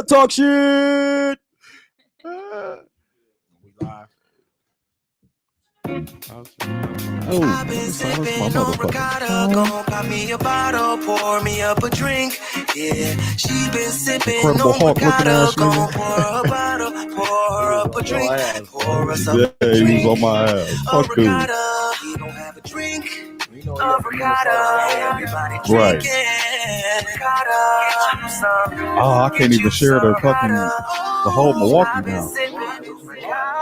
talk shit. We live. I've been sipping on ricotta, gon' pop me a bottle, pour me up a drink. Yeah, she been sipping on ricotta, gon' pour her a bottle, pour her up a drink, pour us up a drink. He was on my ass. Fuck dude. He don't have a drink. Everybody drinking. Oh, I can't even share the whole Milwaukee now.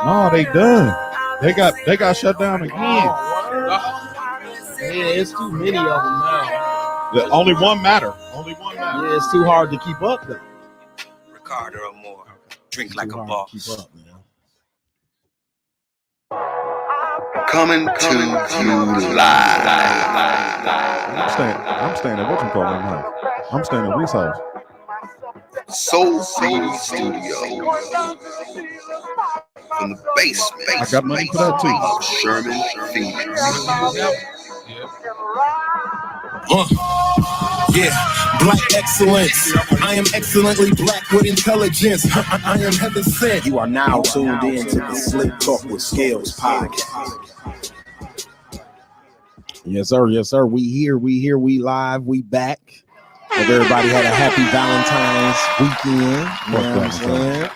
No, they done. They got shut down again. Yeah, it's too many of them now. Only one matter. Yeah, it's too hard to keep up though. Ricardo or more. Drink like a boss. Keep up, man. Coming to you live. I'm staying at what you call it now. I'm staying at Reese's house. Soul City Studio. From the basement. I got money for that too. Sherman Phoenix. Yeah, black excellence. I am excellently black with intelligence. I am heaven sent. You are now tuned in to the Slick Talk with Scalez podcast. Yes, sir. Yes, sir. We here. We live. We back. Hope everybody had a happy Valentine's weekend. You know what I'm saying?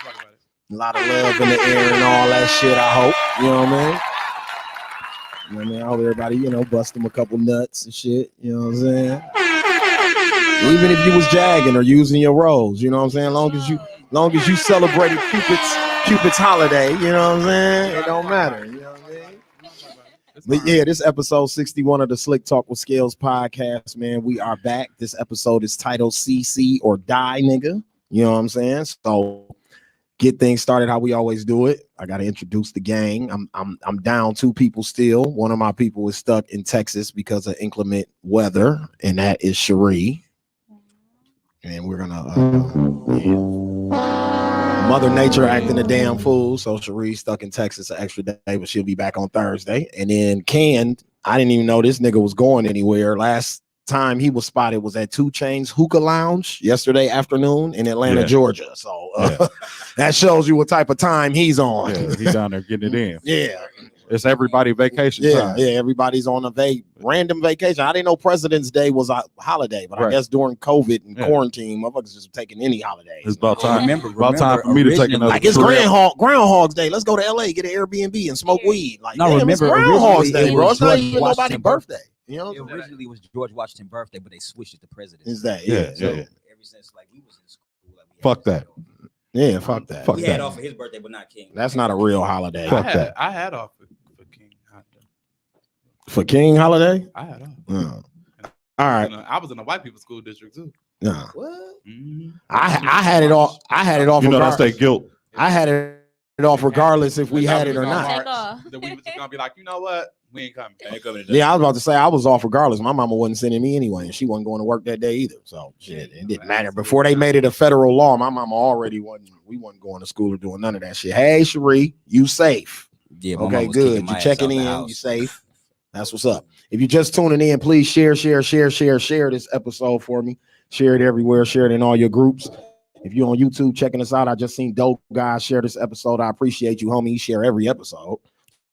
A lot of love in the air and all that shit, I hope. You know what I mean? You know what I mean? I hope everybody, bust them a couple nuts and shit. You know what I'm saying? Even if you was jagging or using your rolls, you know what I'm saying? Long as you celebrated Cupid's holiday, you know what I'm saying? It don't matter. You know what I mean? But yeah, this episode 61 of the Slick Talk with Scalez podcast, man. We are back. This episode is titled CC or Die, nigga. You know what I'm saying? So get things started how we always do it. I got to introduce the gang. I'm down 2 people still. One of my people is stuck in Texas because of inclement weather, and that is Cherie. And we're gonna Mother Nature acting a damn fool. So Cherie's stuck in Texas an extra day, but she'll be back on Thursday. And then Ken, I didn't even know this nigga was going anywhere. Last time he was spotted was at 2 Chainz Hookah Lounge yesterday afternoon in Atlanta, Georgia. So that shows you what type of time he's on. Yeah, he's down there getting it in. Yeah. It's everybody vacation time. Yeah, everybody's on a random vacation. I didn't know President's Day was a holiday, but I guess during COVID and quarantine, motherfuckers just taking any holidays. It's about time. About time for me to take another. Like it's Groundhog's Day. Let's go to LA, get an Airbnb, and smoke weed. Like, no, remember, it's Groundhog's Day, bro. It's not even Washington nobody's birthday. You know, originally it was George Washington's birthday, but they switched it to President's. Is that? Yeah. So ever since like we was in school, like, fuck that. Yeah, fuck that. He had off for his birthday, but not King. That's not a real holiday. I had off for King. For King holiday? I had off. All right. I was in a white people school district too. No. What? Mm-hmm. I had it off. I had it off. You know that's their guilt. I had it off regardless if we had it or not. Then we was just gonna be like, you know what? We ain't coming. Yeah, I was about to say I was off regardless. My mama wasn't sending me anyway, and she wasn't going to work that day either. So shit, it didn't matter. Before they made it a federal law, my mama already wasn't. We wasn't going to school or doing none of that shit. Hey, Cherie, you safe? Yeah. Okay, good. You checking in? You safe? That's what's up. If you're just tuning in, please share this episode for me. Share it everywhere. Share it in all your groups. If you're on YouTube checking us out, I just seen Dope Guy share this episode. I appreciate you, homie. You share every episode.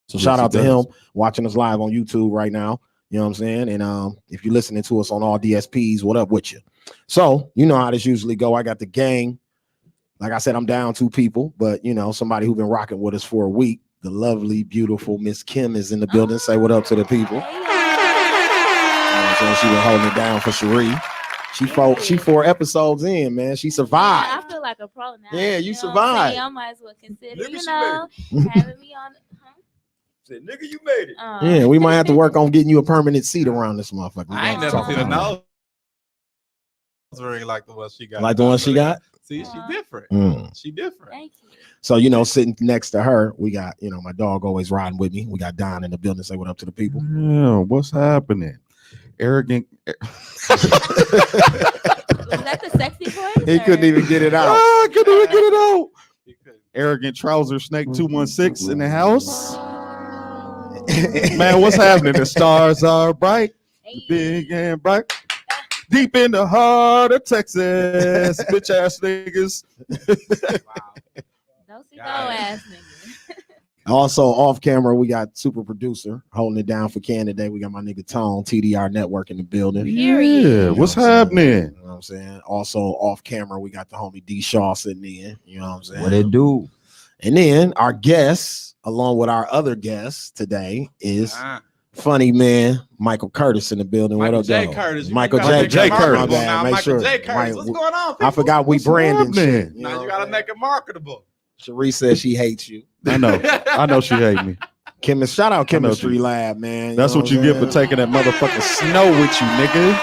So shout out to him watching us live on YouTube right now. You know what I'm saying? And if you're listening to us on all DSPs, what up with you? So you know how this usually go. I got the gang. Like I said, I'm down 2 people, but somebody who's been rocking with us for a week. The lovely, beautiful Miss Kim is in the building. Say what up to the people. So she been holding it down for Cherie. She 4 episodes in, man. She survived. I feel like a pro now. Yeah, you survived. I might as well consider, having me on. Said, nigga, you made it. Yeah, we might have to work on getting you a permanent seat around this motherfucker. I ain't never seen a nose ring like the one she got. Like the one she got? See, she different. She different. Thank you. So, sitting next to her, we got, my dog always riding with me. We got Don in the building. Say what up to the people. Yeah, what's happening? Arrogant. Was that the sexy voice? He couldn't even get it out. Arrogant trouser snake 216 in the house. Man, what's happening? The stars are bright, big and bright. Deep in the heart of Texas, bitch ass niggas. Don't see no ass nigga. Also, off camera, we got super producer holding it down for Ken today. We got my nigga Tone, TDR Network in the building. Yeah, what's happening? You know what I'm saying? Also, off camera, we got the homie D Shaw sitting in. You know what I'm saying? What it do? And then our guest, along with our other guests today, is funny man Michael Curtis in the building. Michael What up, J. though? Curtis. Michael J. J. Curtis. My bad. Now, Make Michael sure. J. Curtis. What's going on, people? I forgot we branding shit. Now you gotta make it marketable. Cherie says she hates you. I know she hate me. Shout out Kimstry Lab, man. That's what you get for taking that motherfucking snow with you, nigga.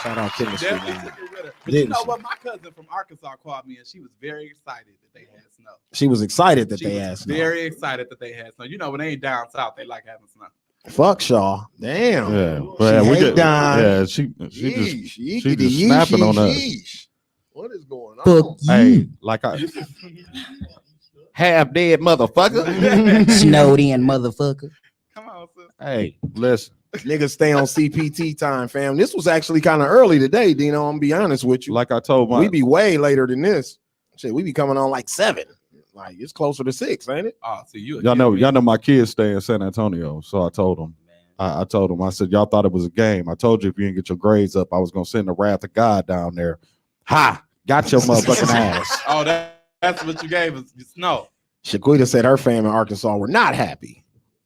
Shout out Kimstry Definitely Lab. took it with her. But you know what? My cousin from Arkansas called me and she was very excited that they had snow. She was excited that they had snow. Very excited that they had snow. You know, when they ain't down south, they like having snow. Fuck Shaw. Damn. Yeah, she hate Don. Yeah, she just snapping on us. What is going on? Hey, like I half dead motherfucker. Snowed in motherfucker. Come on, sis. Hey, listen. Niggas stay on CPT time, fam. This was actually kind of early today, Dino. I'm gonna be honest with you. Like I told we be way later than this. Shit, we be coming on like 7. Like it's closer to 6, ain't it? Oh, so y'all know my kids stay in San Antonio. So I told them. I told them, I said, y'all thought it was a game. I told you if you didn't get your grades up, I was gonna send the wrath of God down there. Ha! Got your motherfucking ass. Oh, that's what you gave us. Snow. Shaquita said her fam in Arkansas were not happy.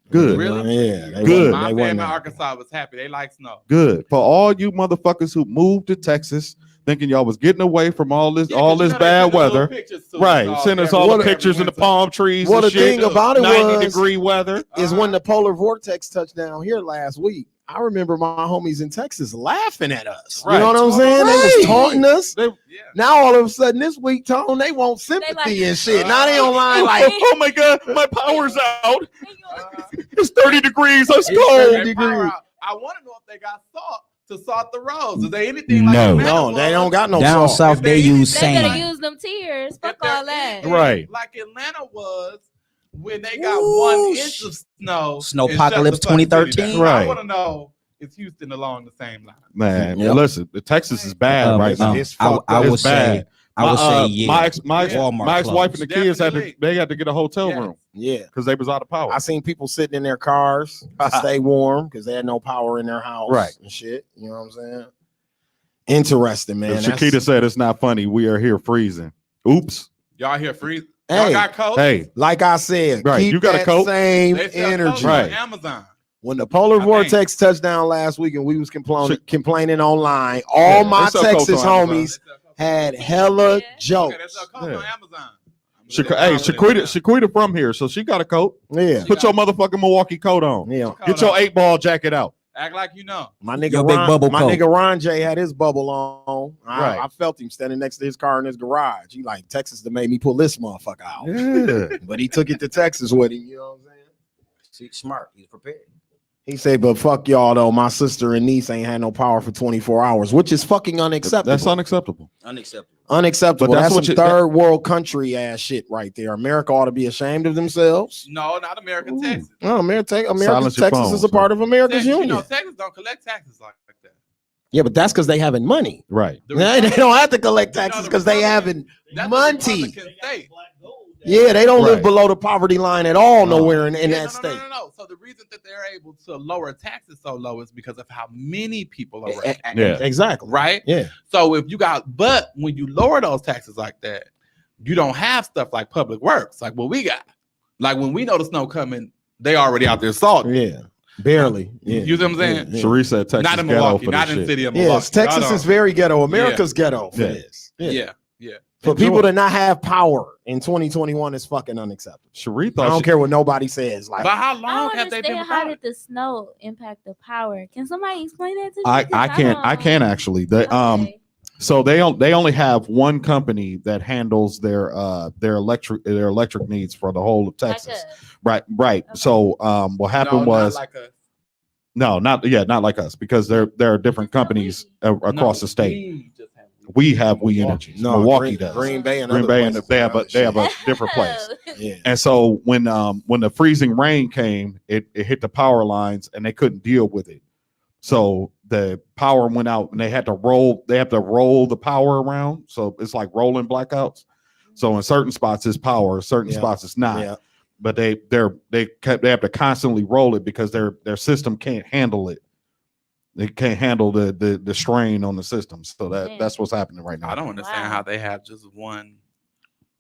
Good. Really? Yeah. Good. My family in Arkansas was happy. They like snow. Good. For all you motherfuckers who moved to Texas thinking y'all was getting away from all this bad weather. Right. Send us all the pictures in the palm trees. Well, the thing about it 90-degree weather is when the polar vortex touched down here last week. I remember my homies in Texas laughing at us. Right. You know what I'm saying? They was taunting us. Yeah. Now all of a sudden this week, Tone, they want sympathy and shit. Now they online like, oh my God, my power's out. It's 30 degrees. It's cold. I want to know if they got salt to salt the roads. Is there anything like that? No, they don't got no down salt. south. They use They sand. better use them tears. Fuck all that. Right. Like Atlanta was when they got 1 inch of snow. Snowpocalypse 2013. Right. I want to know, is Houston along the same line? Man, listen, the Texas is bad right now. It's I would say, yeah. My Walmart ex-wife and the kids had Definitely. to get a hotel room Yeah. because they was out of power. I seen people sitting in their cars to stay warm because they had no power in their house. Right. And shit. You know what I'm saying? Interesting, man. If Shakita said it's not funny, we are here freezing. Oops. Y'all here freezing? Hey, Y'all got coats? Hey, like I said, Right, keep you got a that coat? same They sell coats energy. on Right. Amazon. When the polar I vortex touched down last week and we was complaining online, all Yeah, my they sell coats Texas on Amazon. homies had hella Yeah. jokes. Okay, they sell coats Yeah. on Amazon. Hey, Shaquita from here, so she got a coat. Yeah. Put your motherfucking Milwaukee coat on. Yeah. Get your 8-ball jacket out. Act like you know. My nigga Your big Ron, bubble my coat. nigga Ron J had his bubble on. Right. I felt him standing next to his car in his garage. He like, Texas that made me pull this motherfucker out. Yeah. But he took it to Texas with him, you know what I'm saying? See, smart. He's prepared. He said, but fuck y'all though. My sister and niece ain't had no power for 24 hours, which is fucking unacceptable. That's unacceptable. Unacceptable. Unacceptable. But that's That's what some you- third world country ass shit right there. America ought to be ashamed of themselves. No, not America, Texas. No, Silence America's your Texas phone, is a sir. part of America's Texas, you union. know, Texas don't collect taxes like that. Yeah, but that's because they having money. Right. The They Republican- don't have to collect You know, taxes the because they Republican- having that's a money. Republican state. Yeah, they don't live Right. below the poverty line at all No. nowhere in Yeah, that state. No. So the reason that they're able to lower taxes so low is because of how many people are Eh, working, Yeah. Exactly. right? Yeah. So if you got, but when you lower those taxes like that, you don't have stuff like public works, like what we got. Like when we know the snow coming, they already out there salting. Yeah. Barely. Yeah. You see what I'm saying? Yeah. Cherie said Texas Not in ghetto Milwaukee, for not this in the shit. city of Milwaukee. Yes, Texas Hold is on. very ghetto. America's ghetto for Yeah. this. Yeah. For people to not have power in 2021 is fucking unacceptable. Cherie I thought don't she, care what nobody says. Like, But how I long don't have they been understand how without did it? the snow impact the power? Can somebody explain that to me? I 'Cause can't don't- actually. They Okay. so they only have one company that handles their electric needs for the whole of Like Texas. us. Right. Okay. So what happened No, was not like a, not like us because there are different companies across the state. We have We Energies. no, Milwaukee does. Green Bay and Green other Bay and places they have other a shit. different place. Yeah. And so when the freezing rain came, it hit the power lines and they couldn't deal with it. So the power went out and they have to roll the power around. So it's like rolling blackouts. So in certain spots it's power, certain spots it's not. Yeah. But they have to constantly roll it because their system can't handle it. They can't handle the strain on the system. So that's what's happening right now. I don't understand how they have just one.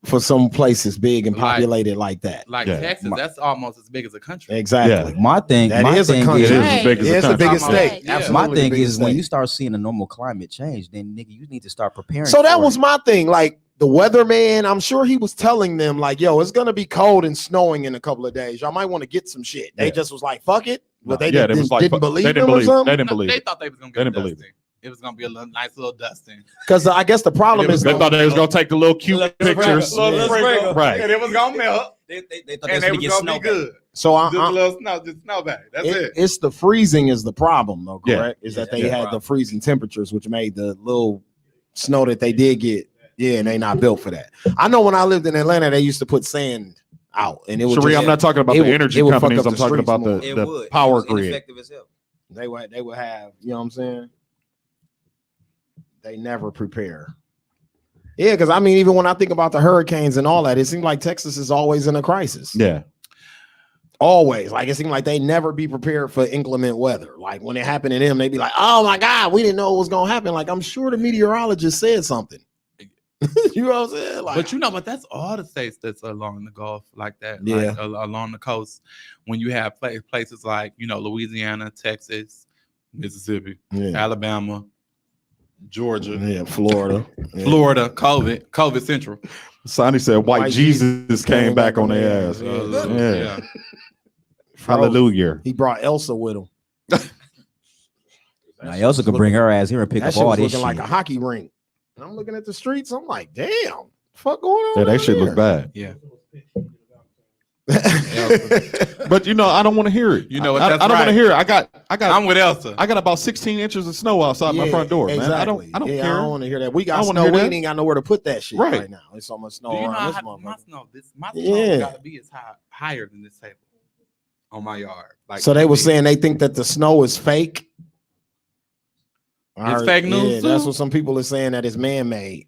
For some places big and populated like that. Like Texas, that's almost as big as a country. Exactly. My thing is a country. It is as big as It's the biggest state. Yeah. Absolutely My the thing biggest is when state. you start seeing a normal climate change, then nigga, you need to start preparing. So that for was it. my thing. Like the weatherman, I'm sure he was telling them, like, yo, it's gonna be cold and snowing in a couple of days. Y'all might want to get some shit. They just was like, fuck it. But they didn't believe him or something. They didn't believe They it. thought they was gonna They get didn't believe dusting. It was gonna be a nice little dusting. Because I guess the problem is They thought they was gonna take the little cute pictures. Right. And it was gonna melt. They thought And they it was was gonna gonna get be snow. good. so Just a little snow, just snow back. That's it. it's the freezing is the problem though, Yeah. correct? Is that they that's the had the problem. freezing temperatures, which made the little snow that they did get. Yeah, and they not built for that. I know when I lived in Atlanta, they used to put sand out, and it was Sheree, just, I'm not talking about it the would- energy it would fuck companies. up I'm the talking streets about more. the power grid. they would have, you know what I'm saying? They never prepare. Yeah, because I mean, even when I think about the hurricanes and all that, it seems like Texas is always in a crisis. Yeah. Always. Like it seemed like they never be prepared for inclement weather. Like when it happened to them, they'd be like, oh my God, we didn't know it was gonna happen. Like I'm sure the meteorologist said something. You know what I'm saying? Like, But that's all the states that's along the Gulf like that. Yeah. Like, along the coast. When you have places like, Louisiana, Texas, Mississippi, yeah, Alabama, Georgia, yeah, Florida. Yeah. Florida, COVID Central. Sonny said white Jesus came back on their ass. Yeah. Hallelujah. He brought Elsa with him. Now Elsa could bring her ass here and pick That up shit all was this looking shit. like a hockey rink. And I'm looking at the streets. I'm like, damn, fuck going on? Yeah, that out shit here? look bad. Yeah. But I don't want to hear it. You know what? I That's don't want right. to hear it. I'm with Elsa. I got about 16 inches of snow outside my front door, man. I don't Yeah, care. I don't want to hear that. We I got don't wanna snow. hear We that. ain't got nowhere to put that shit Right. right now. There's so much snow Do you know around this how motherfucker. my snow Yeah. gotta be as higher than this table on my yard. Like, So they were saying they think that the snow is fake. It's fake news, Yeah, that's too? what some people are saying, that it's man-made.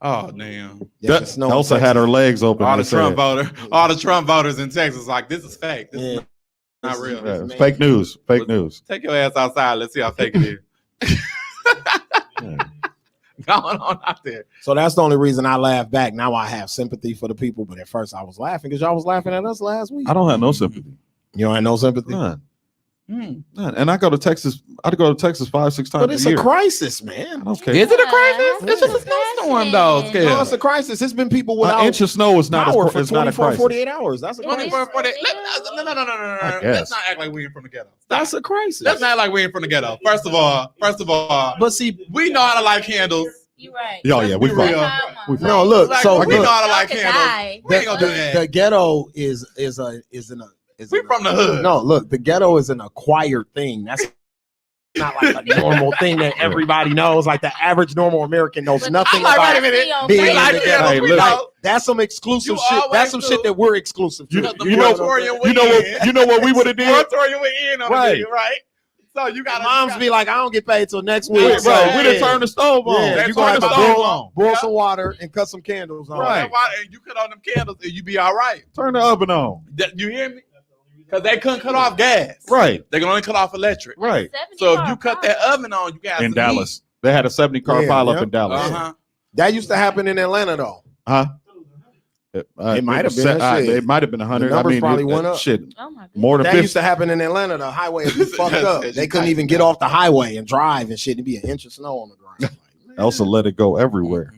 oh damn. Yeah, the snow in Elsa had Texas. her legs open. All and the said, Trump voters in Texas like this is fake. This Yeah. is not real. yeah, man. fake news. Fake news. Take your ass outside. Let's see how fake it is. Yeah. Going on out there. So that's the only reason I laugh back. Now I have sympathy for the people, but at first I was laughing because y'all was laughing at us last week. I don't have no sympathy. You don't have no sympathy? None. None. And I go to Texas. I go to Texas 5-6 times But it's a a year. crisis, man. I don't care. Is it a crisis? Yeah. It's just a snowstorm though. No, Scale. No, it's a crisis. It's been people without An inch of snow is not power a, for it's not a 24, crisis. 48 hours. That's a crisis. 24, 40. No. I Let's guess. not act like we ain't from the ghetto. That's a crisis. Let's not act like we ain't from the ghetto. First of all, But see, we know how to light candles. You right. Oh, yeah, we Be fuck. real. We no, look. Like, So we look, know how to Y'all light could candles. die. We ain't gonna do that. the ghetto is We from the hood. No, look, the ghetto is an acquired thing. That's not like a normal thing that everybody knows. Like the average normal American knows But nothing I'm like, about wait a minute. being We in like the candles. ghetto. Hey, We look. know. That's some exclusive You shit. always That's some do. shit that we're exclusive to. The You know- moratorium You know we what? in. You know what we would have did? Moratorium we in on Right. the nigga, right? So you got Moms be like, I don't get paid till next week. Right, So, right. We done yeah. turned the stove on. Yeah, That's you Turn gonna the have to stove boil, on. boil Yeah. some water and cut some candles on. Right. and you cut on them candles and you be all right. Turn the oven on. You hear me? Because they couldn't cut off gas. Right. They can only cut off electric. Right. So if you cut that oven on, you got In Dallas. They had a 70-car Yeah, pile yeah. up in Dallas. Uh-huh. That used to happen in Atlanta though. Huh? It might have been, shit. It might have been 100. The numbers probably it- went up. Shit, Oh my God. more than That 50. used to happen in Atlanta. The highway would be fucked up. They couldn't even get off the highway and drive and shit. It'd be an inch of snow on the ground. Like, man. Elsa let it go everywhere.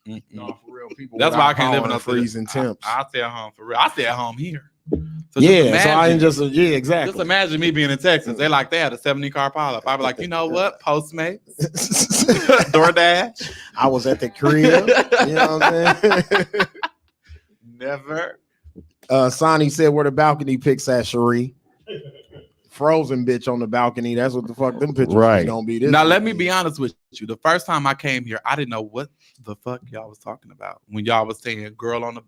No, for real, people. That's why I can't live in a a freezing temps. I stay at home for real. I stay at home here. So Yeah, so I ain't just just exactly. just imagine me being in Texas. They had a 70-car pileup. I'd be like, you know what? Postmates, DoorDash. I was at the crib. You know what I'm saying? Never. Sonny said where the balcony pics at, Cherie. Frozen bitch on the balcony. That's what the fuck them pictures Right. is gonna be. This Now week. let me be honest with you. The first time I came here, I didn't know what the fuck y'all was talking about when y'all was saying girl on the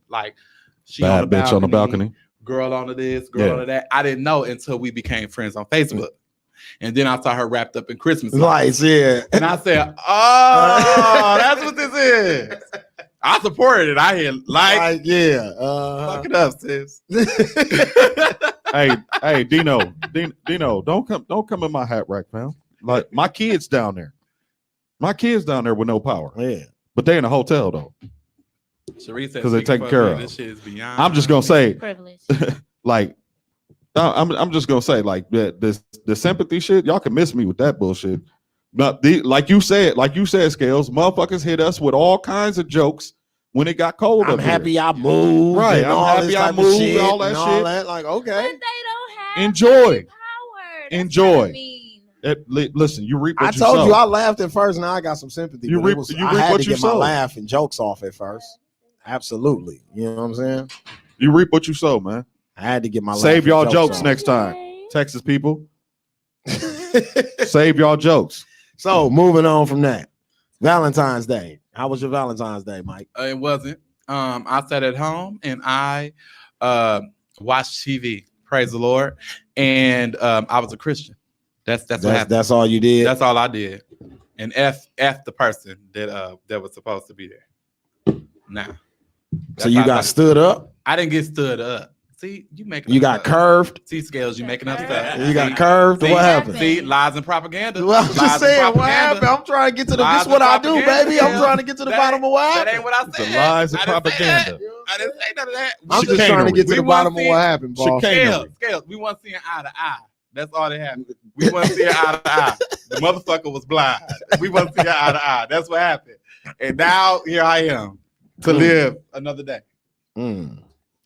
she on Bad the bitch on the balcony. girl on the this, girl Yeah. on the that. I didn't know until we became friends on Facebook. And then I saw her wrapped up in Christmas Lights, yeah. And I said, oh, that's what this is. I supported it. I had like yeah. fuck it up, sis. Hey, Dino, don't come in my hat rack, fam. Like my kids down there with no power. Yeah, but they in a hotel though. Sharice Because they taken care of. This shit is beyond. I'm just gonna say, Privilege. like, I'm just gonna say, like, the sympathy shit. Y'all can miss me with that bullshit. But like you said, Scales, motherfuckers hit us with all kinds of jokes when it got cold. I'm up happy here. I moved. Right, and I'm all happy this I type of moved, shit all that and shit. That. Like, But okay. they don't have Enjoy. any power. That's Enjoy. what I mean. Listen, you reap what I you told sow. you I laughed at first. Now I got some sympathy. You but reap- it was, you I reap had what to you get my sow. laugh and jokes off at first. Absolutely. You know what I'm saying? You reap what you sow, man. I had to get my Save laugh y'all and jokes off. next time, Okay. Texas people. Save y'all jokes. So moving on from that, Valentine's Day. How was your Valentine's Day, Mike? It wasn't. I sat at home and I watched TV. Praise the Lord. And I was a Christian. That's what happened. That's all you did. That's all I did. And F the person that was supposed to be there. Nah. So you got stood up. I didn't get stood up. See, you making You up got stuff. curved. See, Scales, you making up stuff. You got curved. See, What happened? See, lies and propaganda. Well, I'm Lies just and saying, what propaganda. happened? I'm trying to get to the. Lies This is what and I do, propaganda, baby. I'm yeah. trying to get to the That bottom of what That happened. ain't what I said. The lies and I didn't say that. propaganda. I didn't say none of that. I'm just trying to get to We the bottom of what happened, boss. Scales. We weren't seeing eye to eye. That's all that happened. We weren't seeing eye to eye. The motherfucker was blind. We wasn't seeing eye to eye. That's what happened. And now here I am to live another day.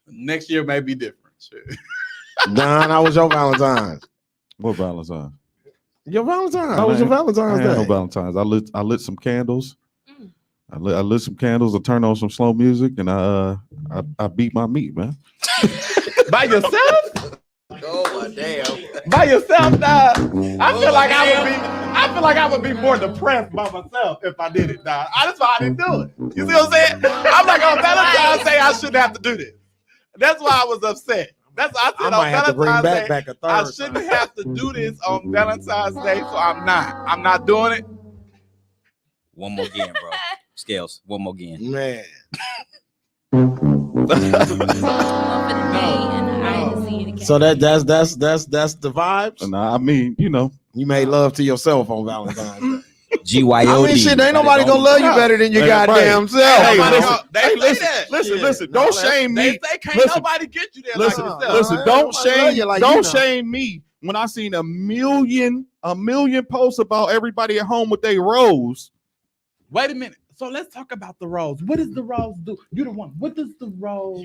Next year may be different. Shit. Don, how was your Valentine's? What Valentine's? Your Valentine's. How was your Valentine's No Day? Valentine's. I lit some candles. I lit some candles. I turned on some slow music, and I beat my meat, man. By yourself? Oh my damn! By yourself, dog. I feel like I would be more depressed by myself if I did it, dog. That's why I didn't do it. You see what I'm saying? I'm like on Valentine's Day, I shouldn't have to do this. That's why I was upset. That's why I said I might have to on bring Valentine's Day, back a third. I shouldn't have to do this on Valentine's Day, so I'm not. I'm not doing it. One more again, bro. Scales. One more again. Man. So that's the vibes. And I mean, you know, You made love to yourself on Valentine's Day. GYOD. I mean, shit, ain't nobody gonna love you better than your Hey, goddamn right. self. Hey, man. listen, listen. Yeah. Don't No, shame They me. say can't Listen, nobody get you there Listen, like yourself. listen. man. Don't I love you shame. like Don't you know. shame me when I seen a million posts about everybody at home with their rose. Wait a minute. So let's talk about the rose. What does the rose do? You the one. What does the rose?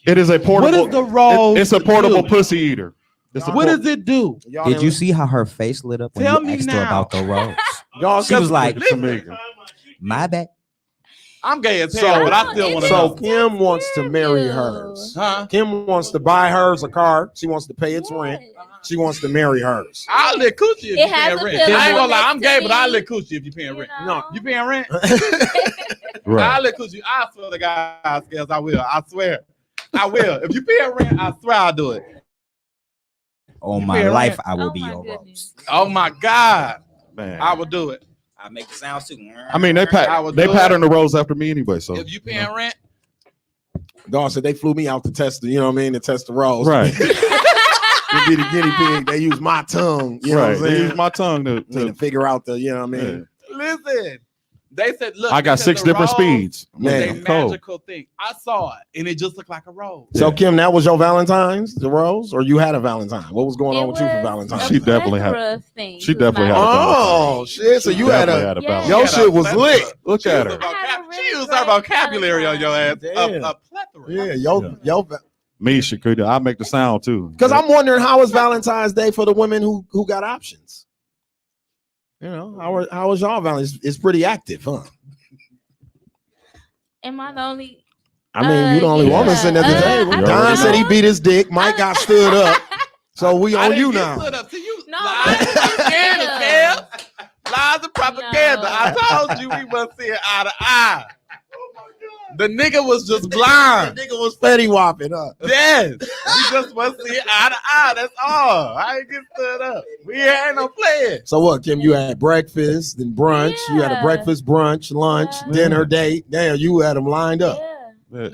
It is a portable. What does the rose? It's a portable do? pussy eater. It's a What does it do? Y'all Did didn't- you see how her face lit up when Tell you me asked her now. about the rose? Y'all She was like, Tamika. "My bad." I'm gay as So- hell, but I still want to So know. Kim wants to marry hers. Huh? Kim wants to buy hers a car. She wants to pay its rent. She wants to marry hers. I'll lick coochie if It you has paying a rent. pillow I ain't gonna lie, next I'm to gay, but me. I'll lick coochie if you paying rent. No. You paying rent? Right. I'll lick coochie. I swear to God, Scales, I will. I swear. I will. If you paying rent, I swear I'll do it. On You my paying life, rent? I will Oh be my your goodness. rose. Oh my God. Man. I will do it. I make the sounds too. I mean, they I would do it. pattern the rose after me anyway. So If you paying rent, Dog said they flew me out to test the, you know what I mean, to test the rose. right, To be the guinea pig. They use my tongue. You know right. what I'm They saying? use my tongue to to figure out the, you know what I mean? listen. They said, look, I got because 6 the different rose speeds. is Man, a I'm cold. magical thing. I saw it, and it just looked like a rose. So Yeah. Kim, that was your Valentine's, the rose, or you had a Valentine? What was going on with you for It was Valentine's? She a definitely had- plethora of things. she It was definitely my had a Oh shit! So you had Definitely a had a Yeah. balance. your She had shit a was plethora. lit. Look She at used her. her I had a vocab- really she used great her vocabulary on your ass. Valentine's. A plethora. Yeah, yo, Me, Shakuda. I make the sound too. because I'm wondering how was Valentine's Day for the women who got options. You know, how was y'all Valentine's? It's pretty active, huh? Am I the only? I mean, you the only yeah. woman sitting at the table. You Don already said he know. beat his dick. Mike got stood up. So we I on didn't you get now. stood up to you. No, Lies I and didn't propaganda, get Scales. Lies and propaganda. No. I told you we wasn't seeing eye to eye. The nigga was just blind. The nigga was fetty whopping up. Yes. We just want to see eye to eye. That's all. I ain't get stood up. We ain't no playing. So what, Kim? You had breakfast, then brunch. Yeah. You had a breakfast, brunch, lunch, Yeah. dinner, date. Damn, you had them lined up. Yeah.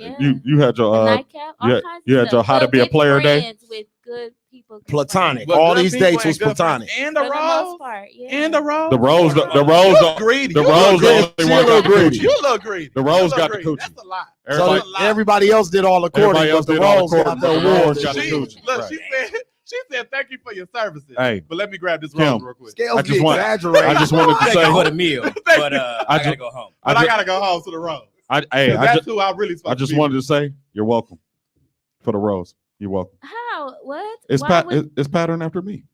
You had your Nightcap, all yeah, kinds you of had your stuff. how to Good be a with player day. friends, with good people. good Platonic. friends. All good these people dates and was good platonic. friends. And the For the most rose. part, yeah. And the rose. The rose, the You rose, greedy. the You rose, look the only one got the greedy. coochie. You look greedy. The You rose look got the greedy. coochie. That's a lot. So Everybody, everybody else did all the courting, everybody else but the did all the Rose courting, got the but the Rose awards. got the She, coochie. look, Right. she said, thank you for your services. Hey. But let me grab this Kim. rose real quick. Scales I just be want- exaggerating. I just wanted to Thank say, you for the meal, but I I gotta just- go home. But I ju- gotta go home to the rose. I 'Cause I that's just, who I really supposed I just to be. wanted to say, you're welcome for the rose. You're welcome. How? What? It's Why it's patterned after me.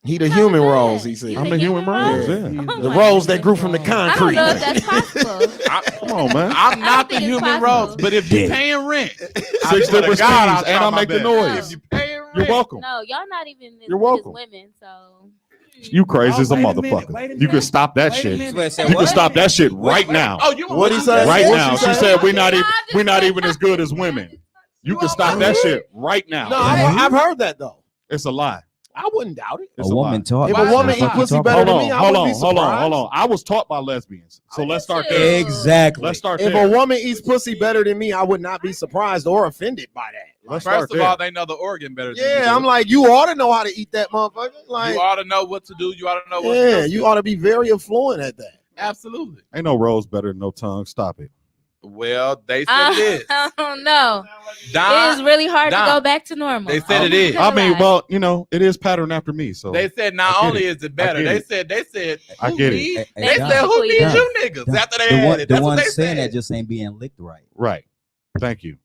He the How human was rose, that? he said. You I'm the a human rose. rose? Yeah. Oh The my rose that goodness. grew from the I don't concrete. know if that's possible. Come on, man. I'm not the think it's human possible. rose, but if you're paying rent, I 6 swear to different God, I'll speeds, and try I my make the best. noise. If you paying rent, You're welcome. No, y'all not even as You're good welcome. as women, so. You crazy Oh, as a wait a minute, motherfucker. wait a You can minute, stop that wait a shit. minute. You can stop that shit right now. Oh, you What'd he say? Right What'd now. she She say? said we're not No, even I'm just we're not playing. even as good as women. You can stop that shit right now. No, I've heard that though. It's a lie. I wouldn't doubt it. It's A woman lie. taught. If Why a woman is that eat pussy lie? better Hold than on, me, I hold wouldn't be on, hold on, surprised. hold on. I was taught by lesbians, so let's start Too. there. Exactly. Let's start If a there. woman eats pussy better than me, I would not be surprised or offended by that. Let's start First of there. all, they know the organ better than you. Yeah, do. I'm like, you ought to know how to eat that motherfucker. Like, You ought to know what to do. You ought to know what to yeah, do. you ought to be very affluent at that. Absolutely. Ain't no rose better than no tongue. Stop it. Well, they said it is. I don't know. It is Don, really hard Don. to go back to normal. They said it is. I mean, Lie. well, you know, it is patterned after me. So they said not I get only it. is it better, I they get said, I who get it. need- Hey, They Don, said, who needs Don, you niggas Don, after they the had one, it? the That's what one they saying said. that just ain't being licked right. right. Thank you.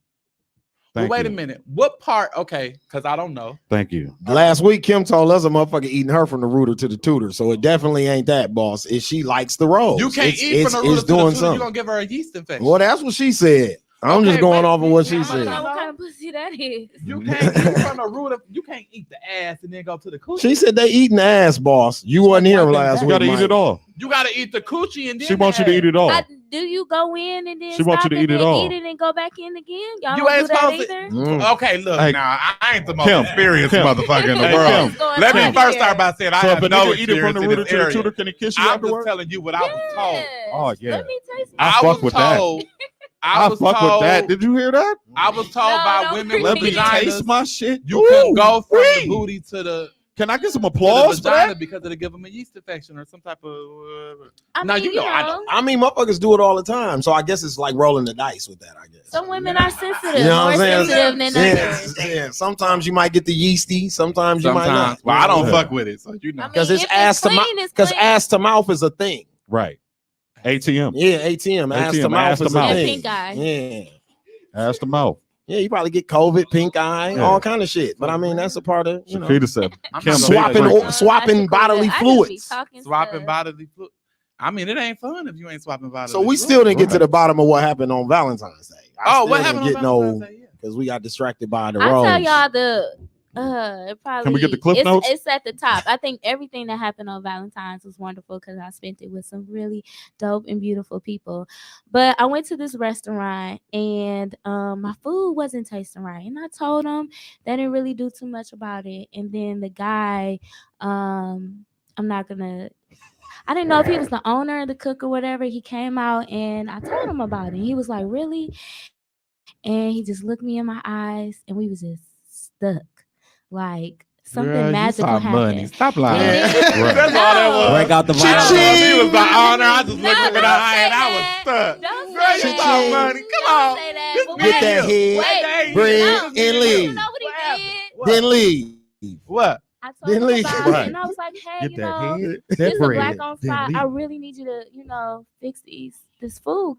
Well, Thank wait you. a minute. What part? Okay, because I don't know. Thank you. Last week, Kim told us a motherfucker eating her from the rooter to the tutor, so it definitely ain't that, boss. If she likes the rose, You can't It's- eat from the it's rooter to the doing tutor. You're something. going to give her a yeast infection. Well, that's what she said. I'm just Okay, going wait. off of what she I said. don't know what kind of pussy that is. You can't eat from the rooter. You can't eat the ass and then go to the coochie. She said they eating ass, boss. You wasn't here last You week. gotta eat Mike. it all. You got to eat the coochie and then She wants you the to eat ass. it all. Do you go in and then She wants you stop to eat and it then all. eat it and go back in again? Y'all You don't ain't do that supposed to- either? Mm. Okay, look, Hey, now I ain't the most Kim, experienced Kim. motherfucker in the Hey, world. Kim. Let me Kim. first start by saying I So if have a no nigga eat it from experience the in rooter this to the area. tutor, can he kiss you I'm afterwards? just telling you what I was told. Oh, yeah. Let me taste I I fuck was with that. told. I was fuck told. with that. Did you hear that? I was told No, by don't women Let with me Vaginas. taste my shit. You can Ooh, go from wee. the booty to the Can I get some to applause the for vagina that? because it'll give them a yeast infection or some type of. I Now, mean, you know I know. I mean, motherfuckers do it all the time, so I guess it's like rolling the dice with that. I guess. Some women are sensitive, You know what more I'm saying? sensitive than others. Yeah. Sometimes you might get the yeasty. Sometimes you might Sometimes, not. well, I don't Yeah. fuck with it, so you know. I mean, Because it's if ass to clean, mouth. it's Because clean. ass to mouth is a thing. Right. ATM. Yeah, ATM. Ass to ATM, mouth ass to is a mouth. And thing. pink eye. Yeah. Ass to mouth. Yeah, you probably get COVID, pink eye, Yeah. all kind of shit. But I mean, that's a part of Shakita said, I'm Kim, not swapping big o- freak. swapping bodily fluids. swapping bodily fluid. I mean, it ain't fun if you ain't swapping bodily. So we fluid. still didn't get to Right. the bottom of what happened on Valentine's Day. Oh, what happened on Valentine's Day? Yeah. Because we got distracted by the I rose. tell y'all it probably. Can we get the cliff it's, notes? It's at the top. I think everything that happened on Valentine's was wonderful because I spent it with some really dope and beautiful people. But I went to this restaurant and my food wasn't tasting right, and I told them they didn't really do too much about it. And then the guy, I'm not gonna. I didn't know if he was the owner or the cook or whatever. He came out and I told him about it. He was like, "Really?" And he just looked me in my eyes, and we was just stuck, like something Girl, you magical saw happened. money. Stop lying. Yeah. Right. That's all that was. Break out the She told violin. me he was the owner. I just No, looked him in the don't eye say and I was that. stuck. Don't Girl, say you that. saw money. Come Don't on. say that. This But nigga Get that here. head, Wait, bread, no, and you leave. know what he did? Then leave. What? I told Then him leave. about it, Right. and I was like, "Hey, Get you that know, head, this that is bread, black on then fire. I leave. really need you to, fix this food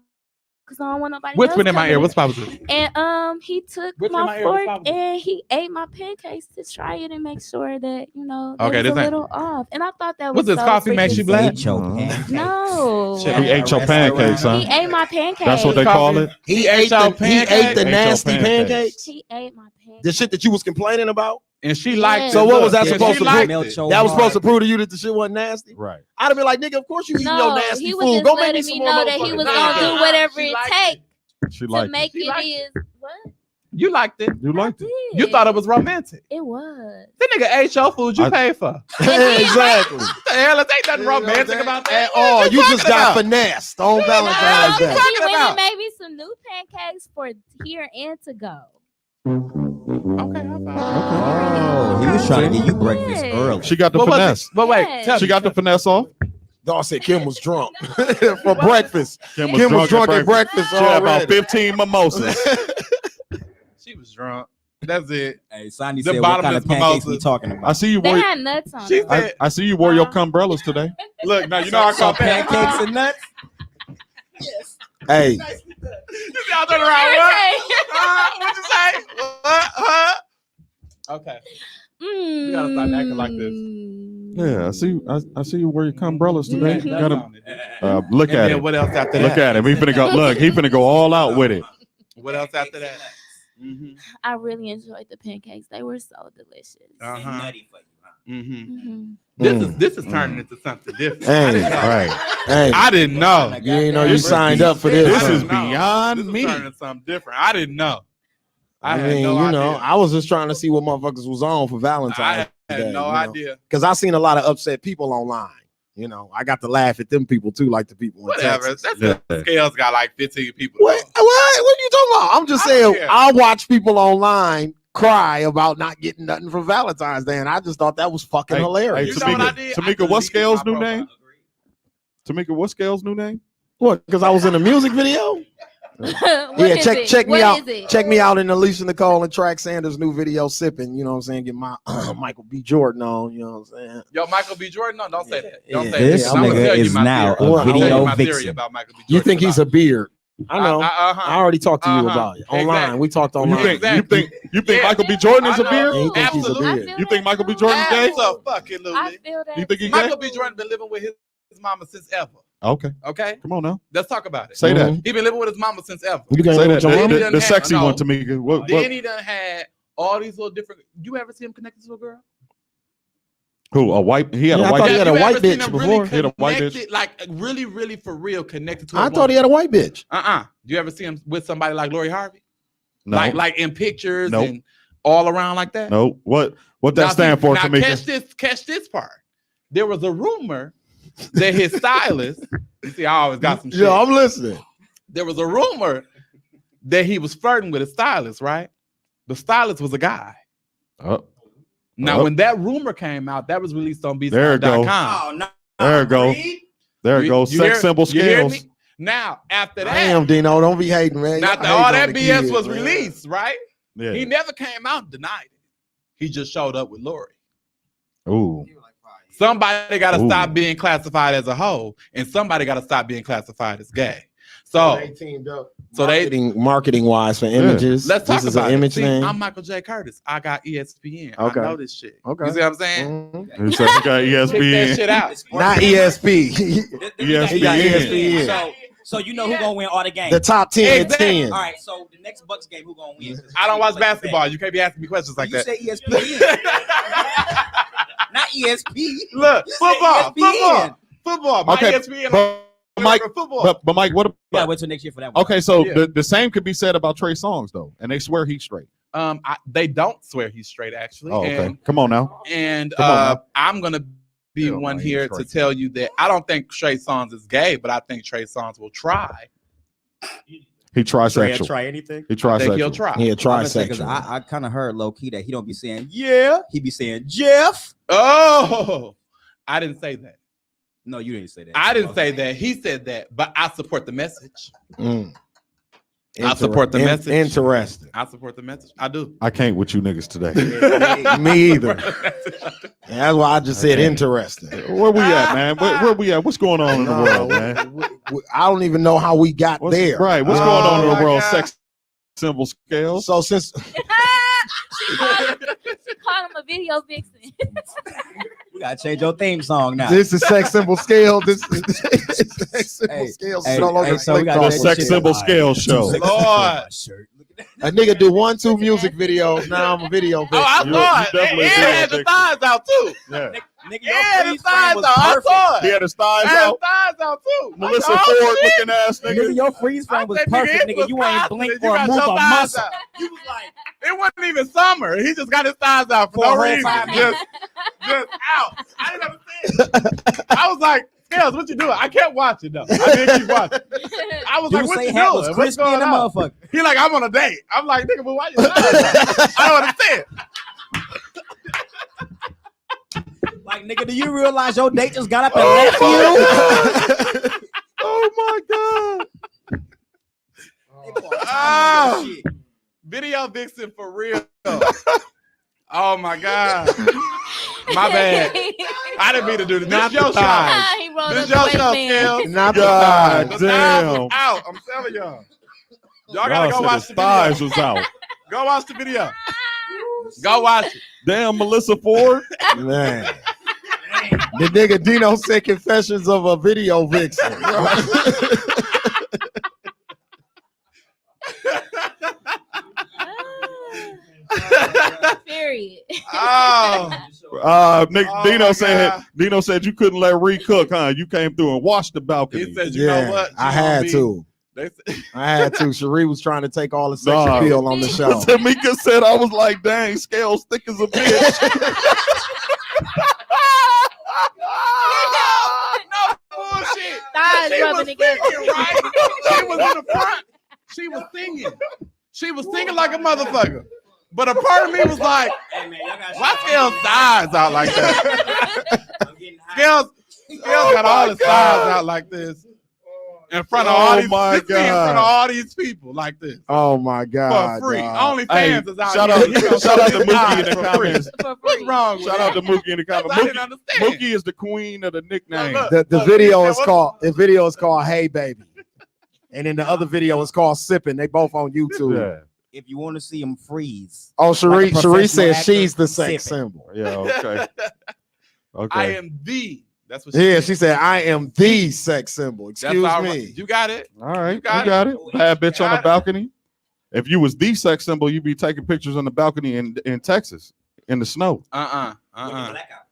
because I don't want nobody Whispered else in my coming ear. What's spot was this? And he took Whisper in my my ear, what's fork wrong with and he ate my pancakes to try it and make sure that they Okay, was this a ain't- little off. And I thought that What's was this, so coffee makes freaking you black? Ate your Mhm. pancakes. No, He ate your pancakes, huh? he ate my pancakes. That's what they call it? He ate ate your the he ate the Ate your nasty pancakes. pancakes. He ate my pancakes. The shit that you was complaining about. And she liked it. So what was that And supposed she to liked do? it. That was supposed to prove to you that the shit wasn't nasty. Right. I'd have been like, nigga, of course you eating your No, nasty he was food. just Go make me letting some me more know that he motherfucking was pancakes. gonna do whatever She it liked takes. She to liked make She it liked is what You liked it. You liked it. You thought it was romantic. It was. That nigga ate your food you paid for. Exactly. What the hell? It ain't nothing romantic about that. At all. You just got about? finessed on Valentine's Day. He talking went about? and made me some new pancakes for here and to go. Okay, I'm fine. Oh, he was trying to get you breakfast Yeah. early. She got the What was finesse. it? But wait, Yes. tell She me. got the finesse off. Dawg said Kim was drunk for breakfast. Kim was drunk at breakfast She had about already. 15 mimosas. She was drunk. That's it. Hey, Sandy The said, "What kind bottomless of pancakes we mimosas. talking I about?" see you They wore. had nuts on She them. said, I see you wore your umbrellas today. look, now you know I So caught that. pancakes and nuts. Hey, You see I turn around. What? What'd you say? What? Huh? Okay. You gotta stop acting like this. Yeah, I see you wear your umbrellas today. Mhm. You gotta look And at then it. what else after Look that? at him. He finna go. Look, he finna go all out with it. What else after that? Mm-hmm. I really enjoyed the pancakes. They were so delicious. Uh-huh. Mm-hmm. Mhm. This is turning into something different. Hey, I didn't know. Right. hey, I didn't know. you ain't know you signed up for this. This huh? is beyond This is me. turning into something different. I didn't know. I had mean, no you know, idea. I was just trying to see what motherfuckers was on for I Valentine's had Day. no idea. Because I seen a lot of upset people online. You know, I got to laugh at them people too, like the people in Whatever. Texas. That's Yeah. the Scales got like 15 people. What are you talking about? I'm just I don't saying, care. I watch people online cry about not getting nothing for Valentine's Day, and I just thought that was fucking Hey, hilarious. You know what I Tamika, did? Tamika, I what's deleted Scales' my new profile. name? Tamika, what's Scales' new name? What? Because I was in a music video? What Yeah, is check it? check me What out. is it? Check me out in Alicia Nicole and Track Sanders' new video, Sipping. You know what I'm saying? Get my Michael B. Jordan on. You know what I'm saying? Yo, Michael B. Jordan? No, don't say that. Don't Yeah. say This that. I'm gonna nigga tell you is my now theory. a I'm gonna tell video you my theory vixen. about Michael B. Jordan. You think he's a beard? I know. I Uh-huh. already talked to you Uh-huh. about it online. Exactly. We talked You online. think Exactly. you think Yeah. Michael B. Jordan is I a know. beard? And he think he's a Absolutely. beard. You think Michael B. Jordan's gay? Absolutely. I feel that. You think he gay? Michael B. Jordan been living with his mama since ever. Okay, Okay? come on now. Let's talk about it. Say that. Mhm. He been living with his mama since ever. You can't Say live that. with your Then he mama? done The had- sexy no. one, Tamika. What? Then he done had all these little different. You ever see him connected to a girl? Who? A white? He had Yeah, a I white. thought he had a You white ever seen bitch him before. really He had a white bitch. connected, like really, really for real connected to a I thought he woman? had a white bitch. Do you ever see him with somebody like Lori Harvey? No, Like in pictures Nope. and all around like that? no. What Now, that stand for, now Tamika? catch this part. There was a rumor that his stylist, you see, I always got some shit. Yeah, I'm listening. There was a rumor that he was flirting with a stylist, right? The stylist was a guy. Oh, Now, Oh. when that rumor came out, that was released on There it go. BeatStars.com. no. there it go. There it goes. Sex symbol you hear Scales. me? Now, after that, Damn, Dino, don't be hating, man. after Y'all all hating that on the BS kid, was man. released, right? Yeah. He never came out and denied it. He just showed up with Lori. Ooh. Somebody got to Ooh. stop being classified as a hoe, and somebody got to stop being classified as gay. So They teamed up. So they- marketing wise for images. let's talk this is about an image it. See, thing. I'm Michael J. Curtis. I got ESPN. Okay. I know this shit. Okay. You see what I'm saying? Mhm. He said he got Pick that ESPN. shit out. Not ESP. Yes, he got ESPN. So you know who gonna win all the games. The top 10 Exactly. 10. All right, so the next Bucks game, who gonna win? I don't watch basketball. You can't be asking me questions like You that. say ESPN, not ESP. Look, You said football. ESPN. My Okay, ESPN but Mike, football. but Mike, what You gotta about? wait till next year for that one. Okay, so Yeah. the same could be said about Trey Songz though, and they swear he's straight. They don't swear he's straight, actually. Oh, okay. Come on now. And Come on now. I'm gonna be Yeah, one man, here he's to straight. tell you that I don't think Trey Songz is gay, but I think Trey Songz will try. He trisexual. Try anything. He I think he'll trisexual. try. He a Because trisexual. I kind of heard low key that he don't be saying yeah, he be saying Jeff. Oh, I didn't say that. No, you didn't say that. I didn't say that. He said that, but I support the message. Mm. I support the message. Interesting. I support the message. I do. I can't with you niggas today. Me either. And that's why I just said interesting. Where we at, man? Where we at? What's going on in the world, man? I don't even know how we got What's, there. Right. What's Oh, going on in my the world? God. Sex symbol Scales. So since She called him a video vixen. We gotta change your theme song now. this is sex symbol scale, this is sex symbol Hey, scale. hey, no longer hey, so we clicked gotta on. The change sex shit. symbol Scales show. Lord. A nigga do 1-2 music videos. Now I'm a video. Oh, I vixen. You- saw you it. definitely And did, had the Vic. thighs out too. Yeah. Nigga, Yeah, your his freeze frame thighs was out. I perfect. saw He it. had his thighs His out. thighs out too. Melissa I said, Ford oh, shit. looking ass Nigga, nigga. your freeze frame was I said, perfect, it nigga. was You ain't constant. blinked You or got move your a thighs muscle. out. You was like, It wasn't even summer. He just got his thighs out for For a no whole reason. 5 minutes. Just out. I didn't understand. I was like, Scalez, what you doing? I kept watching though. I didn't keep watching. I was like, dude what say you hat doing? was What's crispy going in the on? motherfucker. He like, I'm on a date. I'm like, nigga, but why you I don't understand. Like, nigga, do you realize your date just got up and left you? Oh my god. Oh, video vixen for real. Oh my god. My bad. I didn't mean to do this. This Not your the show. thighs. He rolled This up your the show, waistband. Scalez. Not the God thighs. The thighs damn. was out. I'm telling y'all. Y'all gotta Y'all go said watch his the thighs video. was out. Go watch the video. Go watch it. Damn, Melissa Ford. Man. The nigga Dino said confessions of a video vixen. Period. Oh, Nick, Oh, Dino my said God. Dino said you couldn't let Ree cook, huh? You came through and washed the balcony. he said, you know what? I had to. They said, I had to. Cherie was trying to take all the sex Nah. appeal on the show. Tamika said, I was like, dang, Scalez thick as a bitch. no bullshit. Thighs She was rubbing together. singing, right? She was in the front. She was singing. She was singing like a motherfucker. But a part of me was like, Hey, man, y'all got why Scalez thighs out like that? I'm getting high. Scalez got all his thighs out like this. In front of all these, my this thing in front of God. all these people like this. Oh my God. For free. dog. Only Hey, fans is out shout here. out, He gonna shout show out to his Mookie thighs in the for free. comments. For What's free. wrong with Shout out to that? Mookie in the That's comments. what I didn't understand. Mookie is the queen of the nickname. Look, The look, video he is said, called Hey Baby. And then the other video is called Sipping. They both on YouTube. Yeah, If you want to see him freeze, Oh, Like a Cherie professional says actor, she's the sex sipping. symbol. yeah, okay. Okay. I am the. That's what she Yeah, said. she said, I am the sex symbol. That's Excuse all me. right. You got it. All right, You got you got it. Bad bitch on Got the it. balcony. If you was the sex symbol, you'd be taking pictures on the balcony in Texas in the snow. Oh,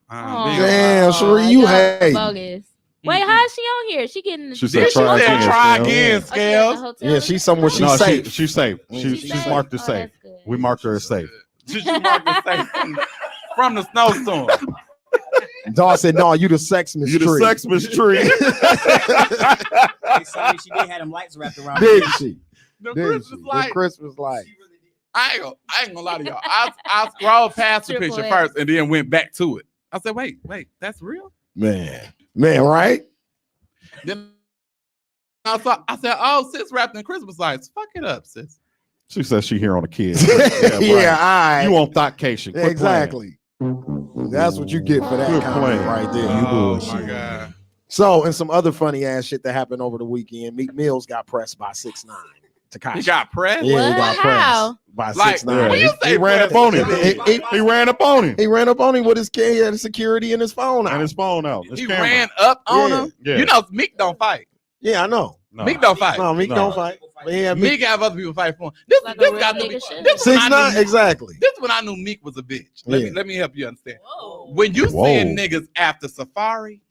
Damn, Cherie, you y'all hate. bogus. Wait, how is she on here? She getting. She Then said she try said again. try Scalez. again, Oh, she at the Scalez. hotel Yeah, or she's something? somewhere she's No, safe. she's safe. She's She's safe? marked as Oh, safe. that's good. We marked her as safe. She marked the safe from the snowstorm. Dawg said, no, you the sex You the mystery. sex mystery. Hey, sorry, she did have them lights wrapped around. Did she? The Did Christmas she? light. The Christmas light. I ain't gonna lie to y'all. I scrolled past the Triple picture X. first and then went back to it. I said, wait, that's real? Man, right? Then I said, oh, sis wrapped in Christmas lights. Fuck it up, sis. She says she here on a kid. Yeah, all right. You on thoughtcation. Quit Exactly. That's what you get for that Good comment plan. right there. Oh my God. So, and some other funny ass shit that happened over the weekend. Meek Mills got pressed by 6ix9ine. Tekashi. He got pressed? Yeah, he got What? How? pressed by Like, 6ix9ine. playing. when you say He ran pressed, up on him. he- He ran up on him. He ran up on him with his kid. He had security in his phone out. And his phone out. His He camera. ran up on Yeah. him. Yeah. You know, Meek don't fight. Yeah, I know. No. Meek don't fight. No, Meek No. don't fight. But yeah, Meek. Meek have other people fight for him. This Like a this real got to nigga be. should. This when I 6ix9ine, knew- exactly. This when I knew Meek was a bitch. Yeah. Let me help you understand. Whoa. When you Whoa. seeing niggas after Safari.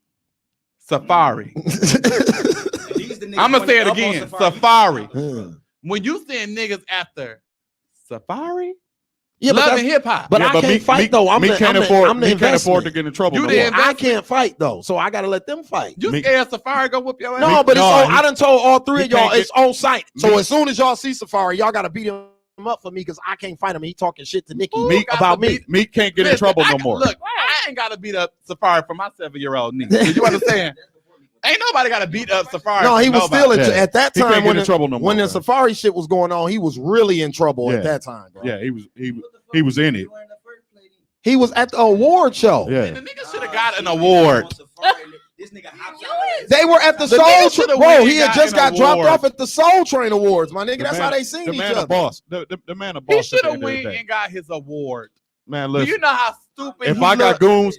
I'm gonna say it again. Safari. Hmm. When you seeing niggas after Safari, Yeah, but love that's- and hip hop. but I can't Meek- fight Meek- though. I'm Meek the, can't I'm afford. the, I'm the Meek can't afford to investment. get in trouble. You no the more. I can't fight though, so I gotta let them fight. You Meek- scared Safari go whoop your ass? No, but it's No, on, he- I done told all three he of y'all can't it's on site. So Meek- as soon as y'all see Safari, y'all gotta beat him up for me because I can't fight him. He talking shit to Nikki Who got about to me. beat- Meek can't get in Listen, trouble I- no more. Look, I ain't gotta beat up Safari for my 7-year-old niece. You understand? Ain't nobody gotta beat up Safari. No, he for was nobody. still in Yeah. at that He can't time get when in trouble no when more, the bro. Safari shit was going on. He was really in trouble Yeah. at that time, bro. Yeah, he was in it. He was at the award show. Yeah. The nigga should have got an award. This nigga hops They were at the, The Soul nigga Train. shoulda Bro, went he and had got just an got dropped award. off at the Soul Train Awards, my nigga. The That's man- how they seen the each man other. a boss. The man a He boss. should at the have end of the went day. and got his award. Man, Do listen. you know how stupid? If he I got looked? goons,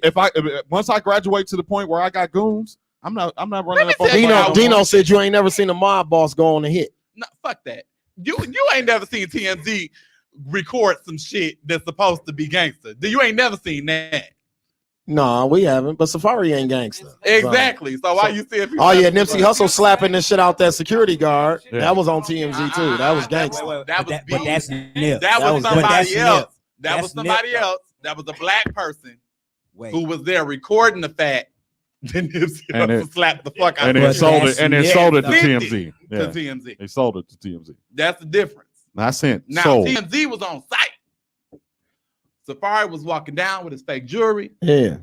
once I graduate to the point where I got goons, I'm not running me up on tell you nobody how no Dino more. said you ain't never seen a mob boss go on a hit. No, fuck that. You ain't never seen TMZ record some shit that's supposed to be gangster. You ain't never seen that. No, we haven't. But Safari ain't gangster. Exactly. So why you see? Oh yeah, Nipsey Hussle slapping this shit out that security guard. Yeah. That was on TMZ too. That was gangster. That was but that's Nip. That was somebody else. That That's was somebody Nip. else. That was a black person Wait. who was there recording the fact that Nipsey And Hussle slapped the fuck out And of then him. sold it. And then Nip, sold it to though. TMZ. To Yeah. TMZ. They sold it to TMZ. That's the difference. I sent Now sold. TMZ was on site. Safari was walking down with his fake jewelry. Yeah.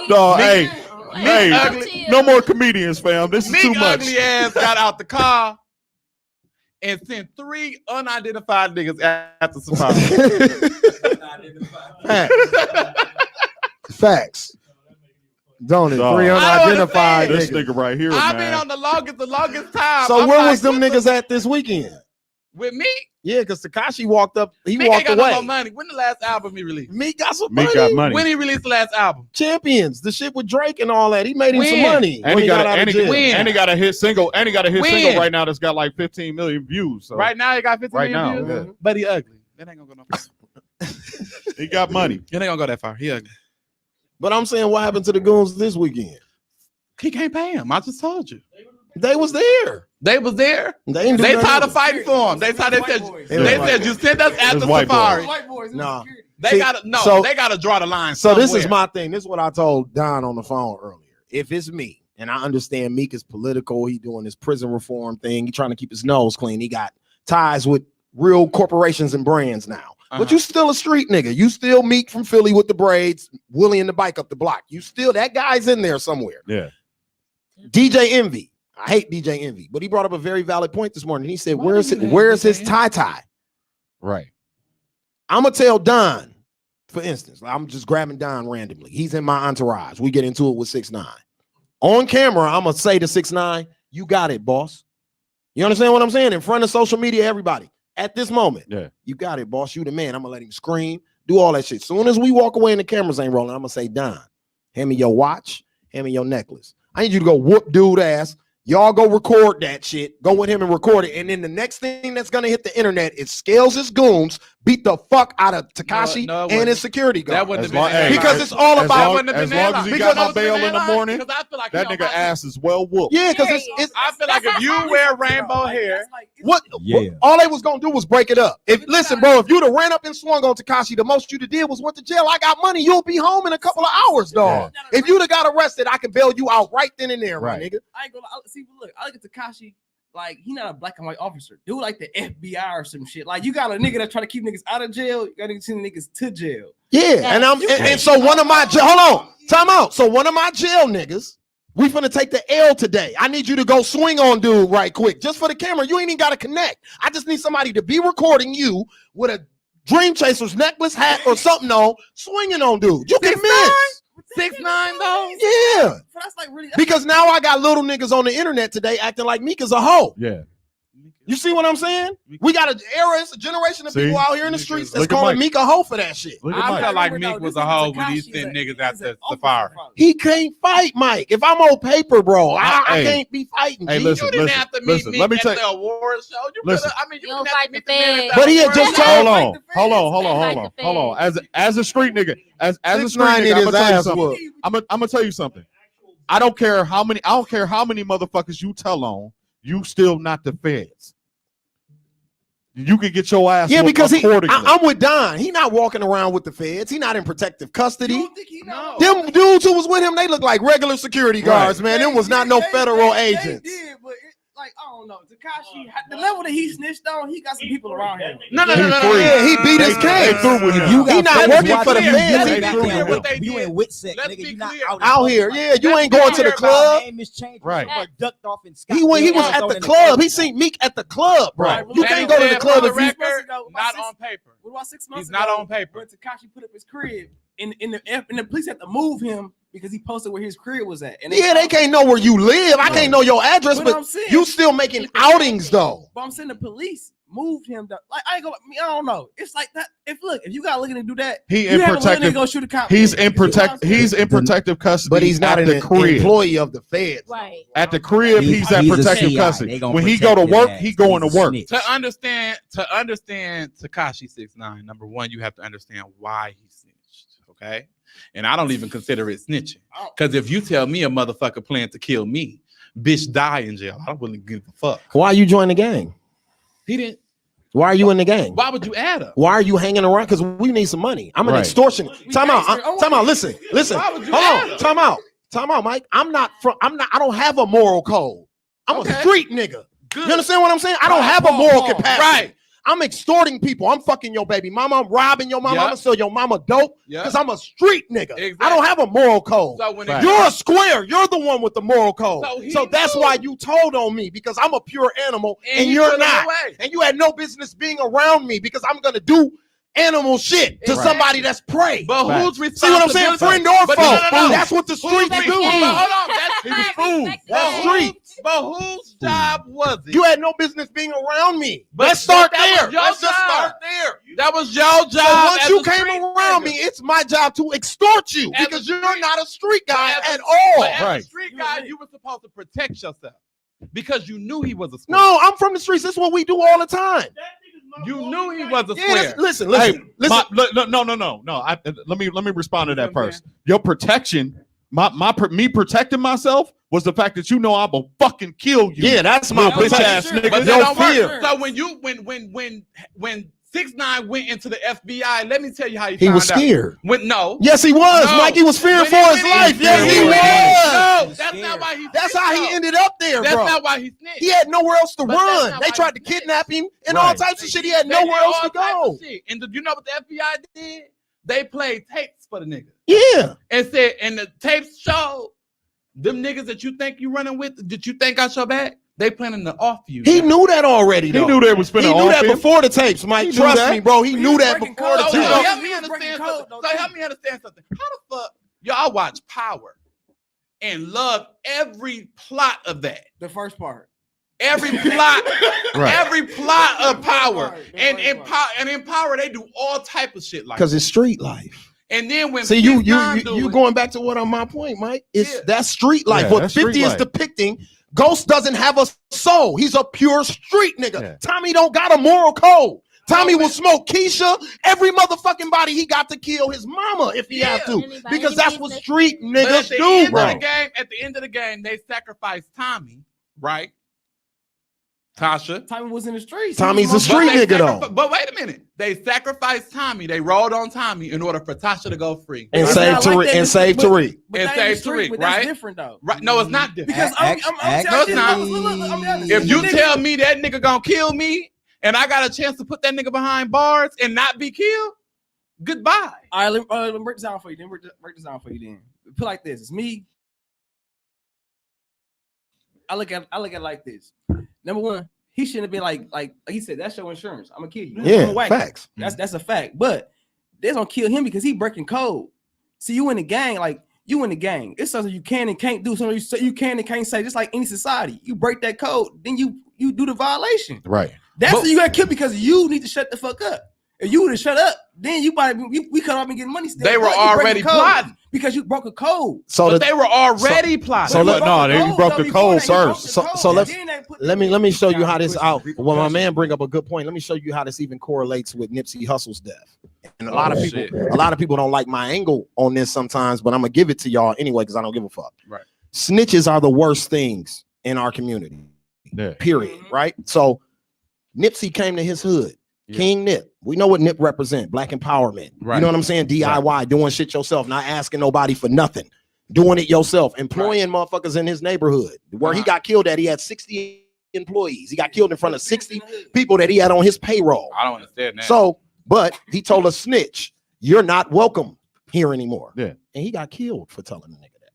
No, hey, Hey, hey, no more comedians, fam. This is Meek too much. ugly ass got out the car and sent 3 unidentified niggas after Safari. Facts. Don't it? Dog. 3 unidentified This niggas. nigga right here, I've man. been on the longest time. So I'm where like, was them what niggas at this weekend? with me? Yeah, because Tekashi walked up. He Meek walked ain't got away. no more money. When the last album he released? Meek got some Meek money. got money. When he released the last album? Champions. The shit with Drake and all that. He made him some When? money. And when he got out a, of and, he, jail. When? and he got a hit single. And he got a hit When? single right now that's got like 15 million views. So Right now he got 15 Right million now, views. But he ugly. That ain't gonna go no far. he got money. It ain't gonna go that far. He ugly. But I'm saying, what happened to the goons this weekend? He can't pay him. I just told you. They was there. They was there. They ain't do They nothing tired of either. fighting for him. They said you sent us after It's white Safari. Nah. They See, gotta no. so- they gotta draw the line. So this is somewhere. my thing. This is what I told Don on the phone earlier. If it's me, and I understand Meek is political, he doing his prison reform thing, he trying to keep his nose clean. He got ties with real corporations and brands now. But you still a street nigga. You still Meek from Philly with the braids, Willie in the bike up the block. You still that guy's in there somewhere. Yeah. DJ Envy. I hate DJ Envy, but he brought up a very valid point this morning. He said, Why "Where's do you hate where's DJ his Envy? tie-tie?" Right. I'm gonna tell Don, for instance, I'm just grabbing Don randomly. He's in my entourage. We get into it with 6ix9ine. On camera, I'm gonna say to 6ix9ine, "You got it, boss." You understand what I'm saying? In front of social media, everybody at this moment, Yeah. you got it, boss. You the man. I'm gonna let him scream, do all that shit. Soon as we walk away and the cameras ain't rolling, I'm gonna say, "Don, hand me your watch, hand me your necklace. I need you to go whoop dude ass. Y'all go record that shit. Go with him and record it. And then the next thing that's gonna hit the internet is Scalez' goons beat the fuck out of Tekashi No, it and his wouldn't. security guard. That wouldn't As have been long- the hey, headline. because it's all As about long, wouldn't have as been long the as he headline. got my Because bail in the headline, morning, because I feel like that he nigga don't- ass is well whooped. yeah, because it's I feel like if you wear rainbow hair, what Yeah. all they was gonna do was break it up. If listen, bro, if you'd have ran up and swung on Tekashi, the most you'd have did was went to jail. I got money, you'll be home in a couple of hours, dog. If you'd have got arrested, I can bail you out right then and there, right, Right. nigga. I ain't gonna see. Look, I look at Tekashi like he not a black and white officer. Dude, like the FBI or some shit. Like you got a nigga that try to keep niggas out of jail. You got to send niggas to jail. Yeah, and so one of my hold on, time out. So one of my jail niggas, we finna take the L today. I need you to go swing on dude right quick, just for the camera. You ain't even gotta connect. I just need somebody to be recording you with a Dream Chasers necklace, hat, or something on, swinging on dude. You can miss. 6ix9ine though. Yeah, So that's like really because now I got little niggas on the internet today acting like Meek is a hoe. Yeah. You see what I'm saying? We got an era, it's a generation of See? people out here in the streets that's Look at calling Mike. Meek a hoe for that shit. Look at I Mike. felt like Remember, Meek though, was this a nigga hoe when he Tekashi sent is niggas a- out is to an officer Safari. probably. He can't fight, Mike. If I'm on paper, bro, I Hey. can't be fighting. Hey, G. listen, You didn't listen, have to meet listen. me Let me at tell the you. award show. You Listen. coulda- I mean, you You don't didn't have fight to meet the the man feds. at the But he had award just show. told- Hold on. As a street nigga, as a 6ix9ine street nigga, need I'm his gonna tell you ass something. whooped. I'm gonna tell you something. I don't care how many motherfuckers you tell on, you still not the feds. You can get your ass Yeah, whooped because accordingly. I'm with Don. He not walking around with the feds. He not in protective custody. You don't think he know? Them dudes who was with him, they look like regular security guards, man. Them was not no federal agents. They did, but like I don't know. Tekashi, the level that he snitched on, he got some people around him. No. He free. Yeah, he beat his They case. through with If him. you got He not feds working watching for the you, feds. you He ain't through goddamn- with him. You ain't Witsec, Let's nigga. be You not clear. out Out here, yeah, you Let's ain't be going to the clear about club. Name is changed. Right. Like ducked off in He was at the club. He seen Meek at the club, bro. Right. You And can't he go to the said club on if you. record, not on paper. What about 6 months He's ago? not on paper. When Tekashi put up his crib, and the police had to move him because he posted where his crib was at. And Yeah, they can't know where you live. I can't know your address, But but I'm saying- you still making outings though. But I'm saying the police moved him down. Like I don't know. It's like that. If you gotta look at him do that, He you in have to let him protective. go shoot a cop. He's in protective custody. But he's not at an the crib. employee of the feds. Right. At the crib, he's at He's a protective CI. custody. They gonna When he go to protect work, his he ass. going He's to a work. snitch. To understand Tekashi 6ix9ine, number one, you have to understand why he snitched. Okay, and I don't even consider it snitching, because if you tell me a motherfucker planned to kill me, bitch, die in jail. I don't really give a fuck. Why you join the gang? He didn't. Why are you in the gang? Why would you add up? Why are you hanging around? Because we need some money. I'm an Right. extortion. Time out. Listen. Why would you Hold add on. up? Time out, Mike. I don't have a moral code. I'm Okay. a street nigga. Good. You understand what I'm saying? I don't have a Paul, moral Paul. capacity. Right. I'm extorting people. I'm fucking your baby mama. I'm robbing your mama. Yep. I'm gonna sell your mama dope Yep. because I'm a street nigga. Exactly. I don't have a moral code. So when Right. You're a square. You're the one with the moral code. So So, he that's knew. why you told on me, because I'm a pure animal and he you're put him not. away. And you had no business being around me because I'm gonna do animal shit to Right. somebody that's prey. But Right. who's See what responsible? I'm saying? Friend or But foe. no. That's what the streets Who's do. responsible? Hold on, that's He was food. That's But street. whose job was it? You had no business being around me. But Let's start that was there. your Let's just job. start there. That was your job. So once as you a came street around nigga. me, it's my job to extort you As a because street- you're not a street guy But as a- at all. But as Right. a street guy, you were supposed to protect yourself because you knew he was a square. No, I'm from the streets. This is what we do all the time. You knew he was a Yeah, square. listen. Hey, listen. no. Let me respond to that first. Your protection, me protecting myself was the fact that you know I'm gonna fucking kill you. Yeah, that's my Little bitch protection. ass nigga. But No that don't fear. work. So when 6ix9ine went into the FBI, let me tell you how He found was out. scared. No. Yes, he was. No. Mike, he was fearing When for he his went in, life. Yes, he No, was. that's not why he. That's snitched, how he though. ended up there, That's bro. not why he snitched. He had nowhere else to But that's run. not They why tried to he snitched. kidnap him and all Right. types of shit. He had They did nowhere else all to types go. of shit. And you know what the FBI did? They played tapes for the nigga Yeah. and said, and the tapes showed them niggas that you think you running with, that you think got your back, they planning to off you. He knew that already, He though. knew they was finna He knew off that him. before the tapes, Mike. He knew Trust that. me, bro. He He knew was that breaking before the code. So tapes. help me He was understand breaking something. code, So help me understand something. How the fuck y'all watch Power and love every plot of that? The first part. Every plot, Right. every plot of Power, The and first part. in Power they do all type of shit like. Because it's street life. And then when See, you 6ix9ine do it- going back to what on my point, Mike. It's Yeah. that street life. Yeah, What that's 50 street is life. depicting. Ghost doesn't have a soul. He's a pure street nigga. Yeah. Tommy don't got a moral code. Tommy No, will man. smoke Keisha, every motherfucking body he got to kill his mama if he have to. Anybody Because that's needs what it. street But niggas at the do, end bro. of the game, at the end of the game, they sacrificed Tommy, right? Tasha. Tommy was in the streets. Tommy's a He was street they nigga, though. But wait a minute. They sacrificed Tommy. They rolled on Tommy in order for Tasha to go free. And It's save not like Tariq. that. And save But- Tariq. But And that ain't save the street, Tariq, but that's right? different though. Right? No, it's not different. Because I'm No, it's not. I'm honest. If you The nigga- tell me that nigga gonna kill me and I got a chance to put that nigga behind bars and not be killed, goodbye. All right, let me break this down for you. Then break this down for you. Then put it like this: it's me. I look at it like this. Number one, he shouldn't have been like he said. That's your insurance. I'm gonna kill you. I'm Yeah, gonna whack you. facts. That's a fact. But they don't kill him because he breaking code. See, you in the gang, like you in the gang. It's something you can and can't do. Something you can and can't say. Just like any society, you break that code, then you do the violation. Right. That's But- what you got killed because you need to shut the fuck up. If you would have shut up, then you might we cut off and get money. Still. They were But you breaking already code plotting. because you broke a code. So But the, they were already plotting. So But let- you no, the they code, broke though, the before code that, you broke first. the So- code, so let's- then they put let me the- show you how this out. Well, my man bring up a good point. Let me show you how this even correlates with Nipsey Hussle's death. And a lot of people don't like my angle on this sometimes, but I'm gonna give it to y'all anyway because I don't give a fuck. Right. Snitches are the worst things in our community. Yeah. Period. Mhm. Right. So Nipsey came to his hood. Yeah. King Nip. We know what Nip represent. Black empowerment. You Right. know what I'm saying? DIY, doing shit yourself, not asking nobody for nothing. Doing it yourself, employing motherfuckers in his neighborhood. Where he got killed at, he had 60 employees. He got killed in front of 60 people that he had on his payroll. I don't understand that. So, but he told a snitch, "You're not welcome here anymore." Yeah. And he got killed for telling the nigga that.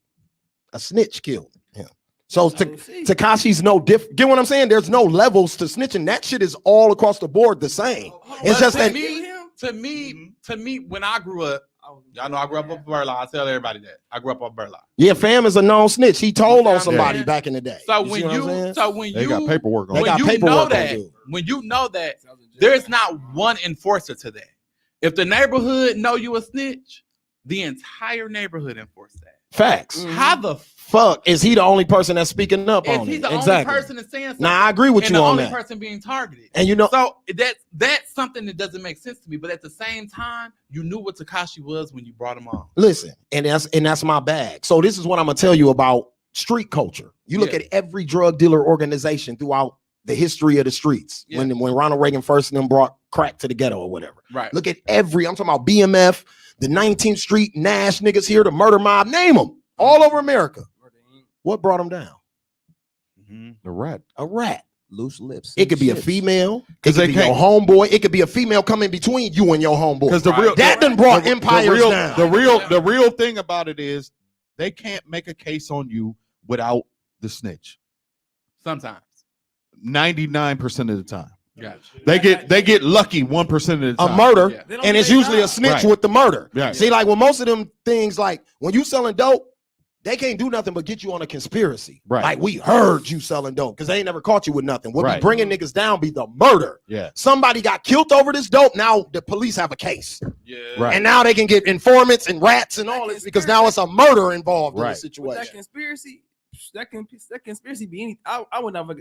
A snitch killed him. So That's Tekashi's no different. Get what I'm saying? There's no levels to snitching. That shit is all across the board the same. It's But just to that me, to me, when I grew up, Y'all know I grew up on Berlee. I tell everybody that I grew up on Berlee. Yeah, fam is a known snitch. He told on somebody Yeah. back in the day. So You when see what I'm saying? They got paperwork on They it. got you paperwork know on that, dude. when you know that, there's not one enforcer to that. If the neighborhood know you a snitch, the entire neighborhood enforce that. Facts. How the Fuck is he the only person that's speaking up if on he's it? the Exactly. only person that's saying something? Now I agree with and you the on only that. person being targeted. And you know, So that's something that doesn't make sense to me. But at the same time, you knew what Tekashi was when you brought him on. listen, and that's my bag. So this is what I'm gonna tell you about street culture. You look at every drug dealer organization throughout the history of the streets. Yeah. When Ronald Reagan first and them brought crack to the ghetto or whatever. Right. Look at I'm talking about BMF, the 19th Street Nash niggas here, the murder mob, name them all over America. What brought them down? The rat. A rat. Loose lips. It could be a female. It Because could they be your can't. homeboy. It could be a female coming between you and your homeboy. Because the Right. real that done brought empires down. the real thing about it is they can't make a case on you without the snitch. Sometimes. 99% of the time. Gotcha. They get lucky 1% of the A time. murder, Yeah. They don't and do it's their usually a job. snitch Right. with the murder. Yeah. See, like when most of them things, like when you selling dope, they can't do nothing but get you on a conspiracy. Right. Like we heard you selling dope because they ain't never caught you with nothing. What Right. be bringing niggas down be the murder. Yeah. Somebody got killed over this dope. Now the police have a case, Yeah. Right. and now they can get informants and rats and all this because now it's a murder involved in Right. the That situation. conspiracy be any. I would never.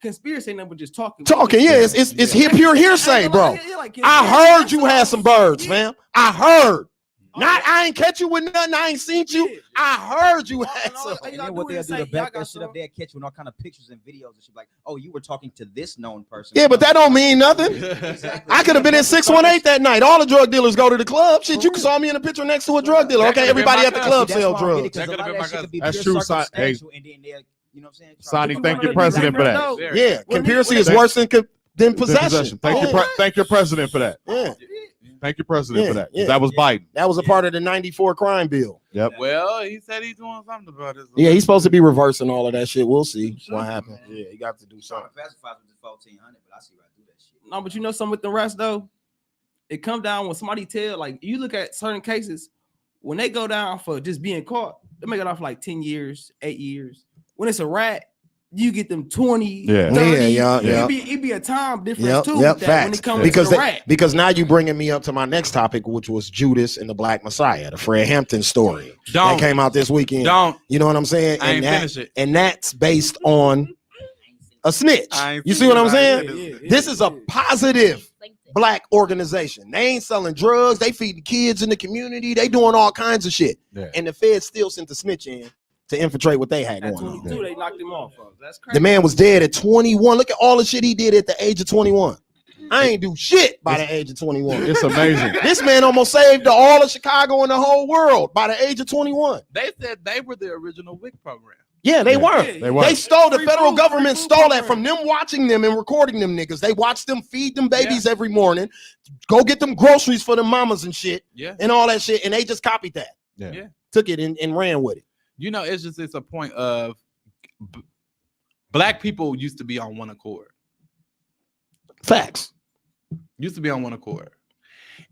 Conspiracy ain't nothing but just talking. Talking, yeah, it's pure hearsay, bro. Like, I heard you had some birds, man. I heard. Not I ain't catch you with nothing. I ain't seen you. I heard you had some. And then what they'll do to back that shit up, they'll catch you in all kind of pictures and videos and shit like, oh, you were talking to this known person. Yeah, but that don't mean nothing. Exactly. I could have been in 618 that night. All the drug dealers go to the club. Shit, you saw me in a picture next to a drug dealer. That Okay, could've been everybody my at the cousin. club That's sell why I don't get it, drugs. 'cause That a lot could've of been that shit my could be That's pure true, Son. Hey. circumstantial, and then they'll, you know what I'm saying? Sonny, But thank your the president for that. though, Yeah, When conspiracy they- is worse than possession. Thank Yeah. thank your president for that. Yeah, Thank your president for Yeah, that. yeah. That was Biden. that was a part of the 94 crime bill. Yep. Well, he said he's doing something about it. Yeah, he's supposed to be reversing all of that shit. We'll see what happens. Yeah, he got to do something. Pacifies with the 1400, but I see why I do that shit. No, but you know something with the rest though, it come down when somebody tell, like, you look at certain cases when they go down for just being caught, they make it off like 10 years, 8 years. When it's a rat, you get them 20, Yeah. 30. Yeah. It be a time difference Yep, too. yep, With that when facts. it comes Because to the they- rat. because now you bringing me up to my next topic, which was Judas and the Black Messiah, the Fred Hampton story that Don't. came out this weekend. Don't. You know what I'm saying? I ain't that, finish it. and that's based on a snitch. I ain't You see what I'm finished it. saying? Yeah. This is a positive black organization. They ain't selling drugs. They feeding kids in the community. They doing all kinds of shit. Yeah. And the feds still sent the snitch in to infiltrate what they had At going on. 22, they knocked him off. That's crazy. The man was dead at 21. Look at all the shit he did at the age of 21. I ain't do shit by the age of 21. It's amazing. This man almost saved all of Chicago and the whole world by the age of 21. They said they were the original WIC program. Yeah, they Yeah, were. they were. They stole the Free federal food, government free food stole that program. from them watching them and recording them niggas. They watched them feed them babies every morning, go get them groceries for them mamas and shit Yeah. and all that shit. And they just copied that. Yeah. Yeah. Took it and ran with it. You know, it's a point of black people used to be on one accord. Facts. Used to be on one accord.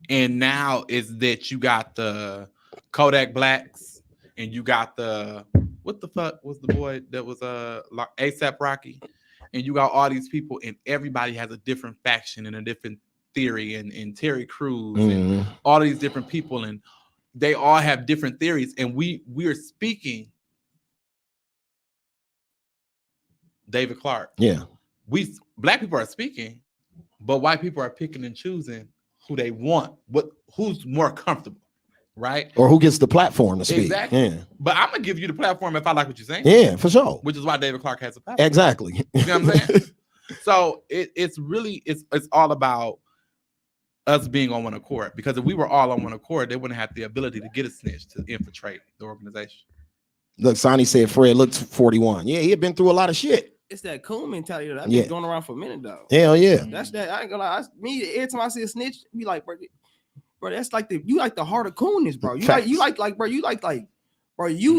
And now it's that you got the Kodak Blacks and you got the what the fuck was the boy that was ASAP Rocky, and you got all these people and everybody has a different faction and a different theory and Terry Crews and all these different people, and they all have different theories, and we're speaking David Clark. Yeah. We black people are speaking, but white people are picking and choosing who they want, who's more comfortable, right? Or who gets the platform to speak. Exactly. Yeah. But I'm gonna give you the platform if I like what you're saying. Yeah, for sure. Which is why David Clark has a platform. Exactly. You know what I'm saying? So it's really all about us being on one accord, because if we were all on one accord, they wouldn't have the ability to get a snitch to infiltrate the organization. Look, Sonny said Fred looked 41. Yeah, he had been through a lot of shit. It's that coon mentality that I've Yeah. been going around for a minute though. Hell yeah. That's that. I ain't gonna lie. Every time I see a snitch, be like, bro, that's like you like the heart of coonness, bro. You Facts. like, bro, you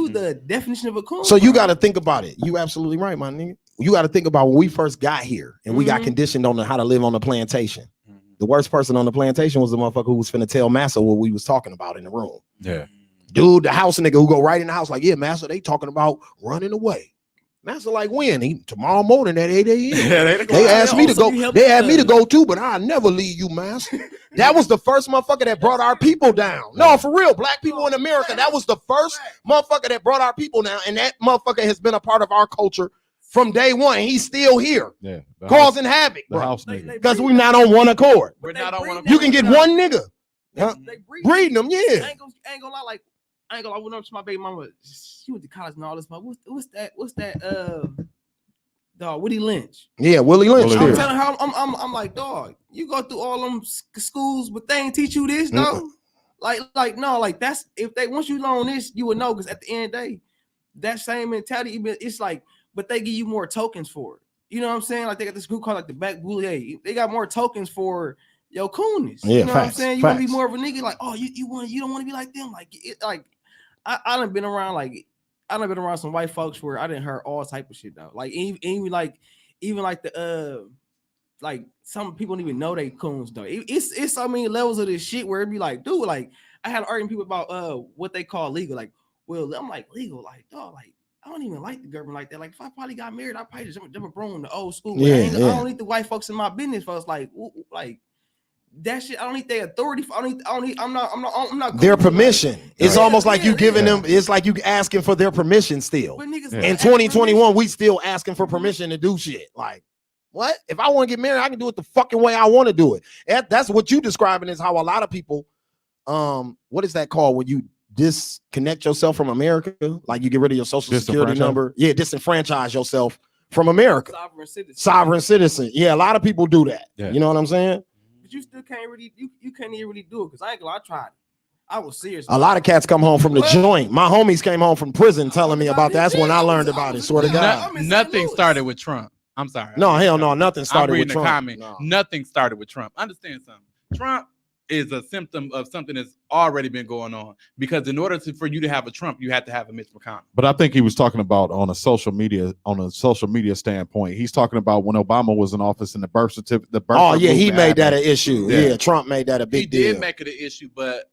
the definition of a coon. So you bro. got to think about it. You absolutely right, my nigga. You got to think about when we first got here and we got conditioned on how to live on the plantation. the worst person on the plantation was the motherfucker who was finna tell Massa what we was talking about in the room. Yeah. Dude, the house nigga who go right in the house like, yeah, Massa, they talking about running away. Massa like, when? Tomorrow morning at 8 a.m. Yeah, They asked me to Also, go. you helped They asked me to them. go too, but I'll never leave you, Massa. That was the first motherfucker that brought our people down. No, for real, black people in America. That was the first motherfucker that brought our people down, and that motherfucker has been a part of our culture from day one. He's still here, Yeah. The causing havoc, the bro. house nigga. Because we're not on one accord. We're not on one. You can get one nigga They breeding them, I yeah. ain't gonna lie, like I ain't gonna lie. I went up to my baby mama. She went to college and all this, but what's that? Dog, Woody Lynch. Yeah, Willie Lynch. Willie I'm Lynch. telling her, I'm like, dog, you go through all them schools, but they ain't teach you this, though. Like no, like that's if they once you learn this, you would know. Because at the end of the day, that same mentality, it's like, but they give you more tokens for it. You know what I'm saying? Like they got this group called like the Back Bully. They got more tokens for your coolness. Yeah, you know what I'm facts, saying? You want to be facts. more of a nigga, like, oh, you don't want to be like them. Like it, like I done been around some white folks where I didn't hear all type of shit though. Like even like the like some people don't even know they coons though. It's so many levels of this shit where it'd be like, dude, like I had an argument with people about what they call legal. Like, well, I'm like legal, like dog, like I don't even like the government like that. Like if I probably got married, I probably just jump a broom the old school. Yeah, I don't need the white folks in my business. Folks like that shit. I don't need their authority. I'm not. Their cool with permission. Like, It's yeah, almost like you yeah, giving yeah. them. It's like you asking for their permission still. But niggas Yeah. In 2021, we still asking for permission to do shit. Like, what? If I want to get married, I can do it the fucking way I want to do it. That's what you describing is how a lot of people, what is that called when you disconnect yourself from America? Like you get rid of your social security number. Yeah, disenfranchise yourself from America. Sovereign citizen. Yeah, a lot of people do that. Yeah. You know what I'm saying? But you still can't really, you can't even really do it because I ain't gonna lie, I tried it. I was serious. A lot of cats come home from the What? joint. My homies came home from prison telling me about that. That's when I learned about it. Swear to God. I'm in St. Nothing Louis. started with Trump. I'm sorry. No, hell no. Nothing started I'm with reading Trump. a comment. No. Nothing started with Trump. Understand something. Trump is a symptom of something that's already been going on. Because in order for you to have a Trump, you have to have a Mitch McConnell. But I think he was talking about on a social media standpoint. He's talking about when Obama was in office and the birth certificate. Oh yeah, he made that happened. an issue. Yeah. Yeah, Trump made that a He big deal. did make it an issue, but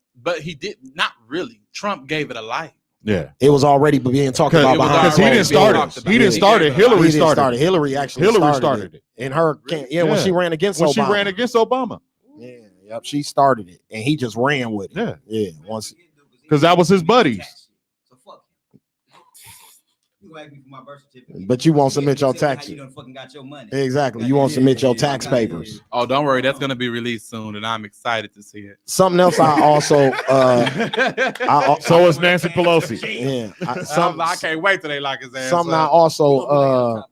he did not really. Trump gave it a life. Yeah, It was already being talked about It was behind because he already didn't being start talked it. about. He didn't He start gave it. it a Hillary He didn't started start it. it. Hillary actually Hillary started started it. in her when she ran against When Obama. she ran against Obama. Yeah, yep, she started it and he just ran with it. Yeah, Yeah, once because that was his buddies. So fuck him. You gonna ask me for my birth certificate. But you won't submit your How taxes. you done fucking got your money. Exactly. You won't submit your tax papers. Oh, don't worry. That's going to be released soon, and I'm excited to see it. Something else I also So is Nancy Pelosi. yeah. I can't wait till they lock his ass Something I up. also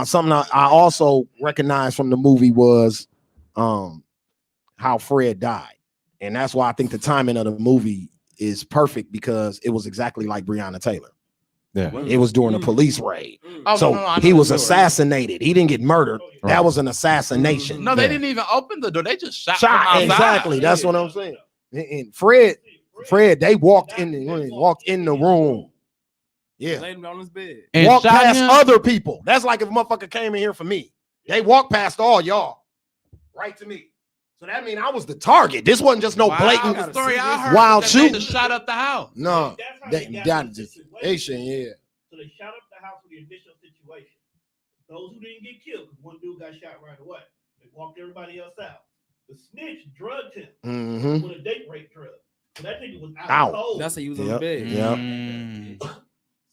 something I also recognized from the movie was how Fred died. And that's why I think the timing of the movie is perfect because it was exactly like Breonna Taylor. Yeah, It was during a police raid. Oh, So no, I know he the was story. assassinated. He didn't get murdered. Right. That was an assassination. No, they Yeah. didn't even open the door. They just shot, from Shot. outside. Exactly. That's what I'm saying. And Fred, they walked in the room. Yeah. Laid him on his bed. And Walk shot past him? other people. That's like if a motherfucker came in here for me. They walked past all y'all. Right to me. So that means I was the target. This wasn't just no Wow, blatant the story I heard wild was that they shoot. just shot up the house. No. That's how They got got in the this situation, yeah. So they shot up the house for the initial situation. Those who didn't get killed, because one dude got shot right away. They walked everybody else out. The snitch drugged him Mm-hmm. with a date rape drug. So that nigga was out Ow. cold. That's how he was on Yep. the bed. Yeah. Mm.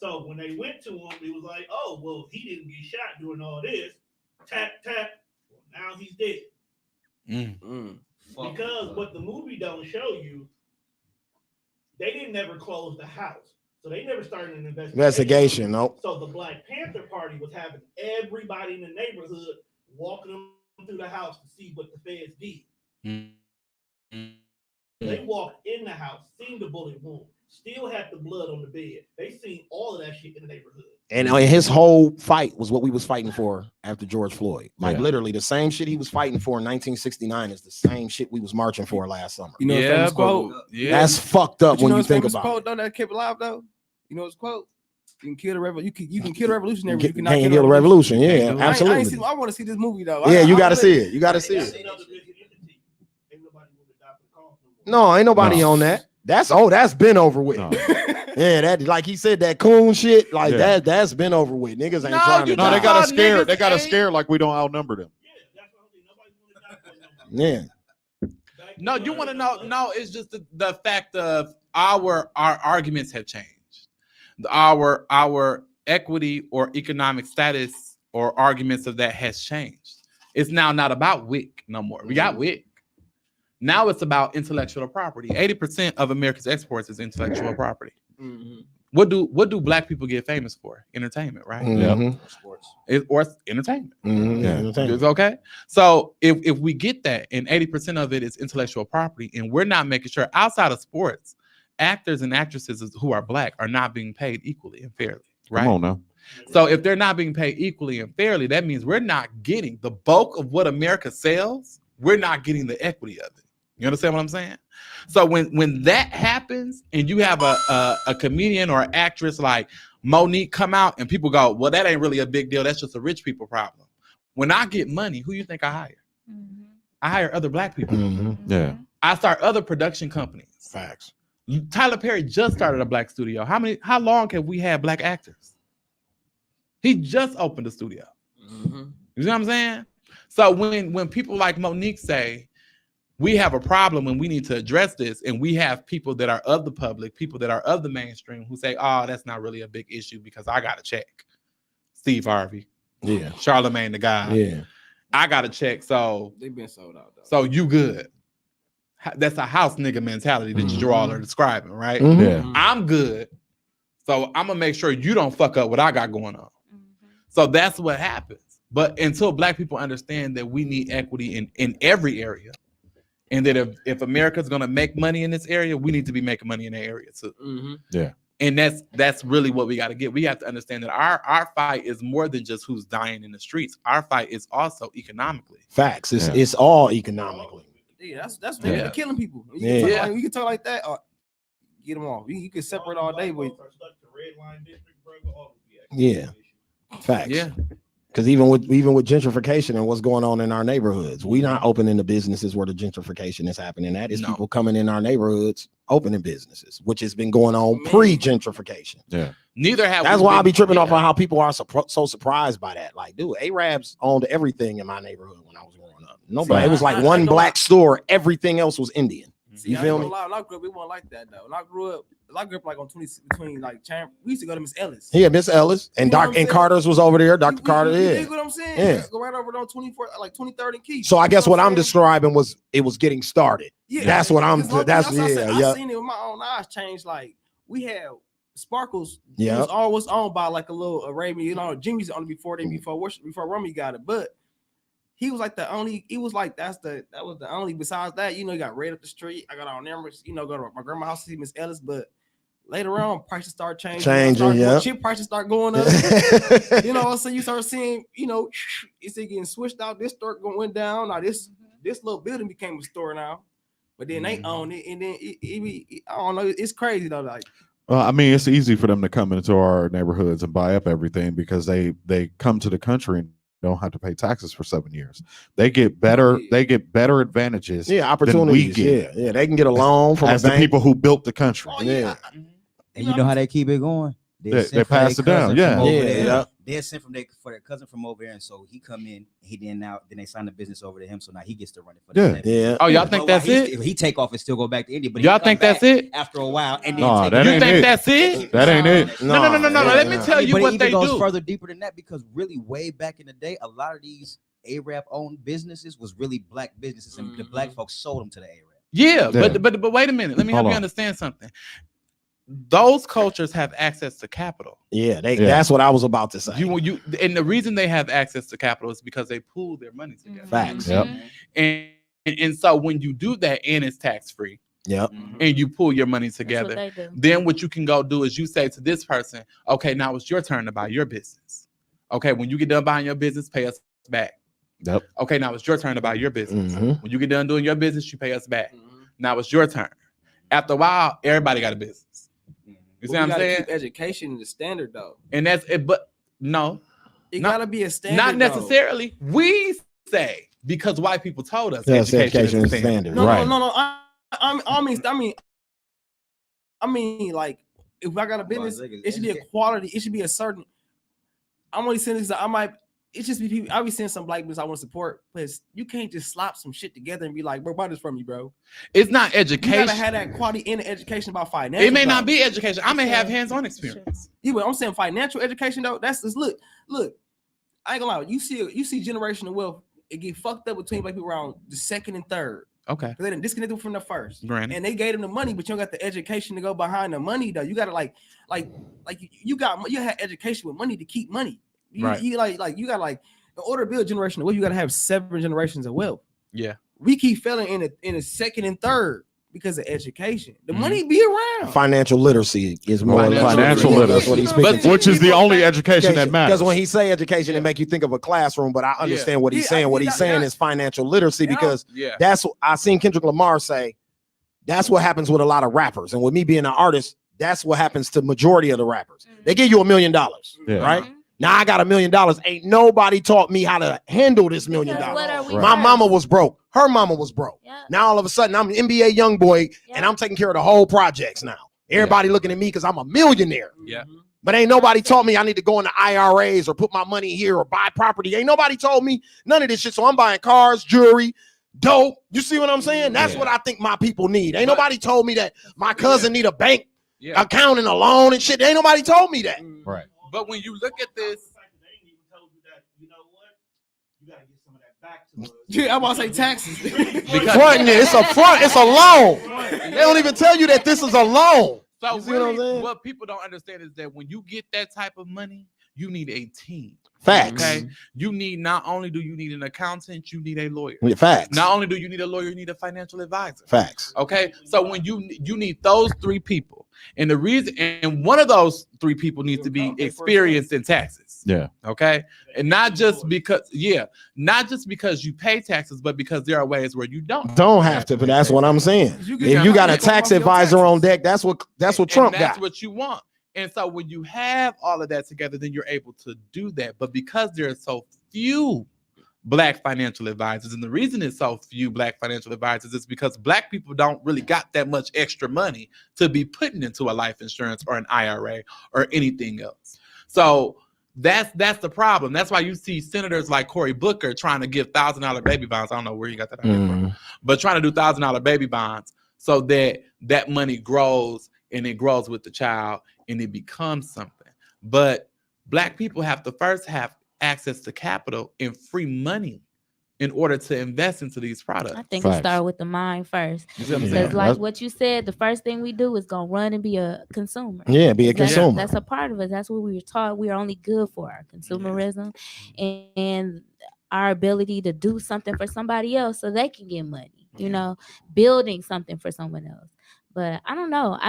So when they went to him, he was like, oh, well, he didn't get shot doing all this. Tap, tap. Well, now he's dead. Mm. Because what the movie don't show you, they didn't never close the house. So they never started an Investigation, nope. So the Black Panther Party was having everybody in the neighborhood walking them through the house to see what the feds did. Mm. They walked in the house, seen the bullet wound, still had the blood on the bed. They seen all of that shit in the neighborhood. And his whole fight was what we was fighting for after George Floyd. Like Yeah. literally the same shit he was fighting for in 1969 is the same shit we was marching for last summer. You know his Yeah, famous quote? but yeah. That's fucked up But when you his think famous about quote, it. though, that kept alive though? You know his quote? You can kill the revolution. You can kill the revolutionary. You You cannot can't kill the revolution. Yeah, Can't do it. absolutely. I want to see this movie though. Yeah, you I got to really- see it. You got to see That's it. another big No, ain't nobody on that. That's been over with. No. Yeah, that like he said that coon shit, like Yeah. that's been over with. Niggas ain't No, trying to you No, die. they got us Niggas scared. They got us ain't- scared like we don't outnumber them. Yeah. No, you want to know? No, it's just the fact of our arguments have changed. Our equity or economic status or arguments of that has changed. It's now not about WIC no more. We got WIC. Now it's about intellectual property. 80% of America's exports is intellectual property. Mhm. What do black people get famous for? Entertainment, right? Mhm. Or entertainment. Mhm. Yeah. Entertainment. It's okay. So if we get that, and 80% of it is intellectual property, and we're not making sure outside of sports, actors and actresses who are black are not being paid equally and fairly. Right. Come on now. So if they're not being paid equally and fairly, that means we're not getting the bulk of what America sells. We're not getting the equity of it. You understand what I'm saying? So when that happens, and you have a comedian or actress like Monique come out, and people go, well, that ain't really a big deal. That's just a rich people problem. When I get money, who you think I hire? I hire other black people. Yeah. I start other production companies. Facts. Tyler Perry just started a black studio. How long have we had black actors? He just opened a studio. Mhm. You see what I'm saying? So when people like Monique say, we have a problem and we need to address this, and we have people that are of the public, people that are of the mainstream who say, oh, that's not really a big issue because I got a check. Steve Harvey. Yeah. Charlemagne the guy. Yeah. I got a check, so They've been sold out though. so you good. That's a house nigga mentality that you all are describing, right? Mhm. Yeah. I'm good, so I'm gonna make sure you don't fuck up what I got going on. So that's what happens. But until black people understand that we need equity in every area, and that if America's gonna make money in this area, we need to be making money in that area too. Mhm. Yeah. And that's really what we got to get. We have to understand that our fight is more than just who's dying in the streets. Our fight is also economically. Facts. Yeah. It's all economically. Yeah, that's Yeah. they're killing people. You Yeah. can talk Yeah. like, you can talk like that, or get them off. You can separate all day, but Yeah. Facts. Yeah. Because even with gentrification and what's going on in our neighborhoods, we not opening the businesses where the gentrification is happening. That is No. people coming in our neighborhoods opening businesses, which has been going on Man. pre-gentrification. Yeah. Neither have. That's we why I been- be tripping off yeah. on how people are so surprised by that. Like, dude, Arabs owned everything in my neighborhood when I was growing up. Nobody. It was like I one know- black store. Everything else was Indian. See, You I feel ain't me? gonna lie, when I grew up, it wasn't like that though. When I grew up like on 20 between like we used to go to Miss Ellis. Yeah, Miss Ellis and You know what Doc I'm and saying? Carter's was over there. Dr. You Carter, yeah. dig what I'm saying? Yeah. Go right over there on 24, like 23rd and Keith. So I guess You know what I'm saying? describing was it was getting started. Yeah, That's what I'm. it's like- That's what I said. yeah. I seen it with my own eyes change. Like we had Sparkles. Yeah. It was always owned by like a little Arabian. You know, Jimmy's only before Rummy got it, but he was like the only. He was like that was the only. Besides that, you know, he got red up the street. I got on there, you know, go to my grandma's house to see Miss Ellis, but later on prices start changing. yeah. Chip prices start going up. You know, so you start seeing, you know, it's getting switched out. This store went down. Now this little building became a store now, but then they own it, and then I don't know. It's crazy though. Like, Well, I mean, it's easy for them to come into our neighborhoods and buy up everything because they come to the country and don't have to pay taxes for 7 years. They get better. They get better advantages. Yeah, opportunities. get. Yeah, they can get a loan from as a the bank. people who built the country. oh Yeah. yeah. And you know how they keep it going? They send for pass their it down, cousin yeah. from over Yeah, there. yeah. They're sent for their cousin from over there, and so he come in. Then they sign the business over to him, so now he gets to run it for Yeah. them. Yeah. Oh, y'all But think while that's he's- it? He take off and still go back to India. But Y'all he come think that's back it? after a while? And then Nah, take that You ain't think it. that's it? That ain't it. No. Let me tell you but what it they even goes do. further deeper than that, because really way back in the day, a lot of these Arab owned businesses was really black businesses, and the black folks sold them to the Arab. Yeah, Yeah. but wait a minute. Let me help Hold you on. understand something. Those cultures have access to capital. Yeah, Yeah. that's what I was about to say. And the reason they have access to capital is because they pool their money together. Facts. Yep. And so when you do that and it's tax free Yep. and you pool your money That's what together, they do. then what you can go do is you say to this person, okay, now it's your turn to buy your business. Okay, when you get done buying your business, pay us back. Yep. Okay, now it's your turn to buy your business. Mhm. When you get done doing your business, you pay us back. Now it's your turn. After a while, everybody got a business. You see what I'm saying? Keep education the standard though. And that's it. But no, It Not- gotta be a standard. not though. necessarily. We say because white people told us Yes, education is the standard. standard. No, Right. no. I like if I got a business, it should be a quality. It should be a certain. I'm only saying this. It just be people. I be seeing some black business I want to support, but you can't just slap some shit together and be like, bro, buy this from me, bro. It's not education. You gotta have that quality in the education about financial. It may not be education. I may have hands-on experience. Yeah, but I'm saying financial education though. That's just look. I ain't gonna lie. You see generational wealth. It get fucked up between black people around the second and third. Okay. They didn't disconnect from the first. Granted. And they gave them the money, but you don't got the education to go behind the money though. You gotta you had education with money to keep money. You got in order to build generational wealth, you gotta have 7 generations of wealth. Yeah. We keep failing in the second and third because of education. The money be around. Financial literacy is more financial literacy. That's what he's speaking to. Which is the only education that matters. Because when he say education, it make you think of a classroom, but I understand what he's saying. What he's saying is financial literacy because that's what I seen Kendrick Lamar say. That's what happens with a lot of rappers. And with me being an artist, that's what happens to majority of the rappers. They give you $1 million, right? Now I got $1 million. Ain't nobody taught me how to handle this $1 million. My mama was broke. Her mama was broke. Now all of a sudden I'm an NBA young boy and I'm taking care of the whole projects now. Everybody looking at me because I'm a millionaire. Yeah. But ain't nobody taught me I need to go into IRAs or put my money here or buy property. Ain't nobody told me none of this shit. So I'm buying cars, jewelry, dope. You see what I'm saying? That's what I think my people need. Ain't nobody told me that my cousin need a bank account and a loan and shit. Ain't nobody told me that. Right. But when you look at this, Yeah, I'm about to say taxes. Fronting it. It's a front. It's a loan. They don't even tell you that this is a loan. So you see what I'm saying? What people don't understand is that when you get that type of money, you need a team. Facts. Okay. You need not only do you need an accountant, you need a lawyer. Facts. Not only do you need a lawyer, you need a financial advisor. Facts. Okay. So when you need those 3 people, and the reason, and one of those 3 people needs to be experienced in taxes. Yeah. Okay. And not just because you pay taxes, but because there are ways where you don't have to. But that's what I'm saying. If you got a tax advisor on deck, that's what Trump got. That's what you want. And so when you have all of that together, then you're able to do that. But because there are so few Black financial advisors, and the reason it's so few Black financial advisors is because Black people don't really got that much extra money to be putting into a life insurance or an IRA or anything else. So that's the problem. That's why you see senators like Cory Booker trying to give $1,000 baby bonds. I don't know where he got that idea from, but trying to do $1,000 baby bonds so that that money grows and it grows with the child and it becomes something. But Black people have to first have access to capital and free money in order to invest into these products. I think it start with the mind first. Because like what you said, the first thing we do is gonna run and be a consumer. Yeah, be a consumer. That's a part of it. That's what we were taught. We are only good for our consumerism and our ability to do something for somebody else so they can get money, building something for someone else. But I don't know.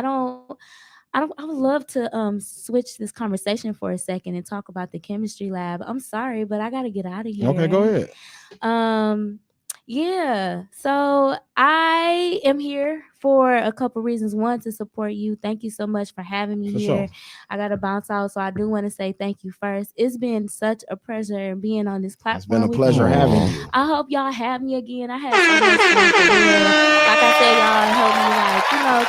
I would love to switch this conversation for a second and talk about the chemistry lab. I'm sorry, but I gotta get out of here. Okay, go ahead. Yeah. So I am here for a couple reasons. One, to support you. Thank you so much for having me here. Sure. I gotta bounce out, so I do want to say thank you first. It's been such a pleasure being on this platform. It's been a pleasure having you. I hope y'all have me again. I had so much fun for real. Like I said, y'all helped me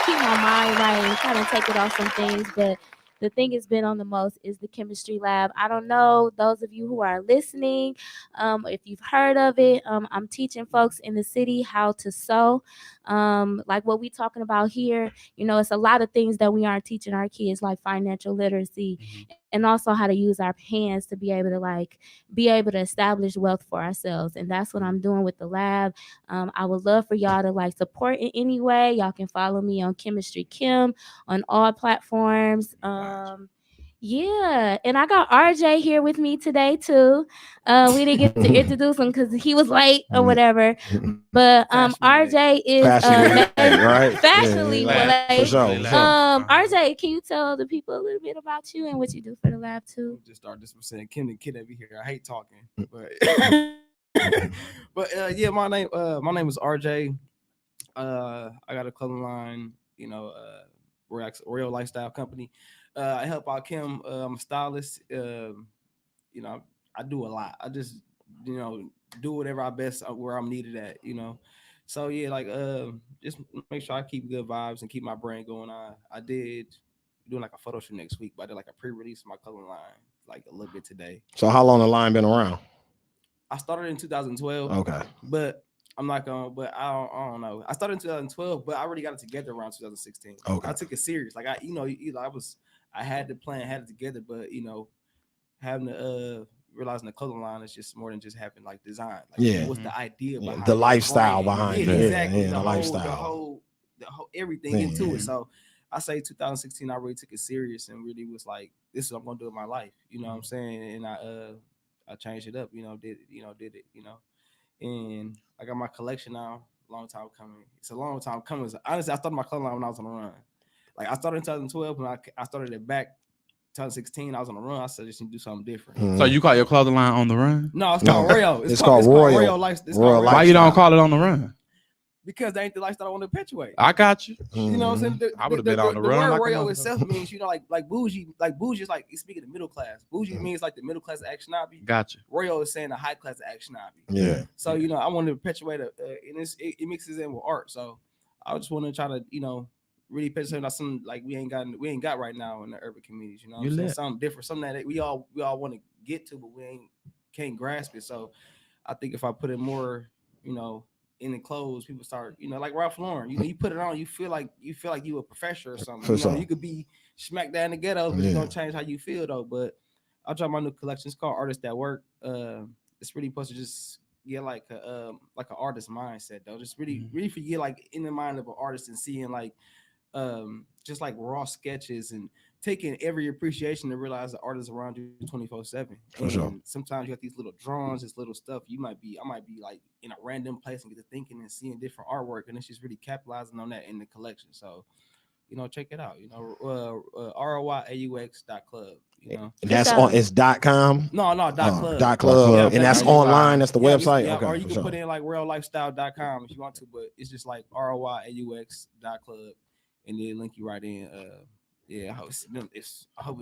keep my mind right and kind of take it off some things. But the thing that's been on the most is the chemistry lab. I don't know, those of you who are listening, if you've heard of it, I'm teaching folks in the city how to sew. Like what we talking about here, it's a lot of things that we aren't teaching our kids, like financial literacy, and also how to use our hands to be able to establish wealth for ourselves. And that's what I'm doing with the lab. I would love for y'all to support in any way. Y'all can follow me on Kimstry Kim on all platforms. Yeah, and I got RJ here with me today too. We didn't get to introduce him because he was late or whatever. But RJ is fashionably late. RJ, can you tell the people a little bit about you and what you do for the lab too? Just start this by saying Kim the kid over here. I hate talking, but yeah, my name is RJ. I got a clothing line, Royal Lifestyle Company. I help out Kim. I'm a stylist. I do a lot. I just, do whatever I best where I'm needed at, So yeah, like just make sure I keep good vibes and keep my brain going. I did doing like a photo shoot next week, but I did like a pre-release of my color line like a little bit today. So how long the line been around? I started in 2012. Okay. But I'm not gonna. But I don't know. I started in 2012, but I already got it together around 2016. Okay. I took it serious. Like I had the plan, had it together, but having to realizing the color line is just more than just having like design. Like, what's the idea behind the it, lifestyle brand. behind Yeah, it? exactly. The lifestyle, the whole everything into it. So I say 2016, I really took it serious and really was like, this is what I'm gonna do in my life. You know what I'm saying? And I changed it up. Did it. And I got my collection now. Long time coming. It's a long time coming. Honestly, I started my color line when I was on the run. Like I started in 2012 when I started it back. 2016, I was on the run. I said, just need to do something different. So you call your clothing line On the Run? No, it's called Royal. It's called Royal. Why you don't call it On the Run? Because they ain't the lifestyle I want to perpetuate. I got you. You know what I'm saying? I would have been on the run. word Royal itself means, like bougie. Like bougie is like speaking of middle class. Bougie means like the middle class of action hobby. Gotcha. Royal is saying the high class of action hobby. Yeah. So I want to perpetuate and it mixes in with art. So I just want to try to really perpetuate something like we ain't got right now in the urban communities. You know what I'm saying? Something different, something that we all want to get to, but can't grasp it. So I think if I put it more, in the clothes, people start, like Ralph Lauren. You put it on, you feel like you a professor or something. You could be smack down in the ghetto, but it's gonna change how you feel though. But I'll try my new collection. It's called Artists That Work. It's really supposed to just get like an artist mindset though. Just really for you like in the mind of an artist and seeing like just like raw sketches and taking every appreciation to realize the artists around you 24/7. And sometimes you have these little drawings, this little stuff. I might be like in a random place and get to thinking and seeing different artwork, and it's just really capitalizing on that in the collection. So, check it out. ROYAUX.club. That's on. It's .com. No, .club. .club, Yeah, and that's online. That's the website. Yeah, okay, or you can put in like reallifestyle.com if you want to, but it's just like ROYAUX.club, and then link you right in. I hope it's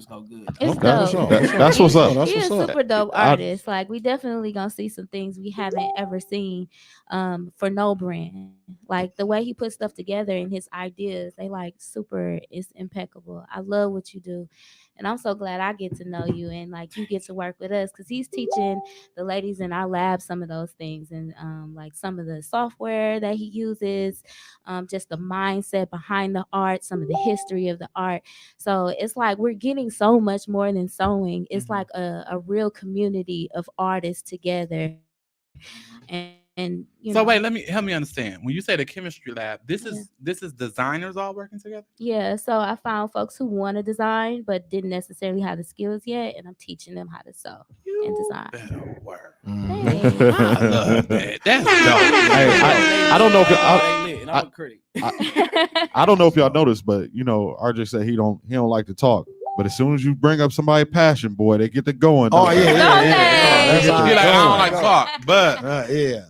go good. It's dope. That's what's up. That's He's what's a up. super dope artist. Like we definitely gonna see some things we haven't ever seen for no brand. Like the way he puts stuff together and his ideas, they like super. It's impeccable. I love what you do, and I'm so glad I get to know you and like you get to work with us because he's teaching the ladies in our lab some of those things and like some of the software that he uses, just the mindset behind the art, some of the history of the art. So it's like we're getting so much more than sewing. It's like a real community of artists together. And so wait, help me understand. When you say the chemistry lab, this is designers all working together? Yeah, so I found folks who want to design but didn't necessarily have the skills yet, and I'm teaching them how to sew and design. Better work. Hey. I love that. That's dope. I don't know if I'm a critic. I don't know if y'all noticed, but RJ said he don't like to talk. But as soon as you bring up somebody passion, boy, they get to going. Oh yeah. That's how I don't like to talk, but yeah.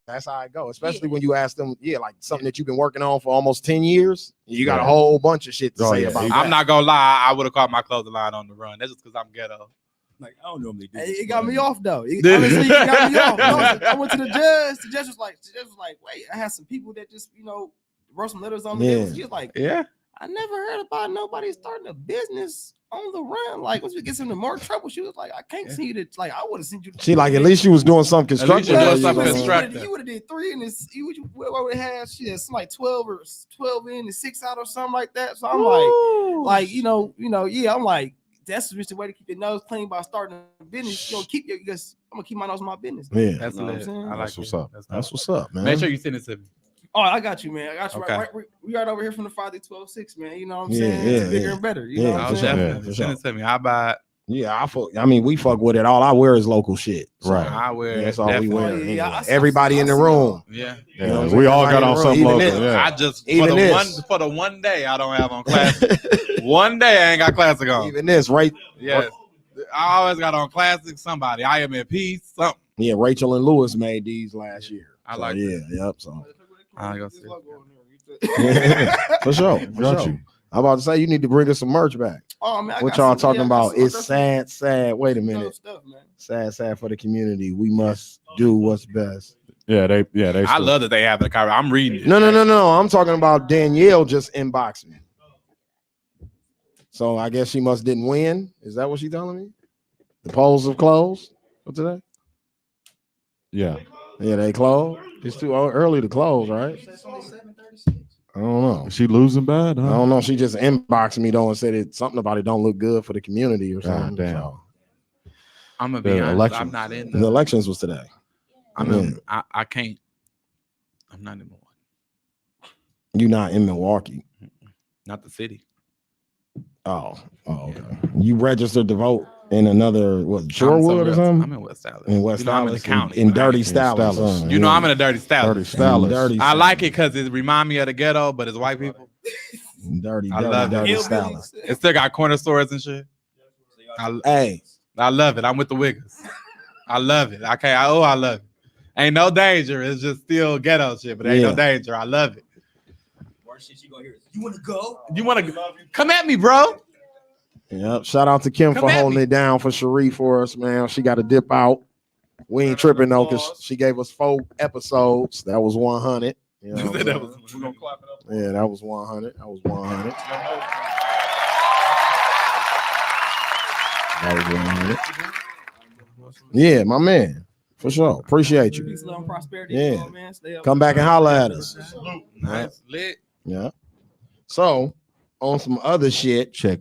That's how I go, especially when you ask them, like something that you've been working on for almost 10 years. You got a whole bunch of shit to say about that. I'm not gonna lie, I would have called my clothing line On the Run. That's just because I'm ghetto. Like I don't normally do. It got me off though. Honestly, it got me off. I went to the judge. The judge was like, wait, I had some people that just wrote some letters on me. She was like, I never heard about nobody starting a business on the run. Like, once we get into more trouble, she was like, I can't see that. Like, I would have sent you. She like, at least you was doing something constructive. You would have did 3 in this. What would have had? She had some like 12 in and 6 out or something like that. So I'm like, I'm like, that's just the way to keep your nose clean by starting a business. I'm gonna keep my nose in my business. Yeah, that's lit. I like what's up. That's what's up, man. Make sure you send it to me. Oh, I got you, man. I got you. Okay. We right over here from the 5-12-6, man. You know what I'm saying? It's bigger and better. You know what I'm saying? Definitely. Send it to me. I buy it. Yeah, we fuck with it. All I wear is local shit. So right. I wear that's it. all we wear. Anyway. Everybody in the room. Yeah. We all got on some local. I just for the one day I don't have on classic. One day I ain't got classic on. Even this, right? Yeah. I always got on classic. Somebody. I am in peace. Something. Yeah, Rachel and Lewis made these last year. I like that. Yep. So. I go see. For sure. I'm about to say you need to bring us some merch back. Oh man, what y'all talking about? It's sad. Wait a minute. Sad for the community. We must do what's best. They. I love that they have the car. I'm reading it. No. I'm talking about Danielle just inboxed me. So I guess she didn't win. Is that what she's telling me? The polls have closed for today. Yeah, they closed. It's too early to close, right? I don't know. Is she losing bad? Huh? I don't know. She just inboxed me though and said something about it don't look good for the community or something. Damn. So, I'm gonna be honest. I'm not in the elections was today. I can't. I'm not in Milwaukee. You're not in Milwaukee. Not the city. Oh, okay. You registered to vote in another Shorewood or something? I'm in West Dallas. In West Dallas, I'm in the county. In Dirty Dallas. You know I'm in a Dirty Dallas. I like it because it reminds me of the ghetto, but it's white people. Dirty Dallas. It still got corner stores and shit. I love it. I'm with the Wiggers. I love it. I love it. Ain't no danger. It's just still ghetto shit, but ain't no danger. I love it. Worst shit you gonna hear is, you want to go? You want to come at me, bro? Yep. Shout out to Kim for holding it down for Sheree for us, man. She got to dip out. We ain't tripping though, because she gave us 4 episodes. That was 100. You know we're gonna clap it up. Yeah, that was 100. That was 100. That was 100. Yeah, my man. For sure. Appreciate you. Peace, love, and prosperity. Yeah. Man. Stay up. Come back and holler at us. Nice. Lit. Yeah. So, on some other shit. Check.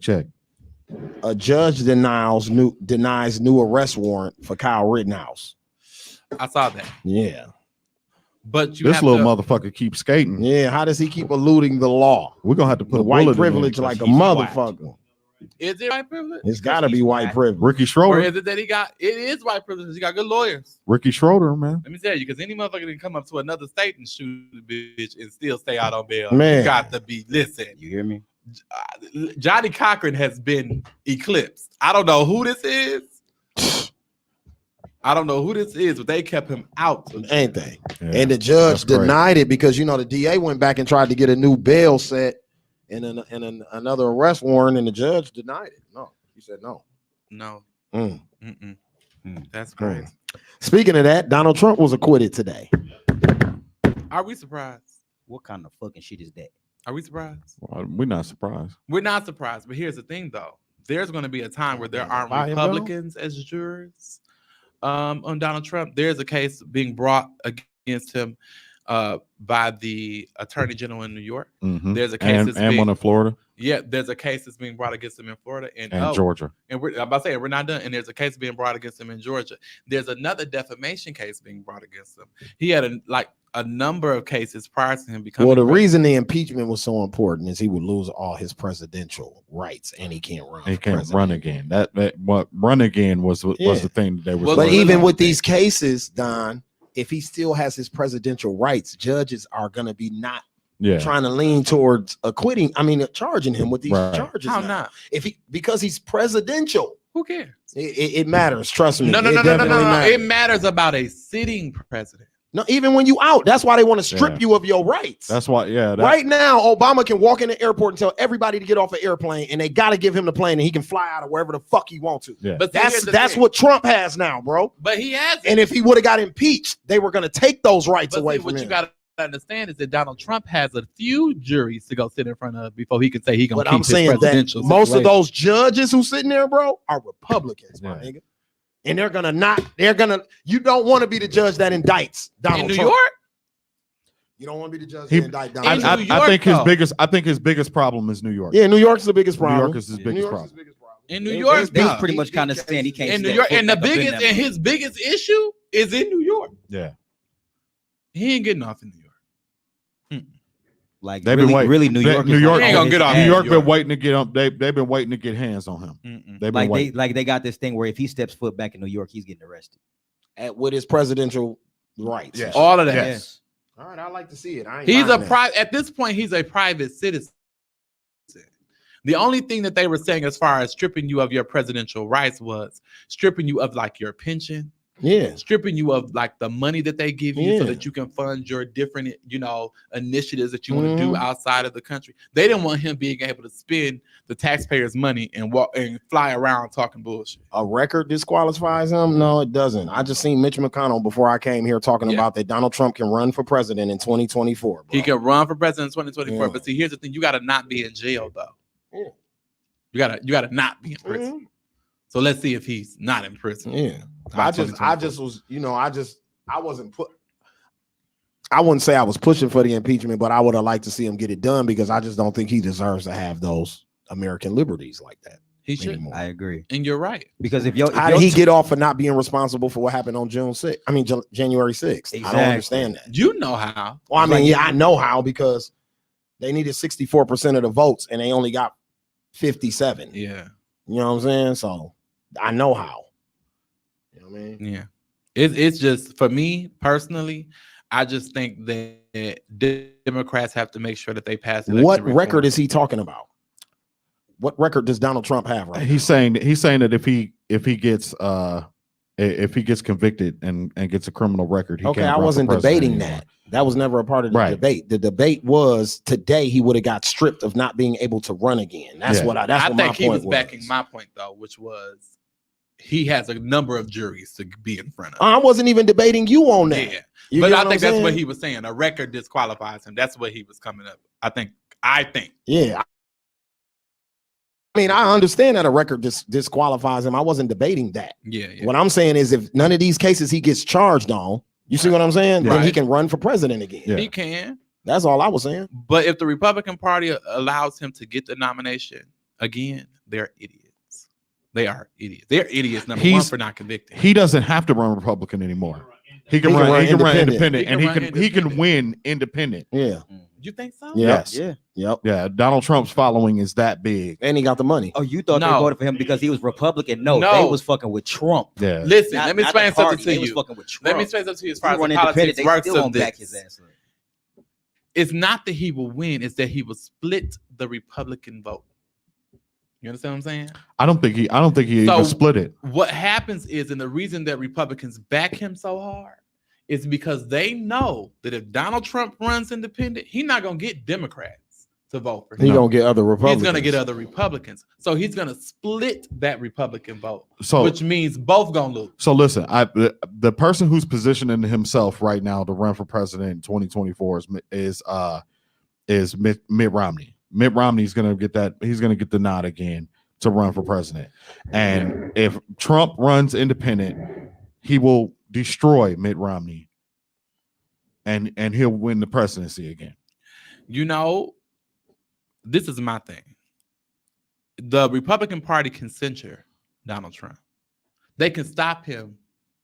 A judge denies new arrest warrant for Kyle Rittenhouse. I saw that. Yeah. But this little motherfucker keeps skating. Yeah, how does he keep eluding the law? We're gonna have to put the white privilege like a motherfucker. Is it white privilege? It's gotta be white privilege. Ricky Schroeder. Or is it that it is white privilege? He got good lawyers. Ricky Schroeder, man. Let me tell you, because any motherfucker can come up to another state and shoot the bitch and still stay out on bail. Man. You got to be, listen. You hear me? Johnny Cochran has been eclipsed. I don't know who this is. But they kept him out. Ain't they? Yeah, and the judge denied it because, the DA went back and tried to get a new bail set and another arrest warrant, and the judge denied it. No, he said no. No. That's Mm. crazy. Speaking of that, Donald Trump was acquitted today. Are we surprised? What kind of fucking shit is that? Are we surprised? Well, we're not surprised. We're not surprised. But here's the thing, though. There's going to be a time where there aren't Republicans as jurors on Donald Trump. There's a case being brought against him by the Attorney General in New York. Mm-hmm. There's a case and one in Florida. Yeah, there's a case that's being brought against him in Florida and Georgia. And I'm about to say we're not done. And there's a case being brought against him in Georgia. There's another defamation case being brought against him. He had a number of cases prior to him becoming. Well, the reason the impeachment was so important is he would lose all his presidential rights, and he can't run. He can't run again. That what run again was the thing that they were. But even with these cases, Don, if he still has his presidential rights, judges are going to be not trying to lean towards charging him with these charges. How not? Because he's presidential. Who cares? It matters. Trust me. No. It matters about a sitting president. No, even when you out, that's why they want to strip you of your rights. That's why, right now, Obama can walk in the airport and tell everybody to get off an airplane, and they got to give him the plane, and he can fly out of wherever the fuck he wants to. Yeah. But that's what Trump has now, bro. But he has. And if he would have got impeached, they were going to take those rights away from him. What you got to understand is that Donald Trump has a few juries to go sit in front of before he can say he going to keep his presidential. Most of those judges who sitting there, bro, are Republicans, my nigga. And you don't want to be the judge that indicts Donald Trump. In New York? You don't want to be the judge that indicts Donald Trump. I think his biggest problem is New York. Yeah, New York's the biggest problem. New York is his biggest problem. In New York, he's pretty much kind of saying he can't. In New York, and his biggest issue is in New York. Yeah, he ain't getting off in New York. Like they've really, been waiting. Really, New York. New York ain't gonna get off. New York been waiting to get up. They've been waiting to get hands on him. They've been waiting. They got this thing where if he steps foot back in New York, he's getting arrested. With his presidential rights. Yes. All of that. Yes. All right, I like to see it. At this point, he's a private citizen. The only thing that they were saying as far as stripping you of your presidential rights was stripping you of like your pension, Yeah. stripping you of like the money that they give you so Yeah. that you can fund your different, initiatives that you want to do outside of the country. They didn't want him being able to spend the taxpayers' money and walk and fly around talking bullshit. A record disqualifies him? No, it doesn't. I just seen Mitch McConnell before I came here talking about that Donald Trump can run for president in 2024. Bro. He can run for president in 2024. Yeah. But see, here's the thing: you got to not be in jail, though. Yeah. You gotta not be in prison. So let's see if he's not in prison. Yeah. I just was, I wasn't I wouldn't say I was pushing for the impeachment, but I would have liked to see him get it done because I just don't think he deserves to have those American liberties like that. He should. Anymore. I agree. And you're right. Because how did he get off for not being responsible for what happened on January 6th? Exactly. I don't understand that. You know how. Well, I mean, I know how because they needed 64% of the votes and they only got 57. Yeah. You know what I'm saying? So I know how. You know what I mean? Yeah. It's just, for me personally, I just think that Democrats have to make sure that they pass election What reform. record is he talking about? What record does Donald Trump have right He's saying that if he gets convicted and gets a criminal record, he okay, can't I run for wasn't president debating anymore. that was never a part of the debate. The debate was today he would have got stripped of not being able to run again. That's what I what think he my was point backing my point though, which was he has a number of juries to be in front of. I wasn't even debating you on that. Yeah. You But get I what think I'm that's what saying? he was saying. A record disqualifies him. That's what he was coming up. I think. Yeah. I mean, I understand that a record disqualifies him. I wasn't debating that. Yeah. What I'm saying is if none of these cases he gets charged on, you see what I'm saying? Then he Right. can run for president again. He can. That's all I was saying. But if the Republican Party allows him to get the nomination again, they're idiots. They are idiots. They're idiots. Number one, for not convicting. He doesn't have to run Republican anymore. He can run independent, and he can win independent. Yeah. You think so? Yes. Yeah. Yep. Yeah. Donald Trump's following is that big, and he got the money. Oh, you thought they No. voted for him because he was Republican? No, No. they was fucking with Trump. Yeah. Listen, Not- let me not the explain something party. to They was you. fucking with Let me Trump. explain something to you as He far as run the independent, politics they works still of won't back his this. ass up. It's not that he will win; it's that he will split the Republican vote. You understand what I'm saying? I don't think he So- even split it. What happens is, and the reason that Republicans back him so hard is because they know that if Donald Trump runs independent, he's not gonna get Democrats to vote for him. He gonna get other Republicans. He's gonna get other Republicans. So he's gonna split that Republican vote, So- which means both gonna lose. So listen, the person who's positioning himself right now to run for president in 2024 is Mitt Romney. Mitt Romney's gonna get that. He's gonna get the nod again to run for president. And if Trump runs independent, he will destroy Mitt Romney, and he'll win the presidency again. You know, this is my thing. The Republican Party can censure Donald Trump. They can stop him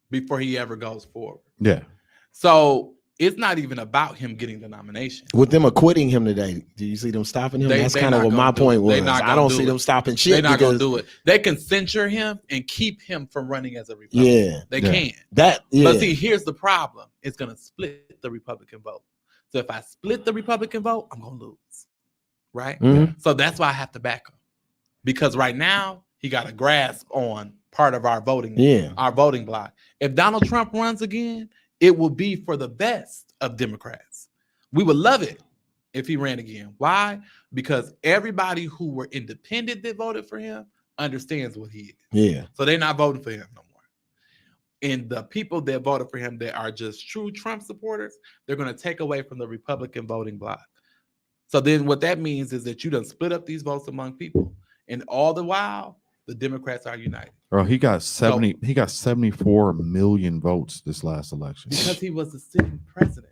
before he ever goes forward. Yeah. So it's not even about him getting the nomination. With them acquitting him today, do you see them stopping him? That's They kind of not what my gonna do point it. was. They not I gonna don't do see it. them stopping shit. They're not gonna because- do it. They can censure him and keep him from running as a Republican. Yeah. They Yeah. can. That yeah. But see, here's the problem. It's gonna split the Republican vote. So if I split the Republican vote, I'm gonna lose. Right? Mhm. So that's why I have to back him. Because right now he got a grasp on part of our voting, our voting block. If Donald Trump runs again, it will be for the best of Democrats. We would love it if he ran again. Why? Because everybody who were independent that voted for him understands what he is. Yeah. So they're not voting for him no more. And the people that voted for him that are just true Trump supporters, they're going to take away from the Republican voting block. So then what that means is that you done split up these votes among people. And all the while, the Democrats are united. Bro, he got 74 million votes this last election. Because he was the sitting president.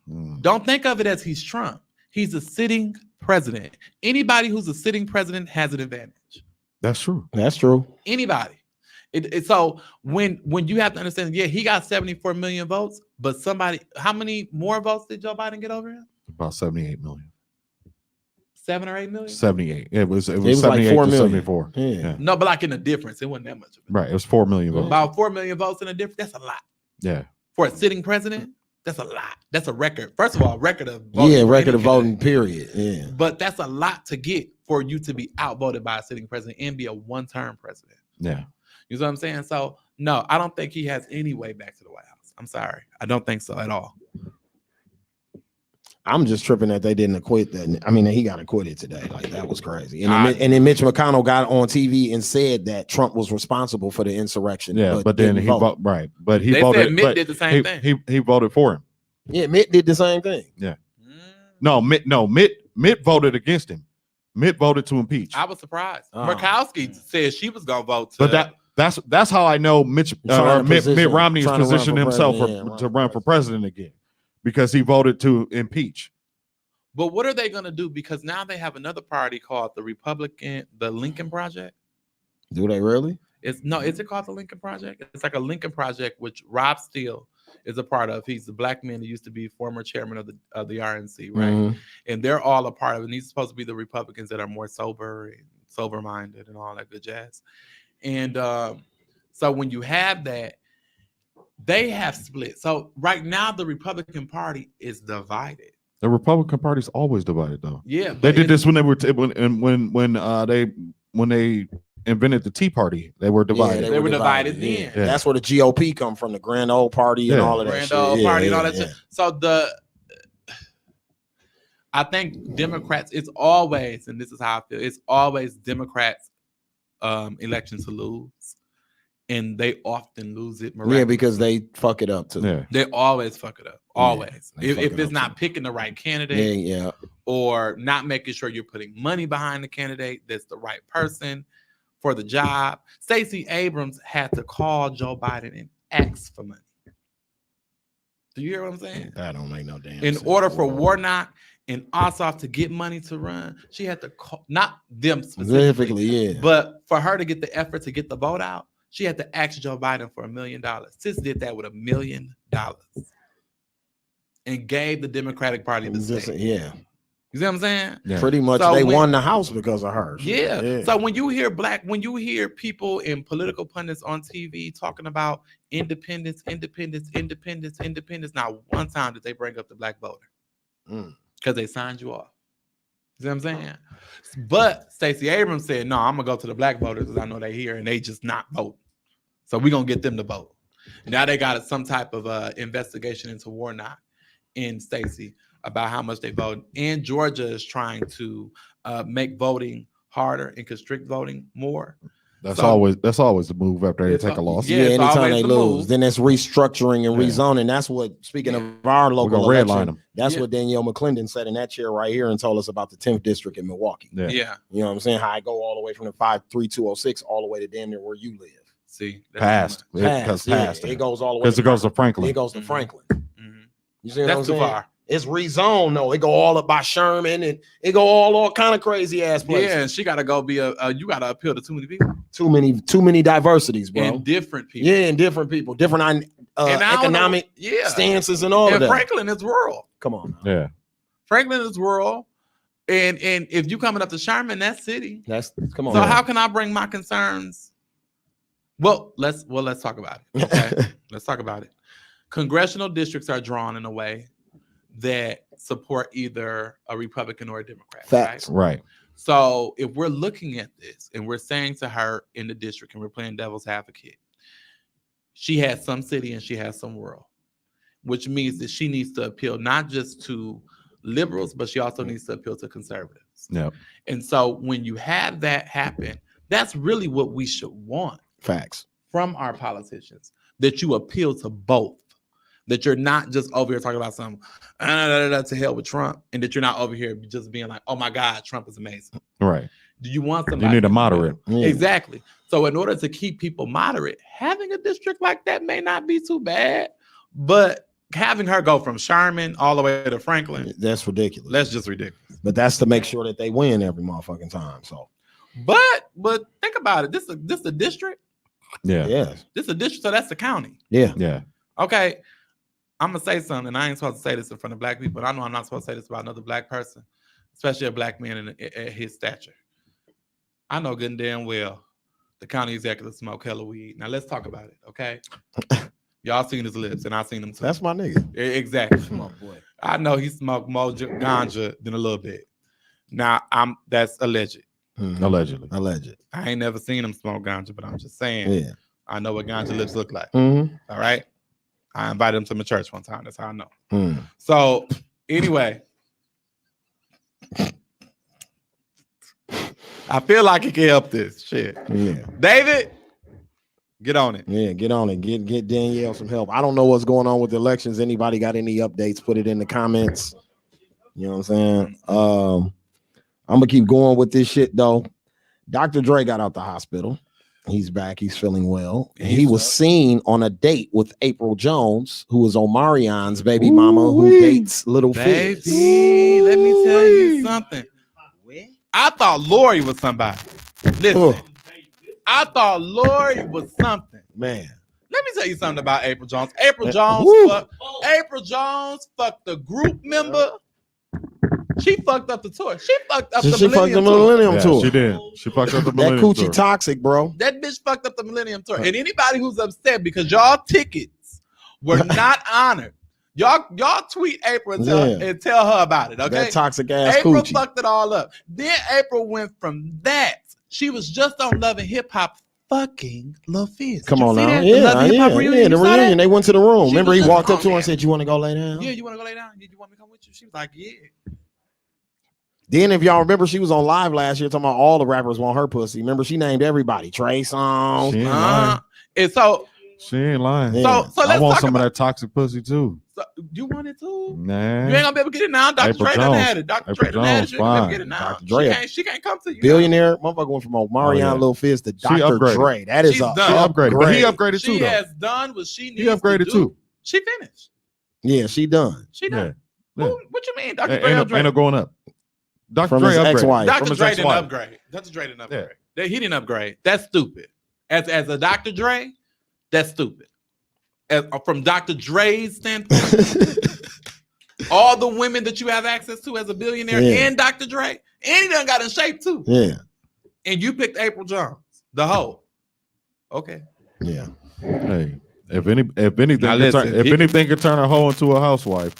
Mm. Don't think of it as he's Trump. He's a sitting president. Anybody who's a sitting president has an advantage. That's true. That's true. Anybody. So when you have to understand, yeah, he got 74 million votes, but how many more votes did Joe Biden get over him? About 78 million. 7 or 8 million? 78. It was like 78 4 to million. 74. Yeah. No, but like in the difference, it wasn't that much of it. Right. It was 4 million votes. About 4 million votes in a difference. That's a lot. Yeah. For a sitting president, that's a lot. That's a record. First of all, a record of voting. Yeah, for record of any voting, candidate. period. Yeah. But that's a lot to get for you to be outvoted by a sitting president and be a one-term president. Yeah. You know what I'm saying? So No, I don't think he has any way back to the White House. I'm sorry. I don't think so at all. I'm just tripping that they didn't acquit that. I mean, he got acquitted today. Like, that was crazy. And then Mitch McConnell got on TV and said that Trump was responsible for the insurrection. Yeah, but then he voted. Right. But he They voted. said Mitt did the same thing. He voted for him. Yeah, Mitt did the same thing. Yeah. Mitt voted against him. Mitt voted to impeach. I was surprised. Murkowski said she was gonna vote. But that's how I know Mitt Romney is positioning himself to run for president again, because he voted to impeach. But what are they gonna do? Because now they have another party called the Lincoln Project. Do they really? Is it called the Lincoln Project? It's like a Lincoln Project, which Rob Steele is a part of. He's the black man who used to be former chairman of the RNC, right? Mm-hmm. And they're all a part of it. And he's supposed to be the Republicans that are more sober-minded and all that good jazz. And so when you have that, they have split. So right now, the Republican Party is divided. The Republican Party's always divided, though. Yeah, they did this when they were when they invented the Tea Party. They were divided. Yeah, they were divided then. Yeah. That's where the GOP come from, the Grand Old Party and all of that. Grand Old Party and all that shit. So I think Democrats, it's always, and this is how I feel, it's always Democrats' elections to lose. And they often lose it. Yeah, because they fuck it up too. Yeah. They always fuck it up. Always. Yeah, if it's not picking the right candidate, or not making sure you're putting money behind the candidate that's the right person for the job. Stacey Abrams had to call Joe Biden and ask for money. Do you hear what I'm saying? That don't make no damn In sense. order for Warnock and Ossoff to get money to run, she had to call, not them specifically, but for her to get the effort to get the vote out, she had to ask Joe Biden for $1 million. Sis did that with $1 million and gave the Democratic Party the state. Yeah. You see what I'm saying? Yeah. Pretty much so they won the House because of her. Yeah. So when you hear people and political pundits on TV talking about independence, not one time did they bring up the black voter. Because they signed you off. You see what I'm saying? But Stacey Abrams said, no, I'm going to go to the black voters because I know they're here and they just not vote. So we're going to get them to vote. Now they got some type of investigation into Warnock and Stacey about how much they vote. And Georgia is trying to make voting harder and constrict voting more. That's always the move after they take a loss. Yeah, anytime they lose, then it's restructuring and rezoning. That's what, speaking of our local election, that's what Danielle McClendon said in that chair right here and told us about the 10th district in Milwaukee. Yeah. You know what I'm saying? How I go all the way from the 53206 all the way to damn near where you live. See, past. It goes all the way because it goes to Franklin. It goes to Franklin. You see what That's I'm too saying? far. It's rezoned though. It go all up by Sherman and it go all kind of crazy ass places. Yeah, and she gotta go be you gotta appeal to too many people. Too many diversities, bro. And different people. Yeah, and different people, different economic stances and all of that. Franklin is rural. Come on. Now. Yeah. Franklin is rural. And if you coming up to Sherman, that's city. Come on. So how can I bring my concerns? Well, let's talk about it. Okay. Let's talk about it. Congressional districts are drawn in a way that support either a Republican or a Democrat. Facts. Right. So if we're looking at this and we're saying to her in the district and we're playing devil's advocate, she has some city and she has some rural, which means that she needs to appeal not just to liberals, but she also needs to appeal to conservatives. Yeah. And so when you have that happen, that's really what we should want. Facts. From our politicians, that you appeal to both. That you're not just over here talking about something to hell with Trump, and that you're not over here just being like, oh my God, Trump is amazing. Right. Do you want somebody? You need a moderate. Yeah. Exactly. So in order to keep people moderate, having a district like that may not be too bad, but having her go from Sherman all the way to Franklin, that's ridiculous. That's just ridiculous. But that's to make sure that they win every motherfucking time. So, but think about it. This is a district. Yeah. Yeah. This is a district, so that's the county. Yeah. Yeah. Okay. I'm gonna say something. I ain't supposed to say this in front of black people. I know I'm not supposed to say this about another black person, especially a black man at his stature. I know good and damn well the county executive smoke hella weed. Now let's talk about it, okay? Y'all seen his lips, and I seen them too. That's my nigga. Exactly. My boy. I know he smoked more ganja than a little bit. Now that's alleged. Allegedly. Alleged. I ain't never seen him smoke ganja, but I'm just saying. Yeah. I know what ganja lips look like. Mhm. All right. I invited him to my church one time. That's how I know. Mm. So anyway, I feel like he can help this shit. Yeah. David, get on it. Yeah, get on it. Get Danielle some help. I don't know what's going on with the elections. Anybody got any updates? Put it in the comments. You know what I'm saying? I'm gonna keep going with this shit though. Dr. Dre got out the hospital. He's back. He's feeling well. He was seen on a date with April Jones, who is Omarion's baby mama, who dates Little Fizz. Baby, let me tell you something. I thought Lori was somebody. Listen, I thought Lori was something. Man, let me tell you something about April Jones. April Jones fucked the group member. She fucked up the tour. She fucked up the Millennium Tour. Tour. She did. She fucked up the Millennium That coochie Tour. toxic, bro. That bitch fucked up the Millennium Tour. And anybody who's upset because y'all tickets were not honored, y'all tweet April and tell her about it. Okay, That toxic ass April coochie. fucked it all up. Then April went from that. She was just on Love and Hip Hop. Fucking Lil Fizz. Come on now. The Yeah, Love and Hip Hop reunion. the You saw reunion. that? They went to the room. She Remember, was he just walked up on to her there. and said, "You want to go lay down?" Yeah, you want to go lay down? You want me to come with you? She was like, yeah. Then, if y'all remember, she was on live last year talking about all the rappers want her pussy. Remember, she named everybody. Trey Songz. She ain't lying. And so She ain't lying. Yeah. So let's I want talk some about of that toxic pussy too. So, you want it too? Nah. You ain't gonna be able to get it now. Dr. April Dre done Jones. had it. Dr. April Dre done had it. Jones, You ain't gonna be able to fine. get it now. Dr. Dre. She can't come to you. Billionaire motherfucker went from Omarion yeah. Lil Fizz to She Dr. upgraded. Dre. That is She's a done. She upgraded, but he upgrade. upgraded too She though. has done what she needs He upgraded to do. too. She finished. Yeah, she done. She done. Yeah. Who, what you mean? Dr. Ain't, Dre ain't, upgraded. no going up. Dr. From Dre his upgraded. ex-wife. Dr. From his Dre didn't ex-wife. upgrade. Dr. Dre didn't upgrade. He didn't upgrade. That's stupid. As a Dr. Dre, that's stupid. From Dr. Dre's standpoint, all the women that you have access to as a billionaire and Dr. Dre, and he done got in shape too. Yeah. And you picked April Jones, the hoe. Okay. Yeah. Hey, if anything, Now could listen, turn, if anything could turn a hoe into a housewife,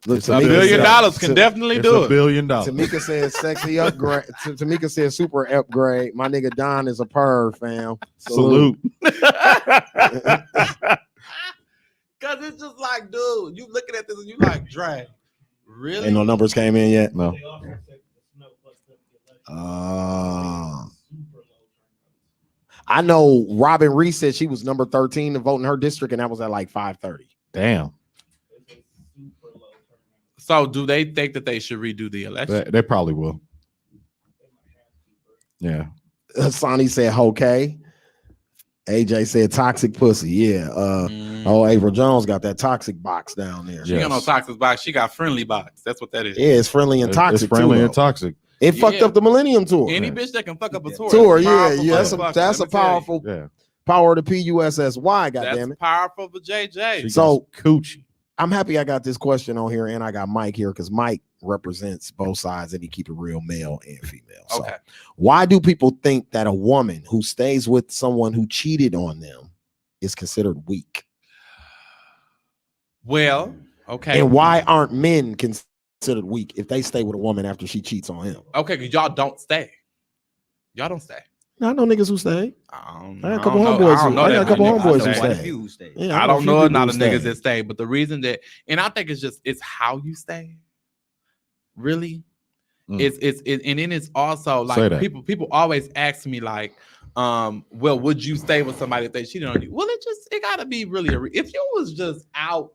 Look, It's $1 Tamika billion said- can definitely it's do $1 it. billion. Tamika said sexy upgrade. Tamika said super upgrade. My nigga Don is a perv, fam. Salute. Cause it's just like, dude, you looking at this and you like, Dre, really? Ain't no numbers came in yet. No. They also said the snow plus the election. Super low turnout. I know Robin Reese said she was number 13 to vote in her district, and that was at like 5:30. Damn. It's a super low turnout. So do they think that they should redo the election? They probably will. Yeah. Sonny said okay. AJ said toxic pussy. Yeah. Oh, April Jones got that toxic box down there. She got no toxic box. She got friendly box. That's what that is. Yeah, it's friendly and toxic. It's friendly too, and though. toxic. It fucked Yeah. up the Millennium Tour. Any bitch that can fuck up a tour. Tour, is a yeah, powerful yeah. motherfucker, That's let a me tell you. powerful Yeah. power to PUSSY. That's Goddamn it. powerful for JJ. She So- got coochie. I'm happy I got this question on here, and I got Mike here because Mike represents both sides, and he keep it real, male and female. So, Okay. why do people think that a woman who stays with someone who cheated on them is considered weak? Well, okay. And why aren't men considered weak if they stay with a woman after she cheats on him? Okay, because y'all don't stay. Y'all don't stay. I know niggas who stay. I I got a couple homeboys who- I got a couple homeboys who stay. Yeah, I know a don't few know a people lot who of niggas stay. that stay, but the reason that, and I think it's how you stay. Really, Mm. it's and then it's also Say like that. people always ask me like, well, would you stay with somebody if they cheated on you? Well, it gotta be really if you was just out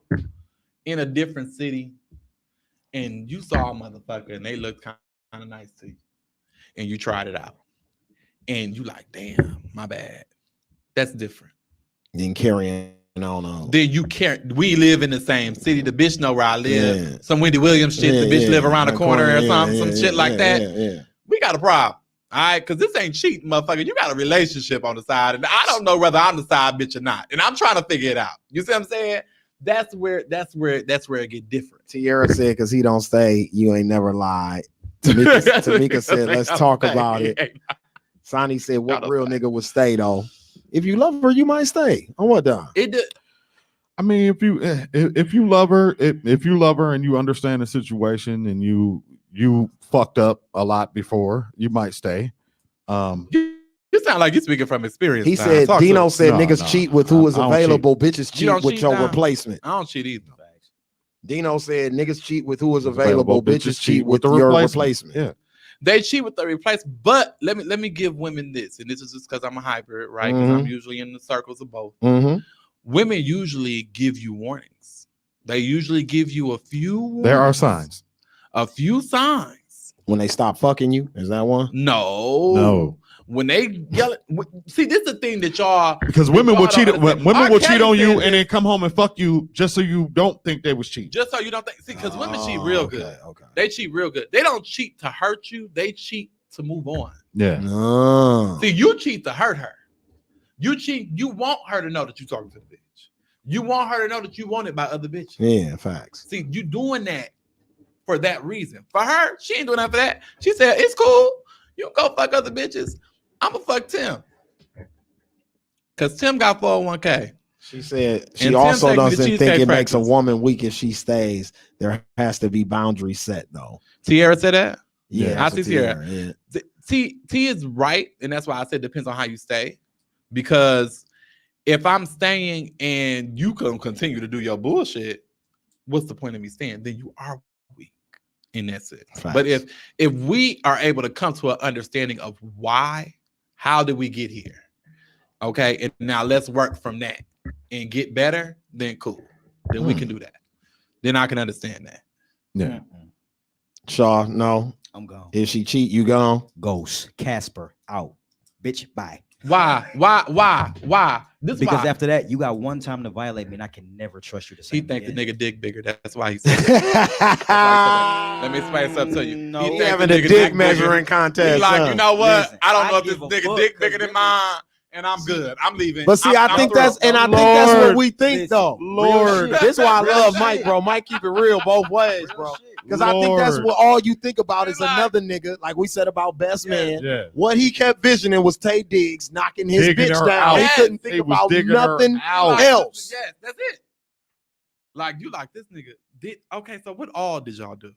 in a different city and you saw a motherfucker and they looked kind of nice to you, and you tried it out, and you like, damn, my bad. That's different. Then carrying on. Then you can't. We live in the same city. The bitch know where I live. Yeah. Some Wendy Williams shit. Yeah, the bitch yeah. live around the corner or yeah, something. yeah, some shit yeah, like that. Yeah. We got a problem. All right, because this ain't cheating, motherfucker. You got a relationship on the side, and I don't know whether I'm the side bitch or not. And I'm trying to figure it out. You see what I'm saying? That's where it get different. Tierra said, because he don't stay, you ain't never lied. Tamika said, let's talk about it. Sonny said, what real nigga would stay though? If you love her, you might stay. On what done? I mean, if you love her, if you love her and you understand the situation and you fucked up a lot before, you might stay. You say sound like you're speaking from experience. He now. said, Talk to Dino us. said No, niggas no. cheat with who is I don't available. Bitches You don't cheat with cheat your now? replacement. I don't cheat either. Dino said niggas cheat with who is It's available. Bitches cheat with the your replacement. Yeah. They cheat with the replace, but let me give women this, and this is just because I'm a hybrid, right? Because I'm usually in the circles of both. Women usually give you warnings. They usually give you a few. There are warnings, signs. a few signs. When they stop fucking you, is that one? No. When they yell, see, this is the thing that y'all, Because women will cheat. Women will cheat on you said and then this. come home and fuck you just so you don't think they was cheating. Just so you don't think. See, because women cheat real good. Okay. They cheat real good. They don't cheat to hurt you. They cheat to move on. Yeah. See, you cheat to hurt her. You cheat. You want her to know that you're talking to the bitch. You want her to know that you want it by other bitches. Yeah, facts. See, you doing that for that reason. For her, she ain't doing that for that. She said, it's cool. You can go fuck other bitches. I'ma fuck Tim. Because Tim got 401k. She said she And Tim also take me to doesn't think cheesecake it makes a practice. woman weak if she stays. There has to be boundaries set though. Tierra said that? Yeah, I that's see what Tierra. yeah. T is right. And that's why I said depends on how you stay. Because if I'm staying and you can continue to do your bullshit, what's the point of me staying? Then you are weak in that sense. Facts. But if we are able to come to an understanding of why, how did we get here? Okay, and now let's work from that and get better, then cool. Then we can do that. Then I can understand that. Yeah. Shaw, no. I'm gone. If she cheat, you gone. Ghost. Casper out. Bitch, bye. Why? This Because why. after that, you got one time to violate me, and I can never trust you to say. He think the nigga dick bigger. That's why he said that. Let me explain something to you. No. He He think having the a nigga dick bigger. measuring contest. He like, huh? you know what? Listen, I don't I know if this give a nigga fuck, dick 'cause bigger than women- mine, and I'm good. I'm leaving. But see, I I'm think through. that's what Lord. we think Listen, though. Lord. This is why I Real love shit. Mike, bro. Mike keep it real both ways, bro. Because I think that's Lord. what all you think about is Like- another nigga, like we said about Best Man. Yeah. What he kept visioning was Tay Diggs knocking his Digging bitch her down. out. He Yes. couldn't think He was about digging her nothing out. Like, else. Yes, that's it. Like you like this nigga did. Okay, so what all did y'all do?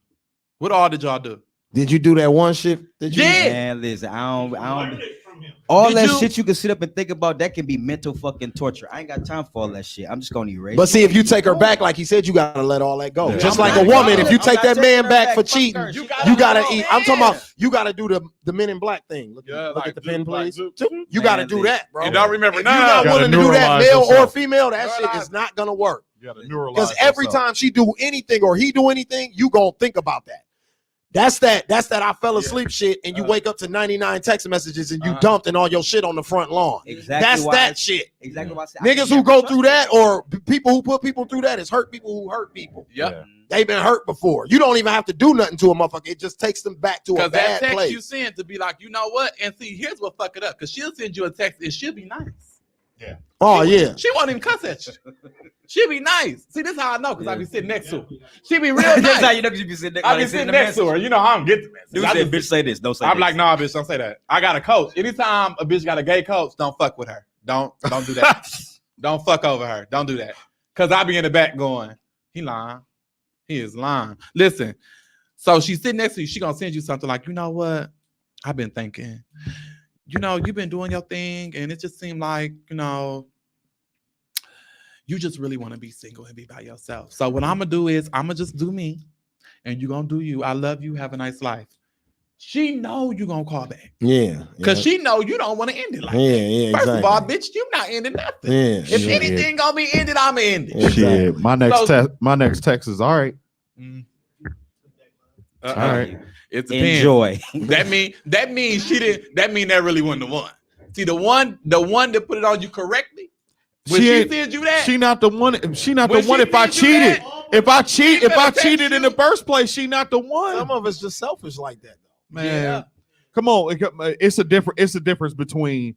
What all did y'all do? Did you do that one shift? Did you? Yeah. Man, listen, I don't. Learn it from him. All Did that you- shit you can sit up and think about, that can be mental fucking torture. I ain't got time for all that shit. I'm just gonna erase. But it. see, if you take her back, like he said, you gotta let all that go. Yeah. Just I'm like a not woman, going. if you I'm take not that taking man her back back. for Fuck cheating, her. You She gotta you gotta go. eat. I'm talking about Yeah. you gotta do the Men in Black thing. Look, Yeah, look like, at the pen, do, like, please. do- You Man, gotta do listen. that, bro. And don't remember If you're none. not Gotta willing to do that, neuralize male or yourself. female, that shit Neuralize. is not gonna work. You gotta neuralize Because every yourself. time she do anything or he do anything, you gonna think about that. That's that I fell asleep shit, and you wake up to 99 text messages and you dumped and all your shit on the front lawn. Exactly That's why that I- shit. Exactly why I said I Niggas can who never go trust through you. that or people who put people through that is hurt people who hurt people. Yep. Yeah. They've been hurt before. You don't even have to do nothing to a motherfucker. It just takes them back to a Because that bad text place. you send to be like, you know what? And see, here's what fuck it up. Because she'll send you a text and she'll be nice. Oh yeah. She won't even cuss at you. She'll be nice. See, this is how I know because I be sitting next to her. She be real That's how nice. you know, because you be sitting there. I be sitting next to her. You know, I don't get the message. Dude I said, just- "Bitch, say this. Don't say I'm this." like, nah, bitch, don't say that. I got a coach. Anytime a bitch got a gay coach, don't fuck with her. Don't do that. Don't fuck over her. Don't do that. Cause I be in the back going, he lying. He is lying. Listen, so she's sitting next to you. She gonna send you something like, you know what? I've been thinking, you know, you've been doing your thing, and it just seemed like, you know, you just really want to be single and be by yourself. So what I'm gonna do is I'm gonna just do me, and you gonna do you. I love you. Have a nice life. She know you gonna call back Yeah. because she know you don't want to end it like that. yeah, First exactly. of all, bitch, you not ending nothing. Yeah. If Yeah. anything gonna be ended, I'm ending. Yeah. Shit, my next So- my next text is all right. Uh-uh. All right. It depends. Enjoy. That means she didn't. That mean that really wasn't the one. See, the one that put it on you correctly. When She she ain't- send you that, She not the one. She not When the one. she If I send you cheated, that, if I better text cheated in you. the first place, she not the one. Some of us just selfish like that though. Man, Yeah. come on. It's a difference between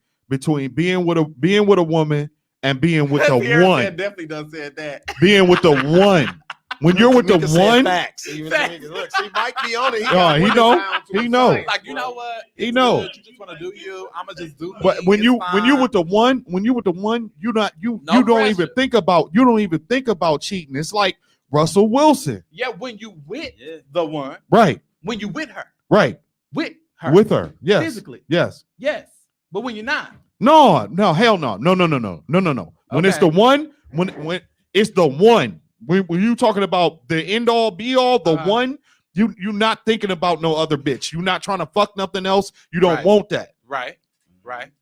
being with a woman and being with the Sierra one. said definitely done said that. Being with the one. When you're with the Tamika said one, facts. Even Tamika- Look, see, Mike be on it. Oh, got he women know. down to He a know. science, Like, you bro. know what? He It's know. good. You just want to do you. I'ma just do me. but when It's you fine. with the one, you No don't even pressure. think about cheating. It's like Russell Wilson, Yeah, when you with the one, right? when you with her, Right. with her, With her, yes, physically, yes. yes. But when you're not. No, hell no. No. When it's the one, when it's the one, when you talking about the end all be all, the one, you're not thinking about no other bitch. You're not trying to fuck nothing else. You don't want that. Right.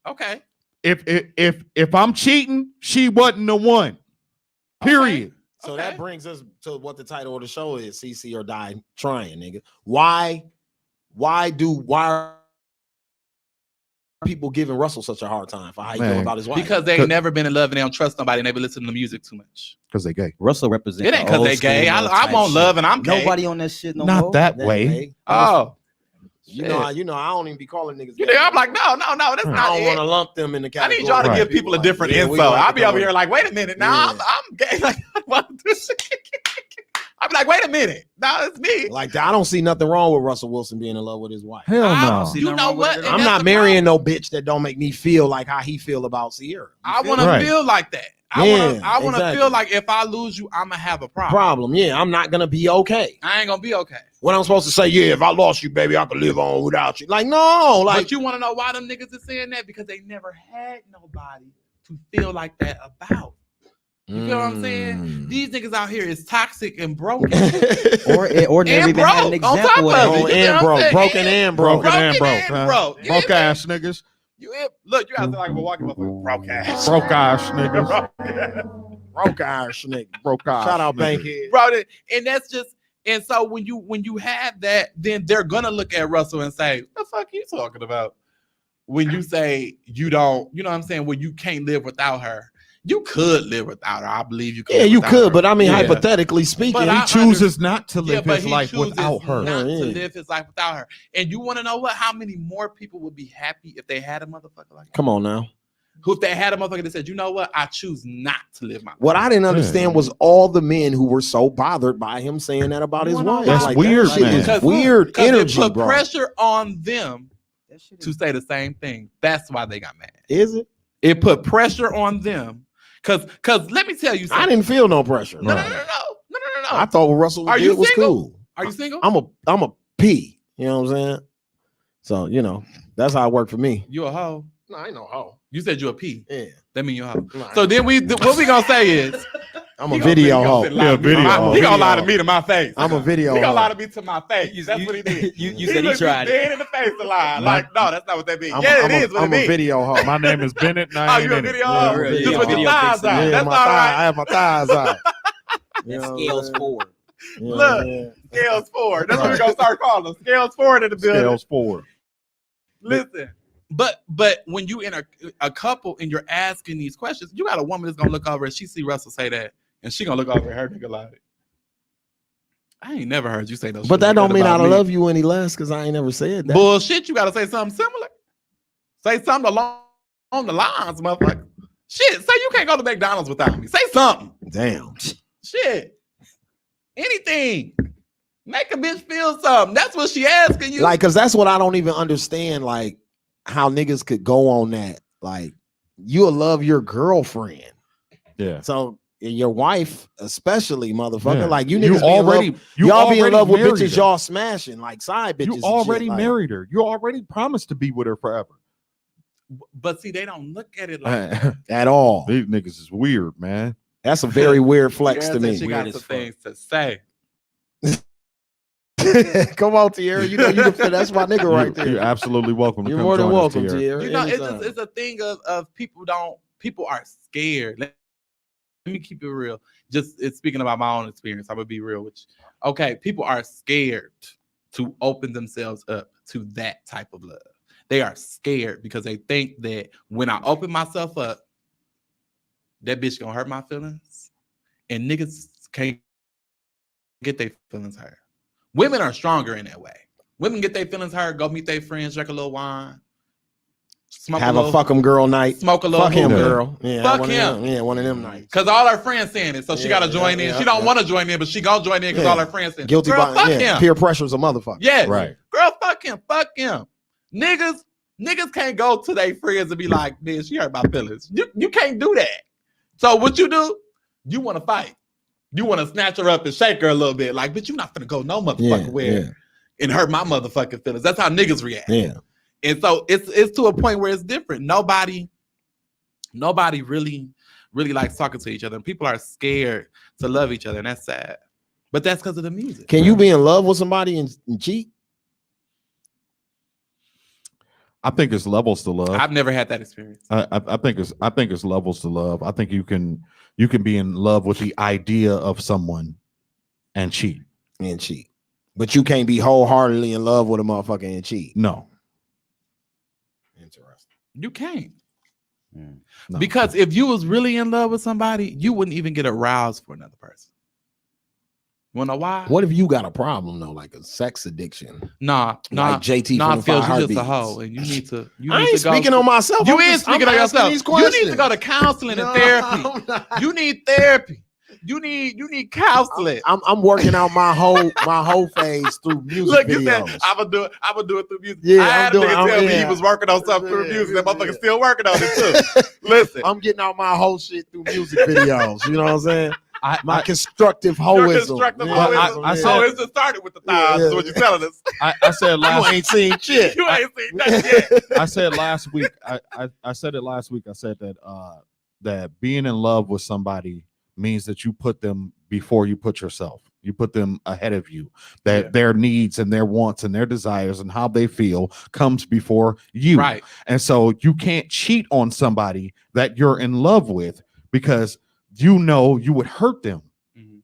Okay. If I'm cheating, she wasn't the one. Period. So that brings us to what the title of the show is: CC or Die Trying, nigga. Why are people giving Russell such a hard time for how he feel about his wife? Because they ain't never been in love and they don't trust nobody and they been listening to music too much. Because they gay. Russell represents. It ain't because they gay. I want love and I'm gay. Nobody on that shit no Not more. that way. Oh. You know, I don't even be calling niggas. You know, I'm like, no, that's not I don't want to lump them in the I category. need y'all to give people a different info. I'll be over here like, wait a minute. Now I'm gay. Like, I'll be like, wait a minute. Now it's me. Like, I don't see nothing wrong with Russell Wilson being in love with his wife. Hell no. You know what? I'm not marrying no bitch that don't make me feel like how he feel about Sierra. I want to feel like that. I want to exactly. feel like if I lose you, I'm gonna have a problem. Yeah, I'm not gonna be okay. I ain't gonna be okay. What I'm supposed to say? Yeah, if I lost you, baby, I could live on without you. Like, no, like. But you want to know why them niggas is saying that? Because they never had nobody to feel like that about. You feel what I'm saying? These niggas out here is toxic and broken. or never even had an example of it. Broken and broke. Broke ass niggas. Look, you have to like Milwaukee motherfucker. Broke ass niggas. Broke ass nigga. Broke ass. Shout out niggas. Bankhead. Bro, and that's just, and so when you have that, then they're gonna look at Russell and say, "What the fuck you talking about?" When you say you don't, you know what I'm saying? When you can't live without her. You could live without her. I believe you could. Yeah, you could, but I mean, hypothetically speaking, he chooses not to live his life without her. Not to live his life without her. And you want to know what? How many more people would be happy if they had a motherfucker like that? Come on now. Who if they had a motherfucker that said, you know what? I choose not to live my life. What I didn't understand was all the men who were so bothered by him saying that about his wife. That's like, weird, that man. is weird energy, it put bro. pressure on them to say the same thing. That's why they got mad. Is it? It put pressure on them. Cause let me tell you something. I didn't feel no pressure. No. I thought what Russell did was cool. Are you single? I'm a P. You know what I'm saying? So, you know, that's how it worked for me. You a hoe? No, I ain't no hoe. You said you a P. Yeah. That mean you a hoe. Nah, So then what we gonna say is I'm a video hoe. He gonna lie to me to my face. I'm a video hoe. He gonna lie to me to my face. That's what he did. You said he tried dead in the face to lie. Like, no, that's not what that means. I'm It a is what it I'm means. a video hoe. My name is Bennett. And Oh, I ain't you a in it. video hoe? Yeah, Just with your thighs out. Yeah, That's all I right. have my thighs out. You That know scales what I'm forward. saying? Look, Scales forward. That's what we're gonna start calling them. Scales forward in the building. Scales forward. Listen, but when you in a couple and you're asking these questions, you got a woman that's gonna look over and she see Russell say that, and she gonna look over at her nigga like, I ain't never heard you say no shit. But that like don't mean I about me. love you any less because I ain't never said that. Bullshit. You gotta say something similar. Say something along the lines, motherfucker. Shit. Say you can't go to McDonald's without me. Say something. Damn. Shit. Anything. Make a bitch feel something. That's what she asking you. Like, cause that's what I don't even understand. Like, how niggas could go on that. Like, you'll love your girlfriend. Yeah. So your wife, especially, motherfucker. Yeah. Like, you niggas y'all be in love with bitches her. y'all smashing, like side bitches. You and already shit, like. married her. You already promised to be with her forever. But see, they don't look at it like At all. These niggas is weird, man. That's a very weird flex to me. She got some things to say. Come on, Tierra. You know you can fit. That's my nigga right there. You're absolutely welcome. You're more than welcome, Tierra. You know, it's a thing of people are scared. Let me keep it real. Just it's speaking about my own experience. I'm gonna be real with you. Okay, people are scared to open themselves up to that type of love. They are scared because they think that when I open myself up, that bitch gonna hurt my feelings, and niggas can't get their feelings hurt. Women are stronger in that way. Women get their feelings hurt, go meet their friends, drink a little wine, smoke have a little, fuck 'em girl night. smoke a little fuck him, hookah. girl. Yeah, Fuck one him. Of them, yeah, one of them nights. Cause all her friends saying it, so she gotta join in. She don't want to join in, but she gonna join in because all her friends saying guilty girl, by fuck him. peer pressure's a motherfucker. Yeah, right. Girl, fuck him. Niggas can't go to their friends and be like, man, she hurt my feelings. You can't do that. So what you do? You want to fight. You want to snatch her up and shake her a little bit. Like, bitch, you not finna go no motherfucking where and hurt my motherfucking feelings. That's how niggas react. Yeah. And so it's to a point where it's different. Nobody really likes talking to each other. And people are scared to love each other, and that's sad. But that's because of the music. Can you be in love with somebody and cheat? I think it's levels to love. I've never had that experience. I think it's levels to love. I think you can be in love with the idea of someone and cheat. But you can't be wholeheartedly in love with a motherfucker and cheat. No. Interesting. You can't. No. Because if you was really in love with somebody, you wouldn't even get aroused for another person. You wanna know why? What if you got a problem though, like a sex addiction? Nah, like JT nah, from Phil, Five you just a Heartbeats. hoe, and you need to. I ain't speaking on myself. You I'm is speaking on asking yourself. these You need to questions. go to counseling and No, therapy. I'm not. You need therapy. You need counseling. I'm working out my whole phase through music Look, you videos. said I'm gonna do it through music. Yeah, I had I'm a nigga doing- tell me he yeah. was working on something through Yeah, music. That motherfucker yeah. still working on it too. Listen, I'm getting out my whole shit through music videos. You know what I'm saying? My I constructive your hoism. constructive Yeah, hoism. I I said- it just started with the thighs. Yeah, Is what you're telling us. I said last you ain't seen shit. You ain't seen nothing yet. I said last week. I said it last week. I said that that being in love with somebody means that you put them before you put yourself. You put them ahead of you. That their needs and their wants and their desires and how they feel comes before you. Right. And so you can't cheat on somebody that you're in love with because you know you would hurt them. Mhm.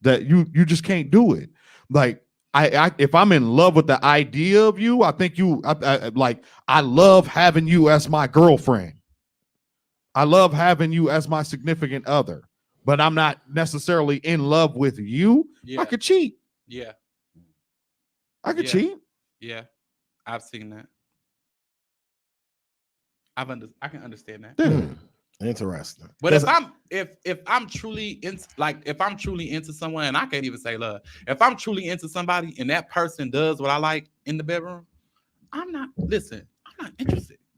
That you just can't do it. Like I if I'm in love with the idea of you, I think I love having you as my girlfriend. I love having you as my significant other, but I'm not necessarily in love with you. Yeah. I could cheat. Yeah. I could Yeah. cheat. Yeah. I've seen that. I can understand that. Yeah. Interesting. But if I'm truly into someone, and I can't even say love, if I'm truly into somebody and that person does what I like in the bedroom, I'm not interested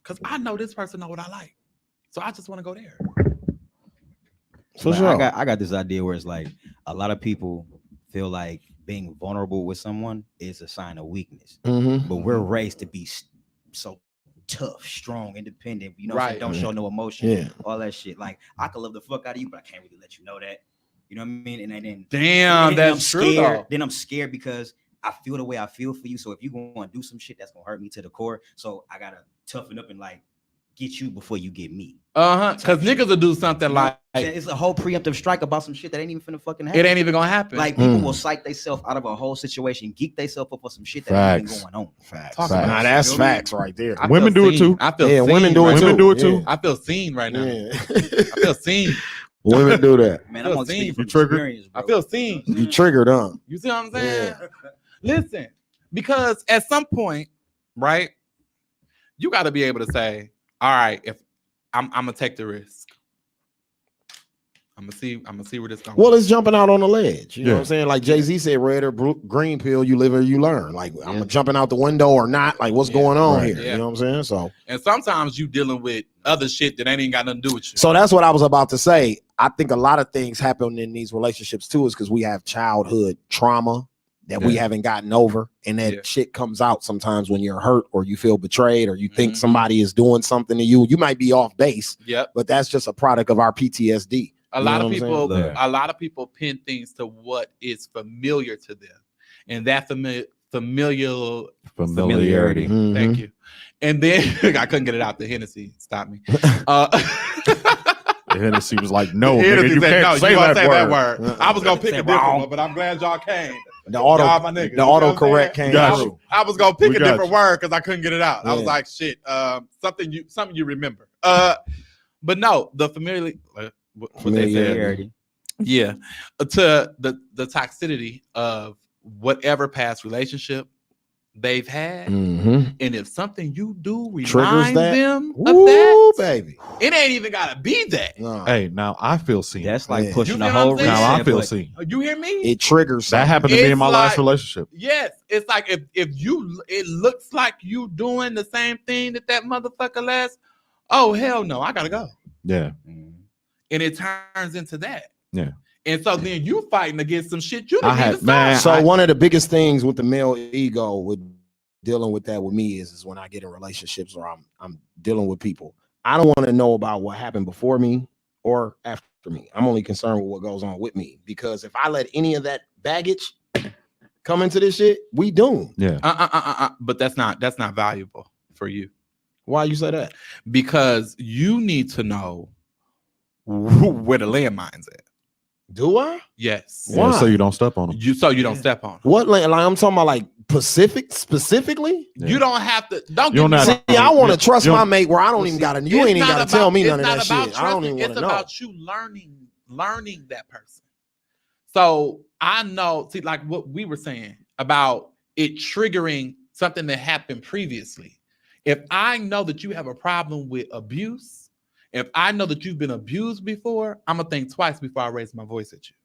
because I know this person know what I like. So I just want to go there. For Like, sure. I got this idea where it's like a lot of people feel like being vulnerable with someone is a sign of weakness, Mhm. but we're raised to be so tough, strong, independent. You know, what I'm saying? Right. Don't show no emotion, Yeah. all that shit. Like I can love the fuck out of you, but I can't really let you know that. You know what I mean? And then Damn, and then that's I'm true scared. though. Then I'm scared because I feel the way I feel for you. So if you gonna do some shit that's gonna hurt me to the core, so I gotta toughen up and like get you before you get me. Because niggas will do something like It's a whole preemptive strike about some shit that ain't even finna fucking happen. it ain't even gonna happen. Like people will psych themselves out of a whole situation, geek themselves up for some shit that ain't even Facts. going on. Facts. Talk Now about it. that's You feel me? facts right there. I Women feel do it seen. too. I feel Yeah, seen women do it right too. Women do it Yeah. too. I feel seen right now. Yeah. I feel seen. Women do that. Man, Feel I'm only seen. speaking from You triggered? experience, bro. I feel seen. You triggered, huh? You see what I'm saying? Yeah. Listen, because at some point, right, you got to be able to say, all right, if I'm gonna take the risk. I'm gonna see where this goes. Well, it's jumping out on the ledge. You know Yeah. what I'm saying? Like Jay-Z said, red or green pill, you live or you learn. Like, I'm jumping out the window or not. Like, what's Yeah. going on Right. here? Yeah. You know what I'm saying? So And sometimes you dealing with other shit that ain't even got nothing to do with you. So that's what I was about to say. I think a lot of things happen in these relationships too, is because we have childhood trauma that we Yeah. haven't gotten over, and that Yeah. shit comes out sometimes when you're hurt or you feel betrayed or you think Mhm. somebody is doing something to you. You might be off base, Yep. but that's just a product of our PTSD. A You lot know of what I'm people, saying? a lot of people pin things to what is familiar to them, and that familiarity. Familiarity. Mhm. Thank you. And then I couldn't get it out. The Hennessy stopped me. The Hennessy was like, no, Hennessy nigga, you said, can't no, say you gonna that say word. that word. I was gonna pick Say a different wrong. one, but I'm glad y'all came. The auto, Y'all my niggas, the you know what I'm autocorrect saying? came Got through. you. I was gonna pick We a got different you. word because I couldn't get it out. I was Yeah. like, shit, something you remember. But no, the familiarity. What they said. Familiarity. Yeah, to the toxicity of whatever past relationship they've had, Mhm. and if something you do Triggers reminds that. them of Woo, that, baby. it ain't even gotta be that. No. Hey, now I feel seen. That's like Yeah. pushing You the feel what whole I'm saying? Now I reset feel button. seen. You hear me? It triggers That something. happened to me in It's my last like- relationship. Yes, it's like if you it looks like you doing the same thing that motherfucker last. Oh hell no, I gotta go, Yeah. and it turns into that. Yeah. And so then you fighting against some shit you I didn't had- even man, start. So one of the biggest things with the male ego would dealing with that with me is when I get in relationships or I'm dealing with people. I don't want to know about what happened before me or after me. I'm only concerned with what goes on with me, because if I let any of that baggage come into this shit, we doomed. Yeah. But that's not valuable for you. Why you say that? Because you need to know where the landmines at. Do I? Yes. Yeah, so you don't step on them. So you don't step on them. What land? Like I'm talking about like specifically. Yeah. You don't have to. Don't You don't get me have wrong. See, I want to trust you my don't- mate where I don't even gotta. You It's ain't even not gotta tell about- me none it's of not that about shit. I don't even trusting, want it's to know. about you learning that person. So I know, see, like what we were saying about it triggering something that happened previously. If I know that you have a problem with abuse, if I know that you've been abused before, I'm gonna think twice before I raise my voice at you.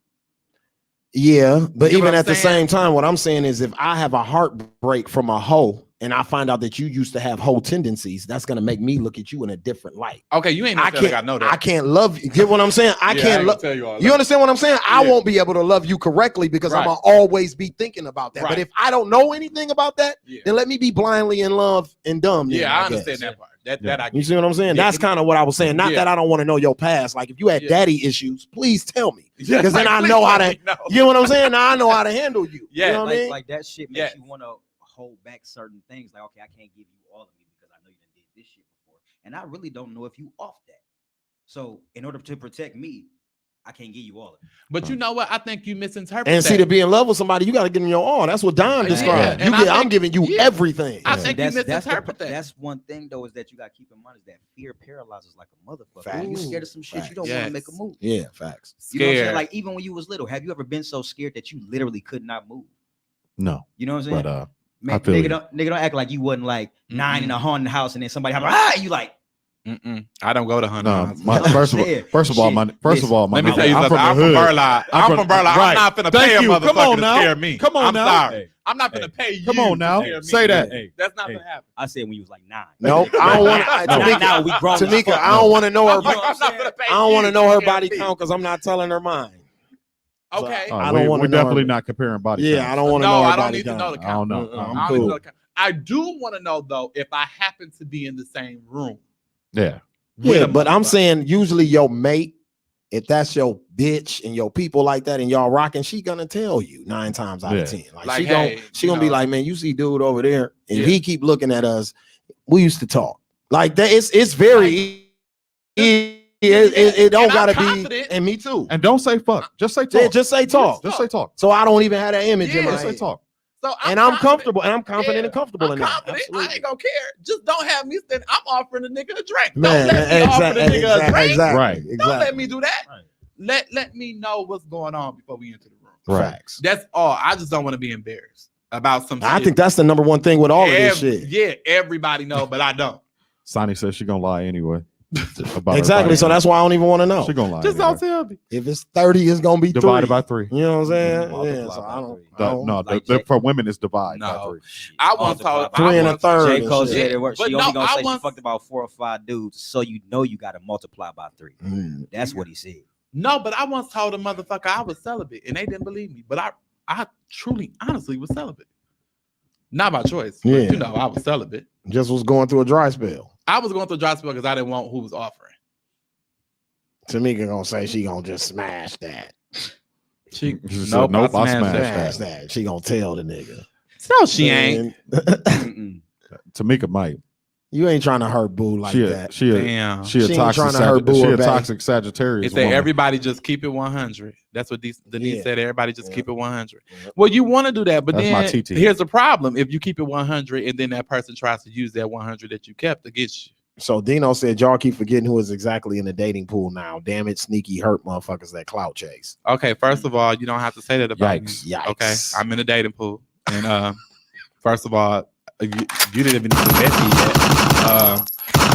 Yeah, but You get what even I'm at the saying? same time, what I'm saying is if I have a heartbreak from a hoe and I find out that you used to have hoe tendencies, that's gonna make me look at you in a different light. Okay, you ain't I necessarily can't. gotta know that. I can't love you. Get what I'm saying? I can't love. tell you all You that. understand what I'm saying? I Yeah. won't be able to love you correctly because I'm Right. gonna always be thinking about that. Right. But if I don't know anything about that, Yeah. then let me be blindly in love and dumb. then, Yeah, I guess. understand that part. That Yeah. I You get. see what I'm saying? Yeah. That's kind of what I was saying. Not Yeah. that I don't want to know your past. Like if you had Yeah. daddy issues, please tell me. Yeah, Because then like, I please know how let to. me know. You know what I'm saying? Now I know how to handle you. Yeah, You know what I mean? Like that shit makes Yes. you want to hold back certain things. Like, okay, I can't give you all of me because I know you done did this shit before, and I really don't know if you off that. So in order to protect me, I can't give you all of it. But you know what? I think you misinterpret And see, that. to be in love with somebody, you got to give them your all. That's what Don Yeah. described. And You get, I I'm think- giving you yeah. everything. I Yeah. think you misinterpret that. That's one thing though, is that you got to keep in mind is that fear paralyzes like a motherfucker. Facts. When you scared of some shit, you don't want Yes. to make a move. Yeah, facts. You know what I'm saying? Scared. Like even when you was little, have you ever been so scared that you literally could not move? No, You know what I'm saying? but Man, I feel nigga, you. don't act like you wasn't like 9 in Mm-mm. a haunted house and then somebody and you like. I don't go to Hunter. no. House. My, That's what first I'm of all, saying. first of all, Shit, my Let me nigga, tell you I'm something. I'm the from hood. Berlee. I'm from Berlee. I'm right. not finna Thank pay a you. Come motherfucker on to now. scare me. Come on I'm now. sorry. I'm not finna pay you. Come on now. to scare me. Say that. That's not gonna happen. I said when you was like 9. No, I don't want to. Now, now we grown. as Tamika, fuck. I don't want to know her. You know what I'm I'm not saying? gonna pay I don't want to you know her scare body me. count because I'm not telling her mine. Okay. I don't wanna We're know her- definitely not comparing body. Yeah, I counts. don't want to No, know her I don't body need to count. know the I don't count. know. Mm-mm, I I'm don't need to cool. know the count. I do want to know though if I happen to be in the same room. Yeah, with Yeah, a but I'm motherfucker. saying usually your mate, if that's your bitch and your people like that and y'all rocking, she gonna tell you 9 times out of 10. Like, Like, she hey, gon' she you gonna be know. like, man, you see dude over there. If Yeah. he keep looking at us, we used to talk. Like that, it's very it don't And I'm gotta confident. be, and me too. and don't say fuck. Just say Yeah, talk. just say talk. Just say talk. So I don't even have that image in Yeah. my Just say head. talk. So And I'm confident. comfortable, and I'm confident Yeah, and comfortable I'm in that. confident. I Absolutely. ain't gonna care. Just don't have me stand. I'm offering a nigga a drink. Man, Don't let me offer the nigga a drink. exactly. Right. Don't Exactly. let me do that. Let me know what's going on before we enter the room. Right. Facts. That's all. I just don't want to be embarrassed about some I shit. think that's the number one thing with all of this Every- shit. Yeah, everybody know, but I don't. Sonny says she gonna lie anyway. About her Exactly. body So count. that's why I don't even want to know. She gonna lie. Just anyway. don't tell me. If it's 30, it's gonna be Divided 3. by 3. You know what I'm saying? Multiply Yeah. So by I don't. 3. I don't- No, Like the, Jay- for women it's divide by No. 3. I once told 3 and a once- third. J. and Cole shit. said it works. But She only no, gonna I say once- she fucked about 4 or 5 dudes, so you know you gotta multiply by 3. Mm. That's what he said. No, but I once told a motherfucker I was celibate, and they didn't believe me. But I truly, honestly was celibate. Not by choice. But, Yeah. you know, I was celibate. Just was going through a dry spell. I was going through a dry spell because I didn't want who was offering. Tamika gonna say she gonna just smash that. She She said, nope, nope, I smashed smashed Smash that. She gonna tell the nigga. No, she ain't. Man, Mm-mm. Tamika might. you ain't trying to hurt boo like she that. She Damn. she a She ain't toxic trying to hurt boo she or a bae. toxic Sagittarius. It said woman. everybody just keep it 100. That's what Denise Yeah. said. Everybody just Yeah. keep it 100. Yeah. Well, you want to do that, but That's my then TT. here's the problem: if you keep it 100 and then that person tries to use that 100 that you kept against you. So Dino said y'all keep forgetting who is exactly in the dating pool now. Damn it, sneaky hurt motherfuckers that clout chase. Okay, first of all, you don't have to say that about Yikes. me. Yikes. Okay, I'm in a dating pool, and first of all, you didn't even met me yet.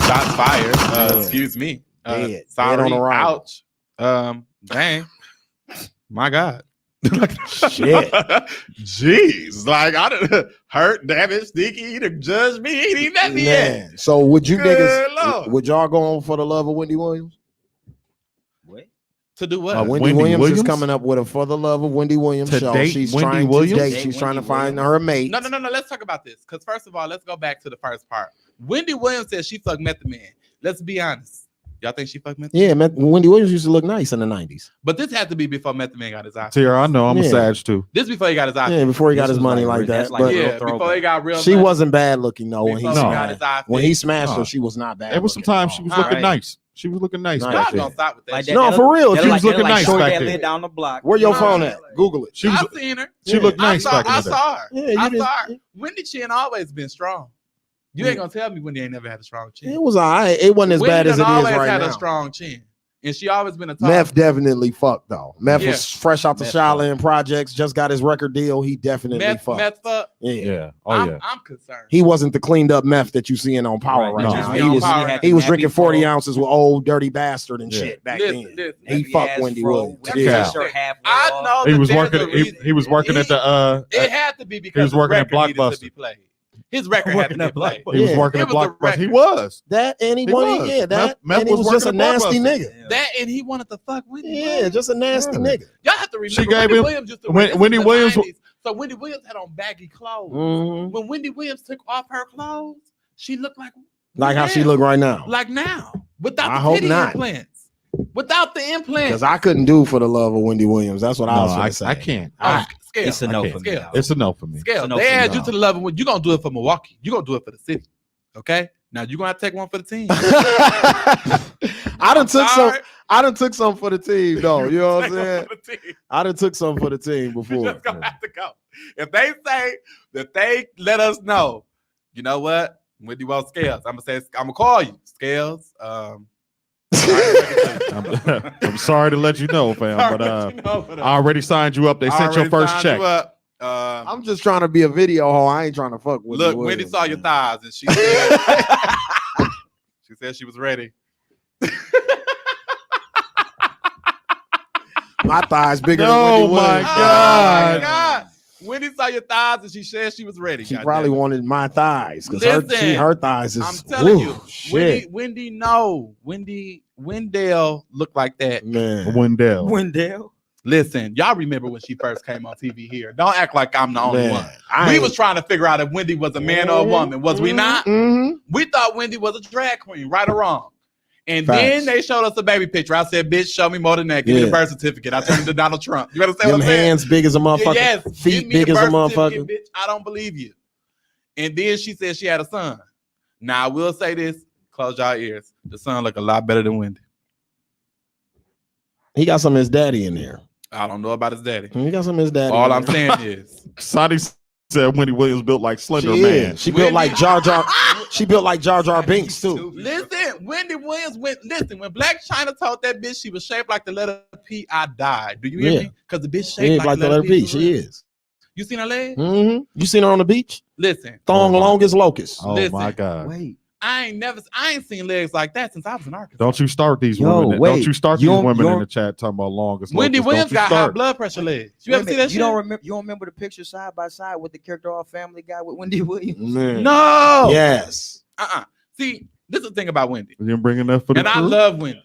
Shots fired. Yeah. Excuse me. Dead. Dead Sorry. on arrival. Ouch. Dang. My God. Shit. Jeez. Like I done hurt, damage, sneaky, he done judged me. He ain't even met me yet. Man. So would you Good niggas Lord. would y'all go on for the love of Wendy Williams? What? To do what? Wendy Williams is coming up with a For the Love of Wendy Williams To show. date She's Wendy trying Williams? to date. She's trying to find her mate. No. Let's talk about this. Because first of all, let's go back to the first part. Wendy Williams said she fucked Method Man. Let's be honest. Y'all think she fucked Method Man? Yeah, Wendy Williams used to look nice in the 90s. But this had to be before Method Man got his eye. Tira, I know I'm a Sag too. This before he got his eye. Yeah, before he got his money like that. But yeah, before he got real. she money. wasn't bad looking though when he Before got his eye when he fixed. smashed her. She was not bad. There was some time she was looking nice. She was looking nice. Nice. back Y'all then. don't stop with that. Like shit. No, for real. She was looking nice shorty back that then. lived down the block. Where your Nah. phone at? Google it. She was I seen her. she looked nice I back in the day. saw her. Yeah, you I did. saw her. Wendy Chin always been strong. You ain't gonna tell me Wendy ain't never had a strong chin. It was all right. It wasn't as Wendy bad as it done is always right had now. a strong chin, and she always been a top. Meth definitely fucked though. Meth Yeah. was fresh out the Meth Shaolin Projects, just got his record deal. He definitely fucked. Meth fuck. Yeah. Yeah. Oh yeah. I'm concerned. He wasn't the cleaned up meth that you seeing on Power right No. now. He was- He was Nappy drinking 40 fro. ounces with old dirty bastard and Yeah. shit back Listen, then. listen. He Nappy fucked ass Wendy fro, Williams. with Yeah. his shirt halfway I off. know He that was there's working. a reason. He was working at the. It had to be because was working his at record needed Blockbuster. to be played. His record had to Working be at played. He was Yeah. working It at was a Blockbuster. He record. was. That and he He wanted, was. yeah, that Meth and he was was just a working at nasty Blockbuster. nigga. That and he wanted to fuck Wendy. Yeah, Williams. just a nasty Really? nigga. Y'all have to remember. She gave Wendy him- Williams used to when- wear this Wendy in the Williams- 90s. So Wendy Williams had on baggy clothes. Mhm. When Wendy Williams took off her clothes, she looked like Like how she Yeah. look right now. like now without I the hope titty not. implants. Without the implants. Because I couldn't do For the Love of Wendy Williams. That's what I was No, gonna say. I can't. Scale. It's a no I for can't. me. Scale. now. It's a no for me. Scale. It's a no They for add me. you to the level when you're gonna do it for Milwaukee. You're gonna do it for the city. Okay? Now you're gonna have to take one for the team. I done took some. Sorry. I done took some for the team, though. You know what I'm Take one saying? for the team. I done took some for the team You before. just gonna have to go. If they say that they let us know, you know what? Wendy Wells Scales. I'm gonna call you. Scales. I'm sorry to let you know, fam, but I already signed you up. They sent your first check. I'm just trying to be a video hoe. I ain't trying to fuck with. Look, Wendy saw your thighs and she said, she said she was ready. My thighs bigger Oh, than Wendy my Williams. God. God. Wendy saw your thighs and she said she was ready. She goddamn probably it. wanted my thighs because Listen, her thighs is. I'm telling you, shit, Wendy Wendell looked like that. man. Wendell. Wendell. Listen, y'all remember when she first came on TV here. Don't act like I'm the only Man, one. I We ain't- was trying to figure out if Wendy was a man or a woman. Was we not? Mhm. We thought Wendy was a drag queen, right or wrong. And Facts. then they showed us a baby picture. I said, bitch, show me more than that. Give me Yeah. the birth certificate. I turned it to Donald Trump. You understand Them what I'm saying? hands big as a motherfucker. Yes. Give Feet me big the as a birth certificate, motherfucker. Bitch, I don't believe you. And then she said she had a son. Now, I will say this. Close y'all ears. The son look a lot better than Wendy. He got some of his daddy in there. I don't know about his daddy. He got some of his daddy. All in I'm there. saying is, Sonny said Wendy Williams built like Slender She Man. is. She built like Jar Jar. She built like Jar Jar Binks too. listen, Wendy Williams when Black China told that bitch she was shaped like the letter P, I died. Do you hear Yeah. me? Because the bitch She shaped is like the letter P. B. for She real. is. You seen her leg? Mm-hmm. You seen her on the beach? Listen, Thong Oh, my- long as locust. Oh Listen. my God. Wait. I ain't seen legs like that since I was in Arkansas. Don't you start these Yo, women. Don't wait. you start You these don't- women you in don't- the chat talking about longest. Wendy locusts. Williams Don't you got high start. blood pressure legs. You Wait a ever see minute, that shit? You don't remember the picture side by side with the character off Family Guy with Wendy Williams? Man. No. Yes. See, this is the thing about Wendy. You bringing that for the And I crew? love Wendy.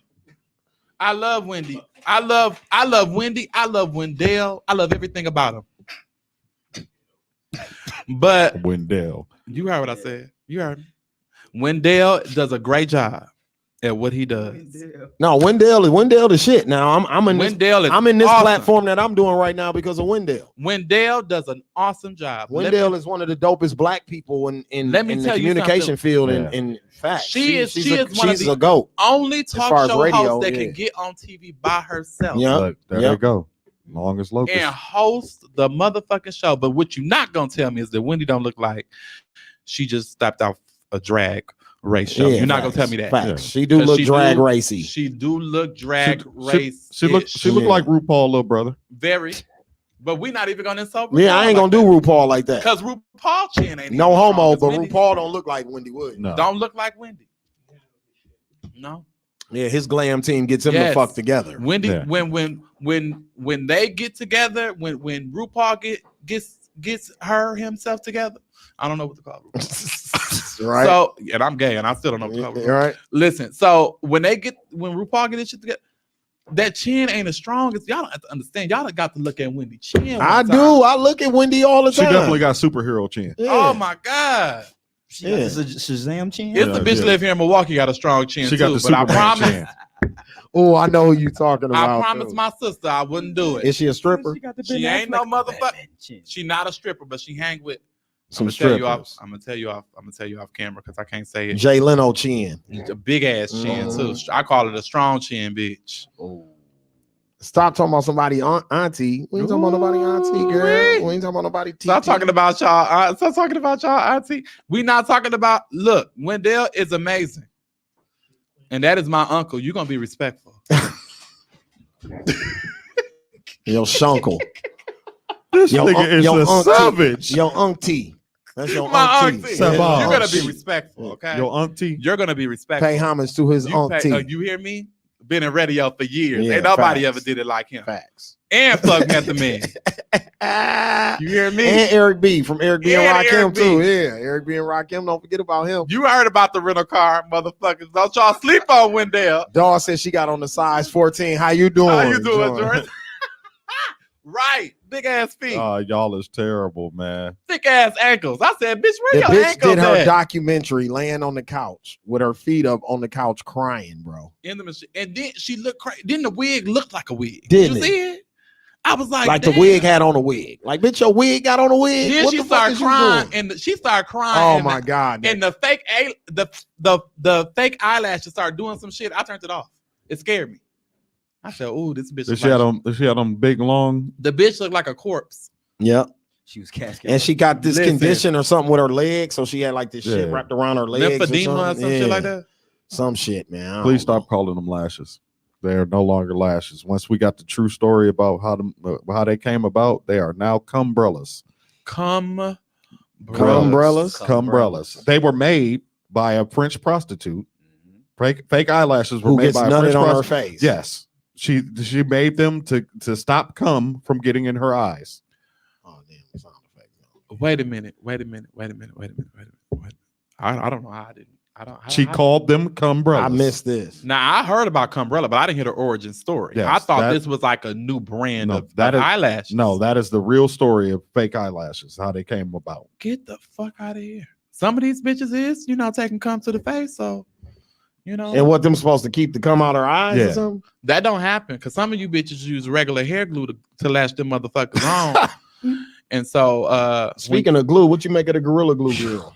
I love Wendy. I love Wendy. I love Wendell. I love everything about him. But Wendell. you heard what I said. You heard me. Wendell does a great job at what he does. No, Wendell the shit. Now I'm in this, Wendell is I'm in this awesome. platform that I'm doing right now because of Wendell. Wendell does an awesome job. Wendell is one of the dopest black people in Let me the tell you communication something. field. Yeah. In fact, She is one of she's the a goat. only far talk as show radio, host that yeah. can get on TV by herself. Yeah. Look, there Yep. they go. Longest locust. And host the motherfucking show. But what you're not gonna tell me is that Wendy don't look like she just stepped off a drag race show. Yeah, You're not facts, gonna tell me that. Facts. Yeah. She do 'Cause look she drag do- racy. She do look drag race. She looked Yeah. like RuPaul, little brother. very, but we're not even gonna insult. Yeah, I ain't gonna do RuPaul like that. because RuPaul chin ain't No even homo, strong but as Wendy. RuPaul don't look like Wendy Williams. No. Don't look like Wendy. No, Yeah, his glam team gets him Yes. to fuck together. Wendy. Yeah. When they get together, when RuPaul gets himself together, I don't know what to call it. Right? So, and I'm gay, and I still don't know what to call it. Right? Listen, so when RuPaul get this shit together, that chin ain't as strong as y'all don't have to understand. Y'all done got to look at Wendy chin. one I time. do. I look at Wendy all the She time. definitely got superhero chin. Yeah. Oh my God. She got this a Shazam chin. It's Yeah, the bitch yeah. live here in Milwaukee got a strong chin She too. got the But I Superman promise, chin. Oh, I know who you talking about. I promise too. my sister I wouldn't do it. Is she a stripper? She ain't no motherfucker. Chin. She not a stripper, but she hang with. Some I'm gonna tell you off camera because I can't say it. Jay Leno chin. It's a big ass chin too. I call it a strong chin, bitch. Stop talking about somebody auntie. We ain't talking about nobody auntie, girl. We ain't talking about nobody TT. Stop talking about y'all. Stop talking about y'all auntie. We not talking about. Look, Wendell is amazing, and that is my uncle. You gonna be respectful. Yo, shunkle. This Yo, nigga is yo, a auntie. savage. Yo, auntie. That's your My auntie. auntie. Savage. You're gonna be respectful, okay? Your auntie. You're gonna be respectful. Pay homage to his auntie. You hear me? Been in radio for years. Yeah, Ain't nobody facts. ever did it like him. Facts. And Plug Method Man. You hear me? And Eric B from Eric B and And Rakim Eric B. too. Yeah, Eric B and Rakim. Don't forget about him. You heard about the rental car, motherfuckers. Don't y'all sleep on Wendell. Dawg said she got on the size 14. How you doing? How you doing, Jordan? Right. Big ass feet. Y'all is terrible, man. Thick ass ankles. I said, bitch, The where your bitch ankles did her at? documentary laying on the couch with her feet up on the couch crying, bro. In the machine. And then she looked crazy. Then the wig looked like a wig. Didn't you it? see it? I was like, Like the damn. wig had on a wig. Like, bitch, your wig got on a wig. Then What she the fuck started is you crying, doing? and she started crying. Oh and my god. And the fake the fake eyelashes started doing some shit. I turned it off. It scared me. I said, "Ooh, this bitch." She had on big long. The bitch looked like a corpse. Yep. She was casket. And she got this Listen. condition or something with her legs, so she had like this shit Yeah. wrapped around her legs. Lymphedema or some shit like that. Some shit, man. I Please don't stop calling them lashes. They are no longer lashes. Once we got the true story about how they came about, they are now cumbrellas. Cumbrellas? Cumbrellas. They were made by a French prostitute. Fake eyelashes were Who made gets by a nutted French on her prostitute. face. Yes. She made them to stop cum from getting in her eyes. Oh, damn. Sound effect. Wait a minute. I don't know how I didn't. She called them cumbrellas. I missed this. Now I heard about Cumbrella, but I didn't hear the origin story. Yes, I thought that- this was like a new brand No, of that is- eyelashes. No, that is the real story of fake eyelashes, how they came about. Get the fuck out of here. Some of these bitches is, taking cum to the face, so And what them supposed to keep to come out her eyes Yeah. or something? that don't happen because some of you bitches use regular hair glue to lash them motherfuckers on. And so Speaking of glue, what you make of the Gorilla Glue girl?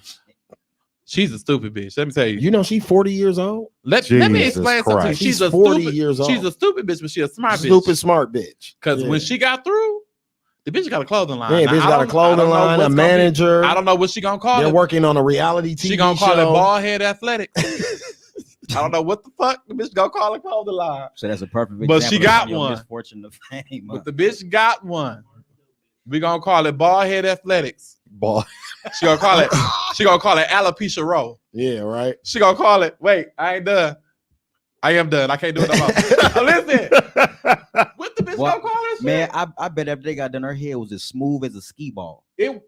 she's a stupid bitch. Let me tell you. You know she 40 years old? Let me Jesus explain something. Christ. She's a 40 stupid, years old. She's a stupid bitch, but she's a smart Stupid bitch. smart bitch. Because Yeah. when she got through, the bitch got a clothing line. Yeah, Now, bitch I got a don't- I clothing don't know line, a what's gonna be- manager. I don't know what she gonna call They're it. working on a reality TV She gonna call show. it bald head athletics. I don't know what the fuck the bitch gonna call it clothing line. So that's a perfect But she example got of your one. misfortune of fame. But the bitch got one. We gonna call it bald head athletics. Boy. She gonna call it. She gonna call it alopecia row. Yeah, right. She gonna call it. Wait, I ain't done. I am done. I can't do it no more. Listen, what the bitch What? gonna call her? Shit? Man, I bet after they got done, her hair was as smooth as a ski ball.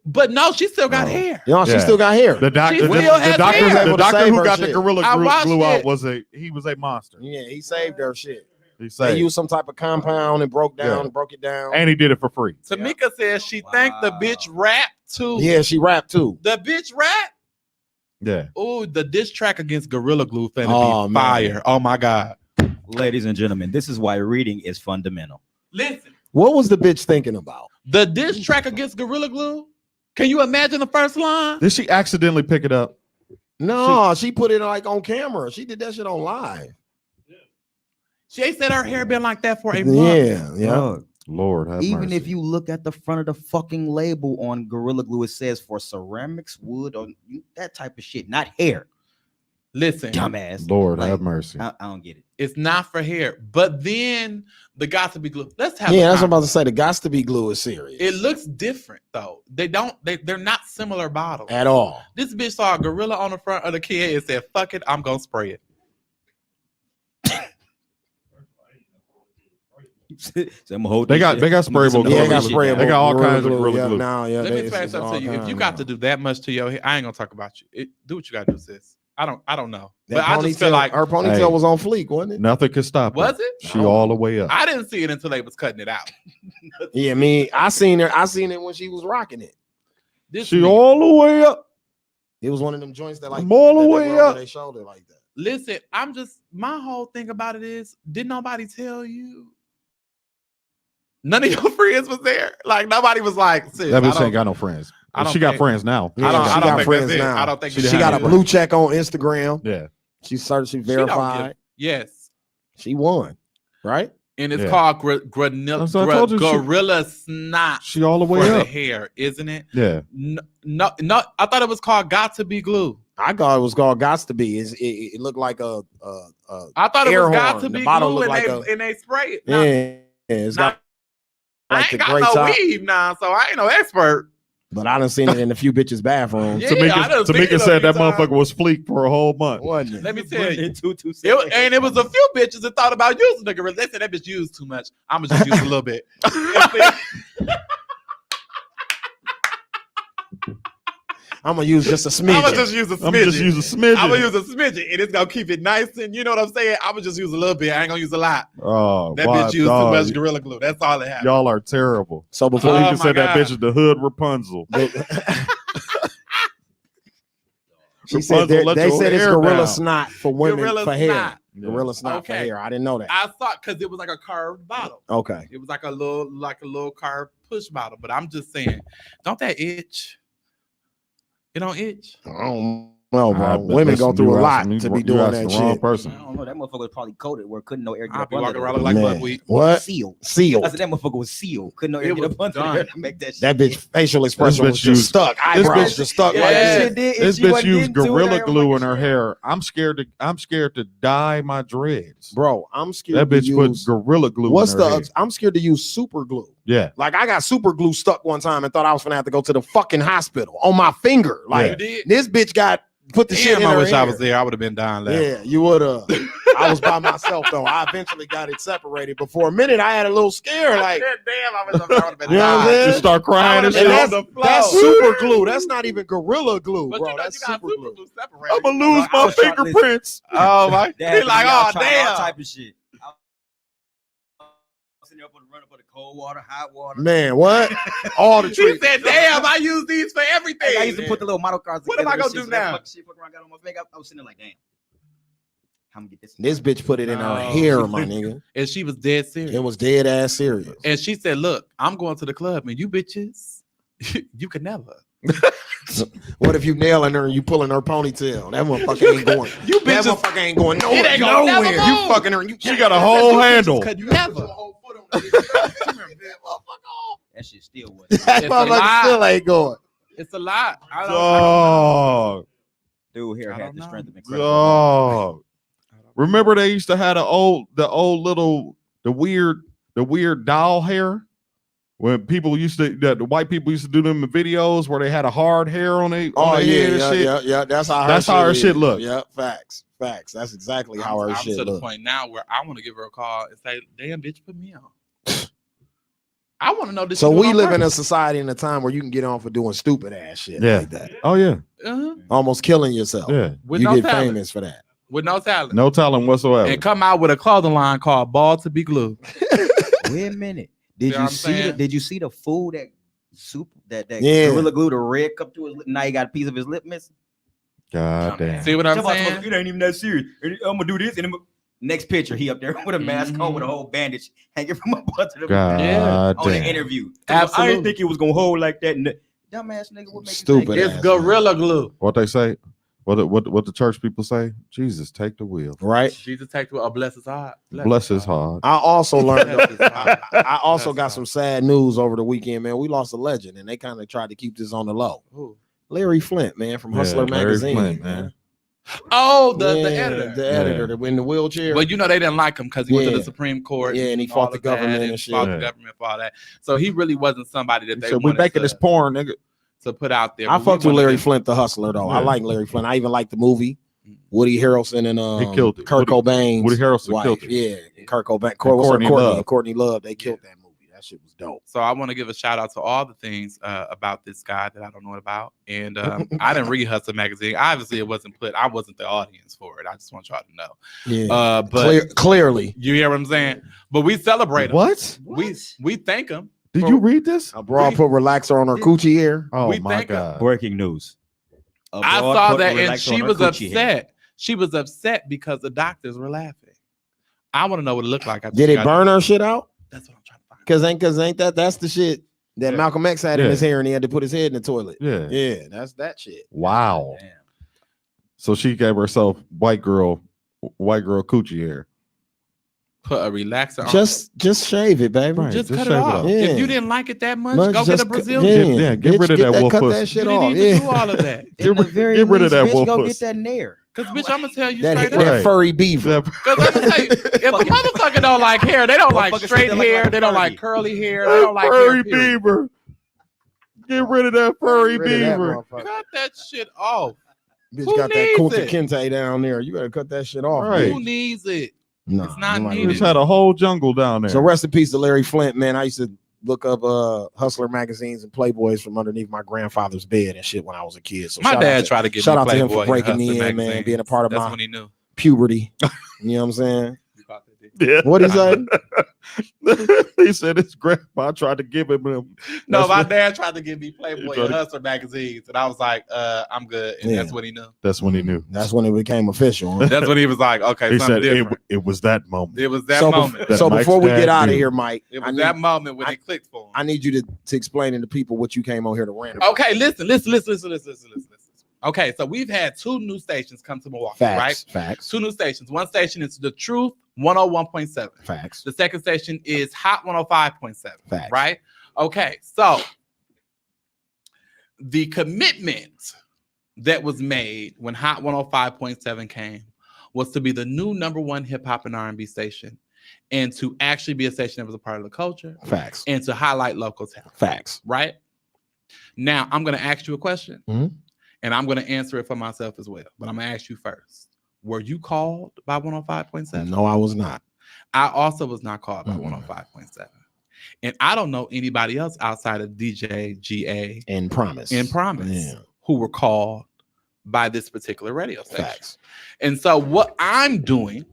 But no, she still got hair. You know, she Yeah. still got hair. The doctor, She the, still the has doctor, hair. the Able to doctor save who her got the shit. gorilla I glue watched out it. he was a monster. Yeah, he saved her shit. He They saved, used some type of compound and broke Yeah. it down. and he did it for free. Tamika says she thanked the bitch rap too. Yeah, she rapped too. The bitch rap. Yeah, Oh, the diss track against Gorilla Glue finna Oh, be man. fire. Oh my god. Ladies and gentlemen, this is why reading is fundamental. Listen, What was the bitch thinking about? the diss track against Gorilla Glue. Can you imagine the first line? did she accidentally pick it up? No, she put it like on camera. She did that shit on live. She said her hair been like that for a month. Yeah, yeah. Dog, Lord have even mercy. if you look at the front of the fucking label on Gorilla Glue, it says for ceramics, wood, or that type of shit, not hair. Listen, Dumbass. Lord Like, have mercy. I don't get it. it's not for hair. But then the got to be glue. Let's have Yeah, a that's what I'm con- about to say. The Gots to Be Glue is serious. It looks different though. They're not similar bottles. At all. This bitch saw a gorilla on the front of the kid and said, fuck it, I'm gonna spray it. So I'm gonna hold They this got- shit. they got I'm gonna get some sprayable Yeah, they glue. got shit sprayable. down. They got all Gorilla kinds of Glue. Gorilla Yeah, Glue. now, yeah, Let me it's explain something all to you. If you kinds. got to do that much to your hair, I ain't gonna talk about you. Do what you gotta do, sis. I don't know. That But I just feel ponytail- like her ponytail was on fleek, wasn't it? Nothing could stop her. was it? She all the way up. I didn't see it until they was cutting it out. Yeah, I seen her. I seen it when she was rocking it. She all the way up. It was one of them joints that like I'm all the that way go over up. their shoulder like that. Listen, my whole thing about it is, did nobody tell you? None of your friends was there. Like nobody was like, sis, That bitch ain't got no friends. I don't She got think- friends now. Yeah, I don't she think got that's friends it. now. I don't think She She didn't got a have blue check on Instagram. Yeah. She started. She She don't verified. Yes. She won, right? And it's Yeah. called That's what I told you, she- Gorilla Snot She all the for way the up. hair, isn't it? Yeah. No, I thought it was called Got to Be Glue. I thought it was called "Gots to Be." It looked like a I thought it air was Got horn. to The Be bottle Glue, looked and, like they spray it. yeah. It's got I like ain't the got gray no top. weave now, so I ain't no expert. But I done seen it in a few bitches' bathrooms. Yeah, I done seen Tamika it said a that few times. motherfucker was fleek for a whole month. Wasn't it? Let me tell you. It And it was a few bitches that thought about using the gorilla. They said that bitch used too much. I'm gonna just use a little bit. I'm gonna use just a I'm gonna smidgen. just use a I'm just smidgen. use a smidgen. I'm gonna use a smidgen, and it's gonna keep it nice. And you know what I'm saying? I'm gonna just use a little bit. I ain't gonna use a lot. Oh, That my bitch used dog. too much Gorilla Glue. That's all it happened. Y'all are terrible. So before Tamika Oh, my said that God. bitch is the hood Rapunzel. She said Rapunzel, let they your said it's hair gorilla down. snot for women Gorilla for hair. snot. Gorilla snot for Okay. hair. I didn't know that. I thought because it was like a curved bottle. Okay. It was like a little curved push bottle. But I'm just saying, don't that itch? It don't itch. I don't know, bro. Ah, Women go listen, through you a lot asking- to be you doing asking that the wrong shit. person. I don't know. That motherfucker was probably coated where couldn't no air get I'll up be under walking there. around like Man. buckwheat. What? Sealed. Sealed. I said that motherfucker was sealed. Couldn't no air It get was up under done. there to make that shit. That bitch facial expression bitch was just used- stuck. this Eyebrows bitch- just stuck Yeah. like That that. shit did. If This she bitch wasn't used getting to it, gorilla I was glue like, in her shit. hair. I'm scared to dye my dreads. Bro, I'm scared That to bitch put use gorilla glue what's in her the hair. I'm scared to use super glue. Yeah. Like I got super glue stuck one time and thought I was gonna have to go to the fucking hospital on my finger. Like You did? this bitch got put the shit Damn, in I her wish I hair. was there. I would have been dying laughing. Yeah, you would have. I was by myself though. I eventually got it separated, but for a minute I had a little scare. Like, Damn, I would have been you know what I'm dying. saying? You start crying and I shit. would've And been on the that's floor. super glue. That's not even gorilla glue, But bro. you know, That's you got super glue. separated. I'm gonna lose I my was trying to listen. fingerprints. Oh my! That He like, happened to me. I oh was trying all damn. type of shit. I was sitting there up on the run up on the cold water, hot water. Man, what? All the He trees. said, "Damn, I use these for everything." Hey, I used to put the little model cards. What am together I and gonna shit, do so that now? fucking shit fucking around got on my finger. I was sitting there like, damn. I'm gonna get this. This bitch put it in her No. hair, my nigga. And she was dead serious. It was dead ass serious. And she said, "Look, I'm going to the club, and you bitches, you could never. What if you nailing her and you pulling her ponytail? That motherfucker ain't going. You That bitches motherfucker ain't going nowhere. It ain't gonna never nowhere. move. You fucking her. And you She got a whole handle. could never." That shit still was. That It's a motherfucker lie. still ain't going. It's a lot. I don't. Dog. Dude here I had don't the know. strength of incredible. Dog. Remember they used to have the weird doll hair when people used to the white people used to do them in videos where they had a hard hair on their Oh head yeah, and yeah, shit. yeah. That's how her That's how her is. shit look. Yeah, facts. That's exactly how her I'm shit to the look. point now where I want to give her a call and say, "Damn, bitch, put me on." I want to know this. So we live in a society in a time where you can get on for doing stupid ass shit Yeah. like that, Oh yeah. almost killing yourself. Yeah. With You no get talent. famous for that. With no talent. No talent whatsoever. And come out with a clothing line called Ball to Be Glue. Wait a minute. Did know you what I'm see the, saying? did you see the fool that soup that Yeah. gorilla glue the red cup to his lip? Now he got a piece of his lip missing. God damn. See what I'm Somebody saying? told him, it ain't even that serious. I'm gonna do this. And next picture, he up there with a mask on with a whole bandage hanging from a butt to the God Yeah. on the damn. interview. I Absolutely. didn't think it was gonna hold like that. Dumbass nigga, what makes Stupid you think It's ass, Gorilla Glue. What they say? What the church people say? Jesus, take the wheel. Right. Jesus take to a bless his heart. Bless his heart. I also learned. Bless his heart. I also Bless got his some sad news over the weekend, man. We lost a legend, and they kind of tried to keep this on the low. Who? Larry Flint, man, from Hustler Yeah, Larry magazine, Flint, man. Oh, the Yeah, editor. the editor that in the wheelchair. But you know they didn't like him because he went to Yeah. the Supreme Court. Yeah, and he all fought the of that, government and and shit. fought Yeah. the government for all that. So he really wasn't somebody that they So we wanted making this porn, nigga. to put out there. I But we fucked with wanted Larry to- Flint, the Hustler, though. I Yeah. like Larry Flint. I even like the movie. Woody Harrelson and He killed it. Kurt Cobain's Woody Harrelson wife. killed it. Yeah, Kurt Cobain, Courtney Love. Courtney Love. They killed that movie. That shit was dope. So I want to give a shout out to all the things about this guy that I don't know about. And I didn't read Hustle magazine. Obviously, it wasn't I wasn't the audience for it. I just want y'all to know. Yeah, but clearly, you hear what I'm saying. But we celebrate him. What? We thank him. Did you read this? A broad put relaxer on her coochie hair. Oh we my thank God! Breaking news. I saw that, and she was upset. She was upset because the doctors were laughing. I want to know what it looked like. Did it burn her shit out? That's what I'm trying to find. Cause ain't that's the shit that Malcolm X had in his hair, and he had to put his head in the toilet. Yeah, that's that shit. Wow. Damn. So she gave herself white girl coochie hair. Put a relaxer on. Just shave it, baby. Right, Just cut shave it off. Yeah. If you didn't like it that much, Much go get a just Brazilian. Get rid of that cut wolf that pussy. shit You off. didn't even do all of that. In the very get rid of least, that bitch, wolf go pussy. get that nair. Because, bitch, I'm going to tell you That, straight that up. furry beaver. Because I'm going to tell you, if a motherfucker don't like hair, they don't like Motherfuckers straight still like hair, they don't furry. like curly hair, they don't like furry hair, period. beaver. Get rid of that furry Rid of that beaver. motherfucker. Cut that shit off. Bitch Who got that needs Kunta it? Kinte down there. You better cut that shit off. Right. Who needs it? No, It's not We needed. just had a whole jungle down there. So rest in peace to Larry Flint, man. I used to look up Hustler magazines and Playboys from underneath my grandfather's bed and shit when I was a kid. So My shout dad out to- tried to get shout me out to him for Playboy and breaking me Hustler in, man, magazines. being a part of That's my when he knew. puberty. You know what I'm saying? Yeah. What he say? He said his grandpa tried to give him them. No, That's my when- dad tried to give me Playboy tried and to- Hustler magazines, and I was like, I'm good. And Yeah. that's when he knew. That's when he knew. That's when it became official. Huh? That's when he was like, okay, He something said different. it was that moment. It was that so moment. That so Mike's before we dad get out of knew. here, Mike, It I was need, that moment when it clicked for him. I need you to explain to the people what you came on here to rant about. Okay, listen. Okay, so we've had 2 new stations come to Milwaukee, right? Facts. 2 new stations. One station is The Truth 101.7. Facts. The second station is Hot 105.7. Facts. Right? Okay, so the commitment that was made when Hot 105.7 came was to be the new #1 hip hop and R&B station, and to actually be a station that was a part of the culture, Facts. and to highlight local talent. Facts. Right? Now, I'm going to ask you a question, Mhm. and I'm going to answer it for myself as well. But I'm going to ask you first. Were you called by 105.7? No, I was not. I also was not called by Mm-mm. 105.7. And I don't know anybody else outside of DJ, GA, And Promise. Yeah. who were called by this particular radio station. Facts. And so what I'm doing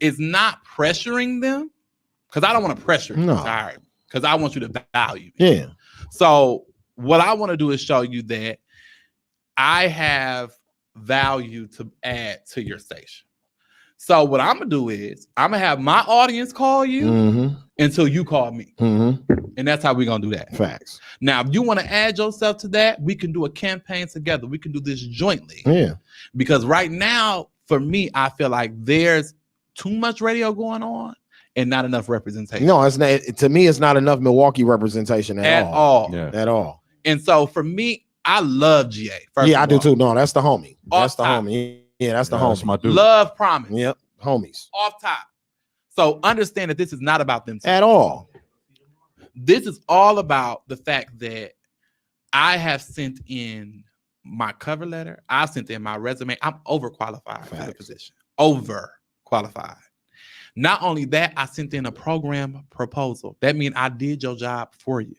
is not pressuring them, because I don't want to pressure you. No. Because I want you to value me. Yeah. So what I want to do is show you that I have value to add to your station. So what I'm gonna do is I'm gonna have my audience call you Mm-hmm. until you call me, Mm-hmm. and that's how we're gonna do that. Facts. Now, if you want to add yourself to that, we can do a campaign together. We can do this jointly, Yeah. because right now, for me, I feel like there's too much radio going on and not enough representation. No, it's not. To me, it's not enough Milwaukee representation at all. Yeah. At all. And so for me, I love GA. First Yeah, I of do all. too. No, that's the homie. That's the Off top. homie. Yeah, that's the That's homie. my dude. Love Promise. Yep. Homies. Off top. So understand that this is not about them. At all. This is all about the fact that I have sent in my cover letter. I've sent in my resume. I'm overqualified for the Facts. position. Overqualified. Not only that, I sent in a program proposal. That means I did your job for you.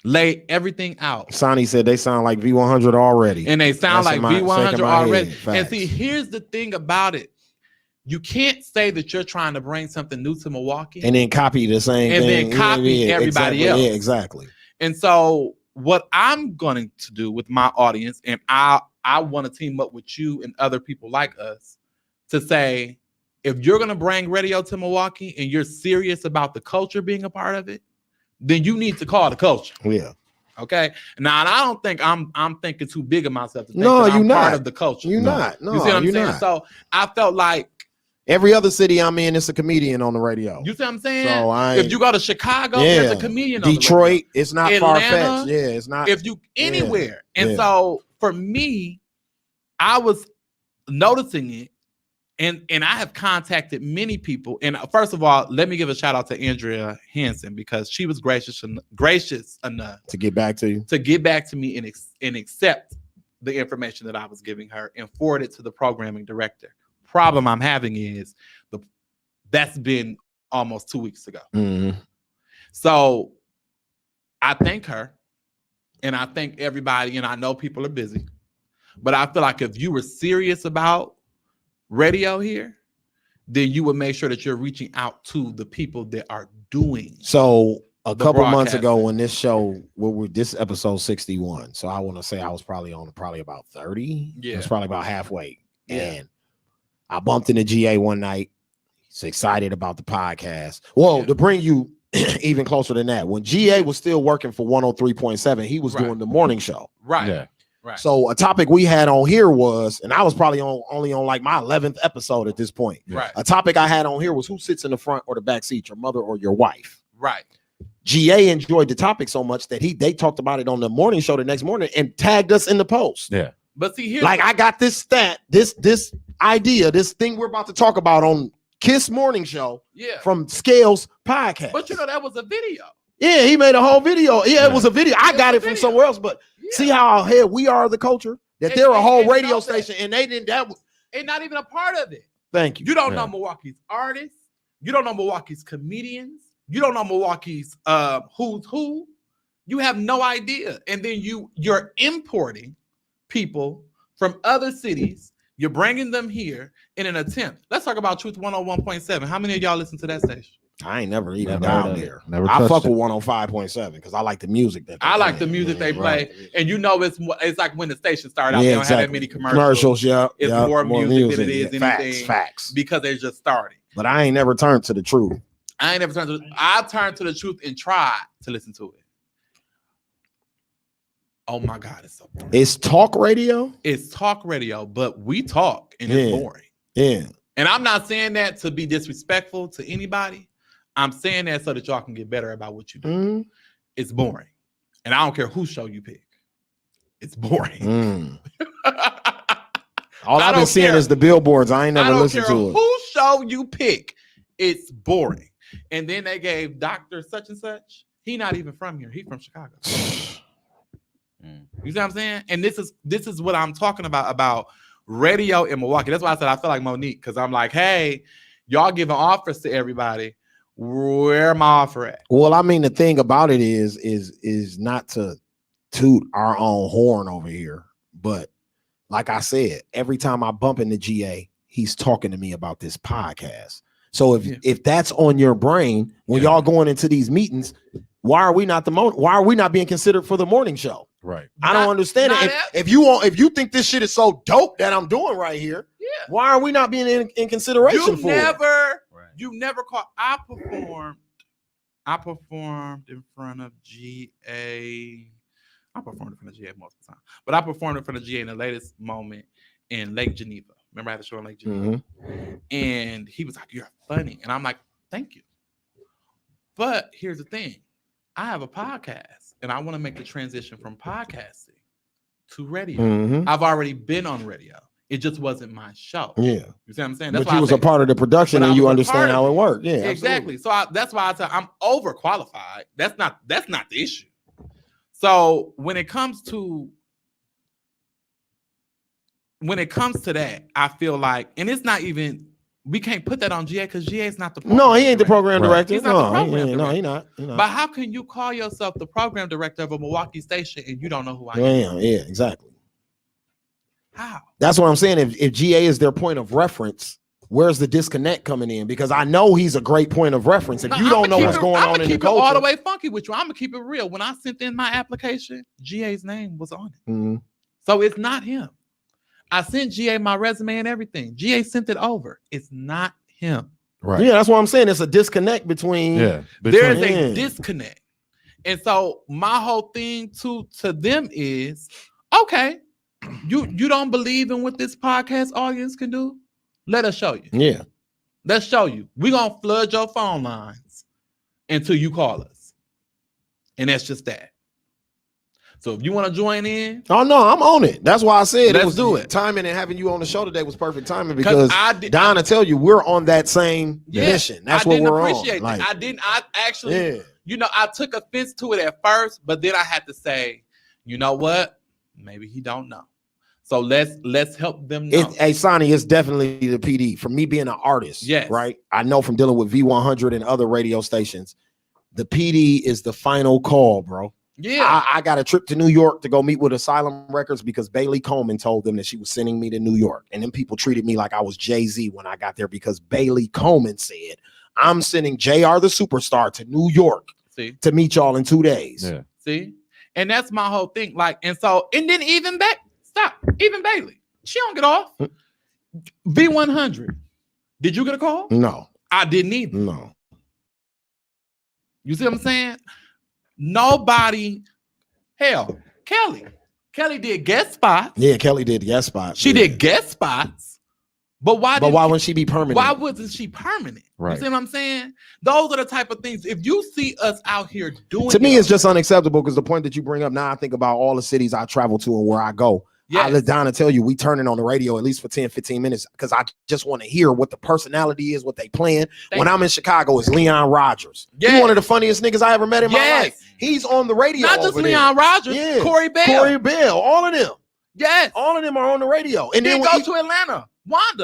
Lay everything out. Sonny said they sound like V100 already. And they sound That's like in my- V100 shaking my already. head. And Facts. see, here's the thing about it. You can't say that you're trying to bring something new to Milwaukee And then copy the same and thing. then copy everybody exactly. else. Yeah, exactly. And so what I'm going to do with my audience, and I want to team up with you and other people like us to say, if you're going to bring radio to Milwaukee and you're serious about the culture being a part of it, then you need to call the culture. Yeah. Okay. Now, and I don't think I'm thinking too big of myself to think No, that I'm you're part not. of the culture. You're not. No, You see what I'm you're saying? not. So I felt like, Every other city I'm in, it's a comedian on the radio. you see what I'm saying? So I If you go to Chicago, there's a comedian on the radio. Detroit, it's not far Atlanta, fetched. Yeah, it's not. If you anywhere. And yeah. so for me, I was noticing it, and I have contacted many people. And first of all, let me give a shout out to Andrea Hansen, because she was gracious enough to get back to you. to get back to me and accept the information that I was giving her and forward it to the programming director. Problem I'm having is that's been almost 2 weeks ago. Mhm. So I thank her, and I thank everybody, and I know people are busy, but I feel like if you were serious about radio here, then you would make sure that you're reaching out to the people that are doing. So a the couple months ago, broadcasting. when this show, this episode 61, so I want to say I was probably about 30. Yeah. It was probably about halfway. Yeah. And I bumped into GA one night. He's excited about the podcast. Well, Yeah. to bring you even closer than that, when GA was still working for 103.7, he was Right. doing the morning show. Right. Yeah. Right. So a topic we had on here was, and I was probably only on like my 11th episode at this point. Right. A topic I had on here was who sits in the front or the back seat, your mother or your wife. Right. GA enjoyed the topic so much that they talked about it on the morning show the next morning and tagged us in the post. Yeah. But see, here's Like, I got this stat, this idea, this thing we're about to talk about on Kiss Morning Show yeah. from Scalez podcast. But you know that was a video. Yeah, he made a whole video. Yeah, Yeah. it was a video. I It's got a it from video. somewhere else, but Yeah. see how ahead we are the culture that And- they're a whole and you radio know that. station and they didn't. That was, And not even a part of it. thank you. You don't Yeah. know Milwaukee's artists. You don't know Milwaukee's comedians. You don't know Milwaukee's who's who. You have no idea. And then you're importing people from other cities. You're bringing them here in an attempt. Let's talk about Truth 101.7. How many of y'all listen to that station? I ain't never even Never down heard of it. there. Never I touched fuck it. with 105.7 because I like the music that they I like play. the music they Yeah, play. right. And you know it's like when the station started out, Yeah, they don't have that exactly. many commercials. Yeah, It's yeah, more music than it is Yeah, anything. Facts. Because they're just starting. But I ain't never turned to the truth. I ain't never turned to I turned to the truth and tried to listen to it. Oh my God, it's so boring. It's talk radio. It's talk radio, but we talk and Yeah. it's boring. Yeah. And I'm not saying that to be disrespectful to anybody. I'm saying that so that y'all can get better about what you do. Mm. It's boring. And I don't care whose show you pick. It's boring. Mm. All I I've been don't seeing care. is the billboards. I ain't I never don't listened care to it. whose show you pick. It's boring. And then they gave Dr. Such and Such. He not even from here. He's from Chicago. You see what I'm saying? And this is what I'm talking about radio in Milwaukee. That's why I said I feel like Monique, because I'm like, hey, y'all giving offers to everybody. Where my offer at? Well, I mean, the thing about it is not to toot our own horn over here, but like I said, every time I bump into GA, he's talking to me about this podcast. So if that's on your brain when y'all going into these meetings, why are we not being considered for the morning show? Right. I don't understand not it. If you think this shit is so dope that I'm doing right here, Yeah. why are we not being in consideration for it? You never caught. I performed in front of GA. I performed in front of GA most of the time, but I performed in front of GA in the latest moment in Lake Geneva. Remember I had a show in Lake Geneva? And he was like, "You're funny," and I'm like, "Thank you." But here's the thing: I have a podcast, and I want to make the transition from podcasting to radio. Mhm. I've already been on radio. It just wasn't my show. Yeah. You see what I'm saying? But why you I was say- a part of the production But I and you was a understand part how of it worked. Yeah, exactly. So that's why I said I'm overqualified. That's not the issue. So when it comes to that, I feel like, and it's not even, we can't put that on GA because GA is not the program No, he ain't the director. program Right. director. He's not the No, program he director. not. He not. But how can you call yourself the program director of a Milwaukee station and you don't know who I am? Yeah, exactly. How? That's what I'm saying. If GA is their point of reference, where's the disconnect coming in? Because I know he's a great point of reference. If you don't know what's going on in the culture, all the way funky with you. I'm gonna keep it real. When I sent in my application, GA's name was on it. Mhm. So it's not him. I sent GA my resume and everything. GA sent it over. It's not him. Right. Yeah, that's what I'm saying. It's a disconnect between. Yeah. There is Yeah. a disconnect. And so my whole thing to them is, okay, you don't believe in what this podcast audience can do? Let us show you. Yeah. Let's show you. We're gonna flood your phone lines until you call us. And that's just that. So if you want to join in, Oh no, I'm on it. That's why I said Let's do it. Timing and having you on the show today was perfect timing because I did, Don, I tell you, we're on that same mission. That's I what didn't we're appreciate on. that. I actually, Yeah. I took offense to it at first, but then I had to say, you know what? Maybe he don't know. So let's help them know. Hey, Sonny, it's definitely the PD. For me being an artist, Yes. right? I know from dealing with V100 and other radio stations, the PD is the final call, bro. Yeah. I got a trip to New York to go meet with Asylum Records because Berlee Coleman told them that she was sending me to New York. And then people treated me like I was Jay-Z when I got there because Berlee Coleman said, I'm sending JR the Superstar to New York to meet y'all in 2 days. Yeah. See? And that's my whole thing. Like, and then even Berlee, she don't get off. V100. Did you get a call? No. I didn't either. No. You see what I'm saying? Nobody, hell, Kelly did guest spots. Yeah, Kelly did guest spots. She did guest spots. But why wouldn't she be permanent? Why wasn't she permanent? Right. You see what I'm saying? Those are the type of things. If you see us out here doing to me, it's just unacceptable because the point that you bring up now, I think about all the cities I travel to and where I go. Yes. I let Donna tell you, we turn it on the radio at least for 10, 15 minutes because I just want to hear what the personality is, what they playing. When I'm in Chicago, it's Leon Rogers. Yes. He's one of the funniest niggas I ever met in my life. He's on the radio. Not just Leon Rogers, Yeah. Corey Bell, all of them. Yes. All of them are on the radio. And then then go to Atlanta.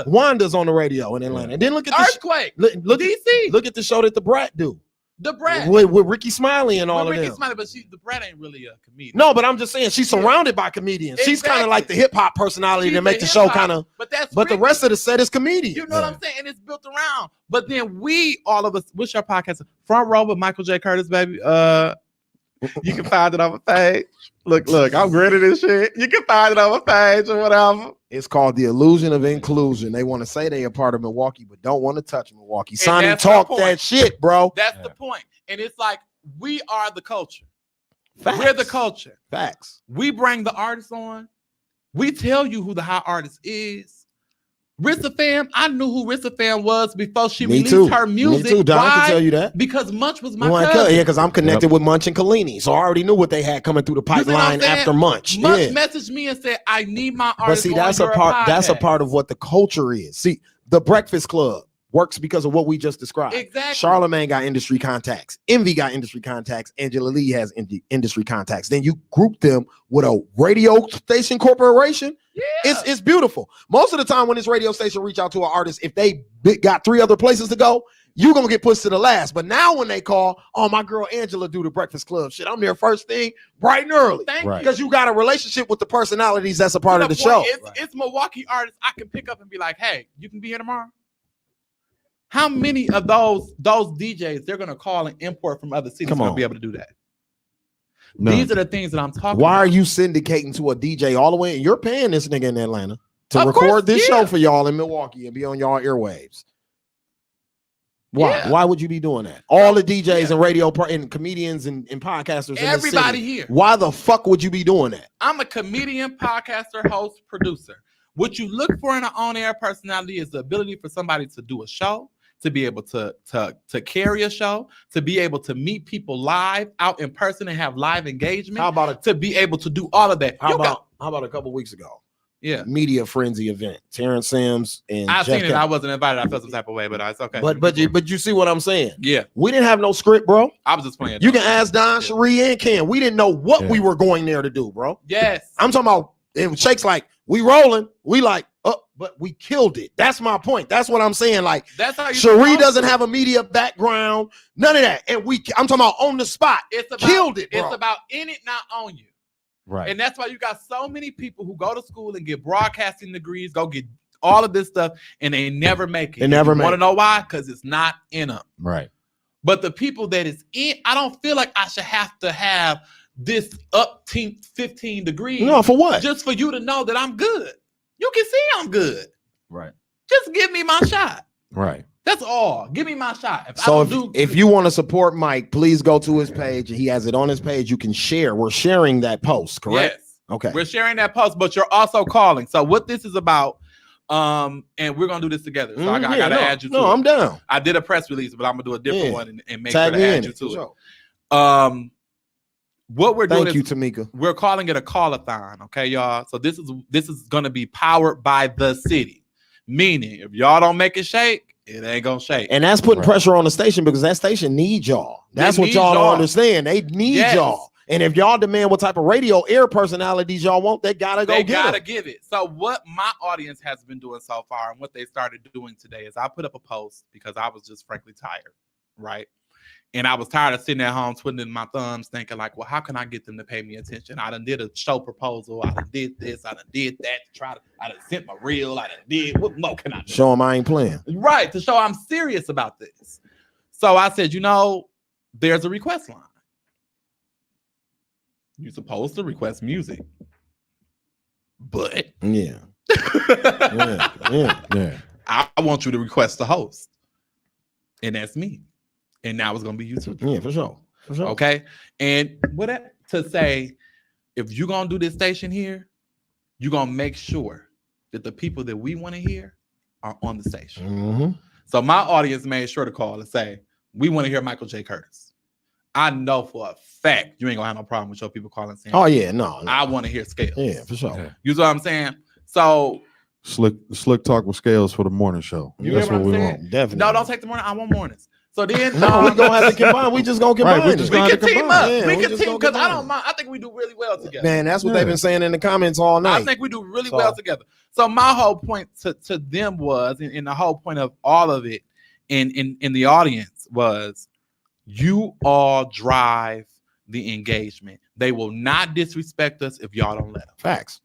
Wanda's on the radio in Atlanta. And then look at Earthquake. Look DC. Look at the show that the Brat do. The Brat. With Ricky Smiley and all of Ricky them. Smiley, but the Brat ain't really a comedian. No, but I'm just saying she's surrounded by comedians. She's kind of like the hip hop personality to make the show kind of. But the rest of the set is comedians. You know what I'm saying? And it's built around. But then all of us, what's your podcast? Front Row with Michael J. Curtis, baby. You can find it on my page. Look, I'm great at this shit. You can find it on my page or whatever. It's called The Illusion of Inclusion. They want to say they are part of Milwaukee, but don't want to touch Milwaukee. Sonny, talk that shit, bro. That's the point. And it's like, we are the culture. Facts. We're the culture. Facts. We bring the artists on. We tell you who the hot artist is. Rissa Fam, I knew who Rissa Fam was before she released her music. Me too. Don can tell you that. Because Munch was my cousin. Yeah, because I'm connected with Munch and Kalini, so I already knew what they had coming through the pipeline after Munch. Munch messaged me and said, "I need my artist." But see, that's a part. That's a part of what the culture is. See, the Breakfast Club works because of what we just described. Exactly. Charlamagne got industry contacts. Envy got industry contacts. Angela Lee has industry contacts. Then you group them with a radio station corporation. Yeah. It's beautiful. Most of the time when this radio station reach out to an artist, if they got 3 other places to go, you're going to get pushed to the last. But now when they call, oh, my girl Angela do the Breakfast Club shit, I'm there first thing, bright and early. Thank you. Because you got a relationship with the personalities that's a part of the show. It's Milwaukee artists I can pick up and be like, hey, you can be here tomorrow? How many of those DJs they're going to call and import from other cities going to be able to do that? No. These are the things that I'm talking about. Why are you syndicating to a DJ all the way? You're paying this nigga in Atlanta to record course, this show for y'all in Milwaukee and be on y'all airwaves. Why? Yeah. Why would you be doing that? All the DJs and radio and comedians and podcasters. Everybody in the city, here. Why the fuck would you be doing that? I'm a comedian, podcaster, host, producer. What you look for in an on-air personality is the ability for somebody to do a show, to be able to carry a show, to be able to meet people live out in person and have live engagement. How about to be able to do all of that? How about a couple weeks ago? Yeah, Media Frenzy event. Terrence Sims and I Jeff seen it. I wasn't invited. I felt some type of way, but it's okay. But you see what I'm saying? Yeah, we didn't have no script, bro. I was just playing. You can ask Don, Cherie, and Ken. We didn't know what we were going there to do, bro. Yes, I'm talking about. And Shake's like, we rolling. We like, but we killed it. That's my point. That's what I'm saying. Like, that's how Cherie doesn't have a media background, none of that. And I'm talking about on the spot. It's about, killed it, bro. It's about in it, not on you. Right. And that's why you got so many people who go to school and get broadcasting degrees, go get all of this stuff, and they never make it. They never make it. Want to know why? Because it's not in them. Right. But the people that is in, I don't feel like I should have to have this up 15 degrees. No, for what? Just for you to know that I'm good. You can see I'm good. Right. Just give me my shot. Right. That's all. Give me my shot. If you want to support Mike, please go to his page. He has it on his page. You can share. We're sharing that post, correct? Yes. Okay. We're sharing that post, but you're also calling. So what this is about, and we're gonna do this together. So I gotta add you to it. I'm down. I did a press release, but I'm gonna do a different one and make Tag sure to add you to it. What we're doing is Tamika. We're calling it a call-a-thon, okay, y'all? So this is gonna be powered by the city. Meaning, if y'all don't make it shake, it ain't gonna shake. And that's putting pressure on the station because that station needs y'all. That's what y'all don't understand. They need y'all. And if y'all demand what type of radio air personalities y'all want, they gotta go They get gotta them. give it. So what my audience has been doing so far and what they started doing today is I put up a post because I was just frankly tired, right? And I was tired of sitting at home twiddling my thumbs thinking like, well, how can I get them to pay me attention? I done did a show proposal. I done did this. I done did that. I done sent my reel. I done did. What more can I do? Show them I ain't playing. Right, to show I'm serious about this. So I said, there's a request line. You're supposed to request music. But Yeah. I want you to request the host. And that's me. And now it's gonna be you too. Yeah, for sure. For sure. Okay. And what to say, if you're gonna do this station here, you're gonna make sure that the people that we want to hear are on the station. Mm-hmm. So my audience made sure to call and say, we want to hear Michael J. Curtis. I know for a fact you ain't gonna have no problem with your people calling saying, oh yeah, no. I want to hear Scalez. Yeah, for sure. Yeah. You know what I'm saying? So Slick talk with Scalez for the morning show. You That's hear what what I'm we saying? want. Definitely. no, don't take the morning. I want mornings. So then No, we gonna have to combine. We just gonna combine. Right, we it. just we gonna can team combine. up. Yeah, we we can just team gonna because I combine. don't mind. I think we do really well together. Man, that's what they've been saying in the comments all I night. think we do really So- well together. So my whole point to them was, and the whole point of all of it in the audience was, you all drive the engagement. They will not disrespect us if y'all don't let them. Facts.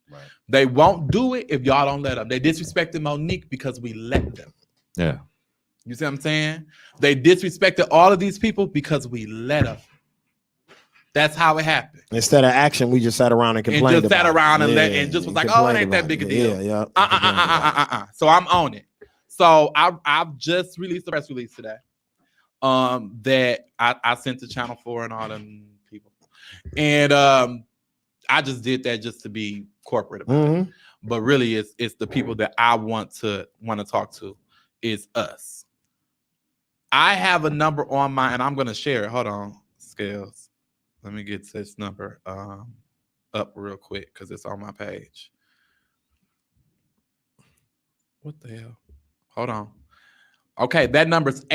Right. They won't do it if y'all don't let them. They disrespected Monique because we let them. Yeah. You see what I'm saying? They disrespected all of these people because we let them. That's how it happened. Instead of action, we just sat around and complained. just sat about around it. and just was like, oh, it ain't that big a deal. Yeah, yeah. So I'm on it. So I've just released a press release today. That I sent to Channel 4 and all them people. And I just did that just to be corporate about it. But really it's the people that I want to talk to is us. I have a number on my, and I'm gonna share it. Hold on, Scalez. Let me get this number up real quick because it's on my page. What the hell? Hold on. Okay, that number is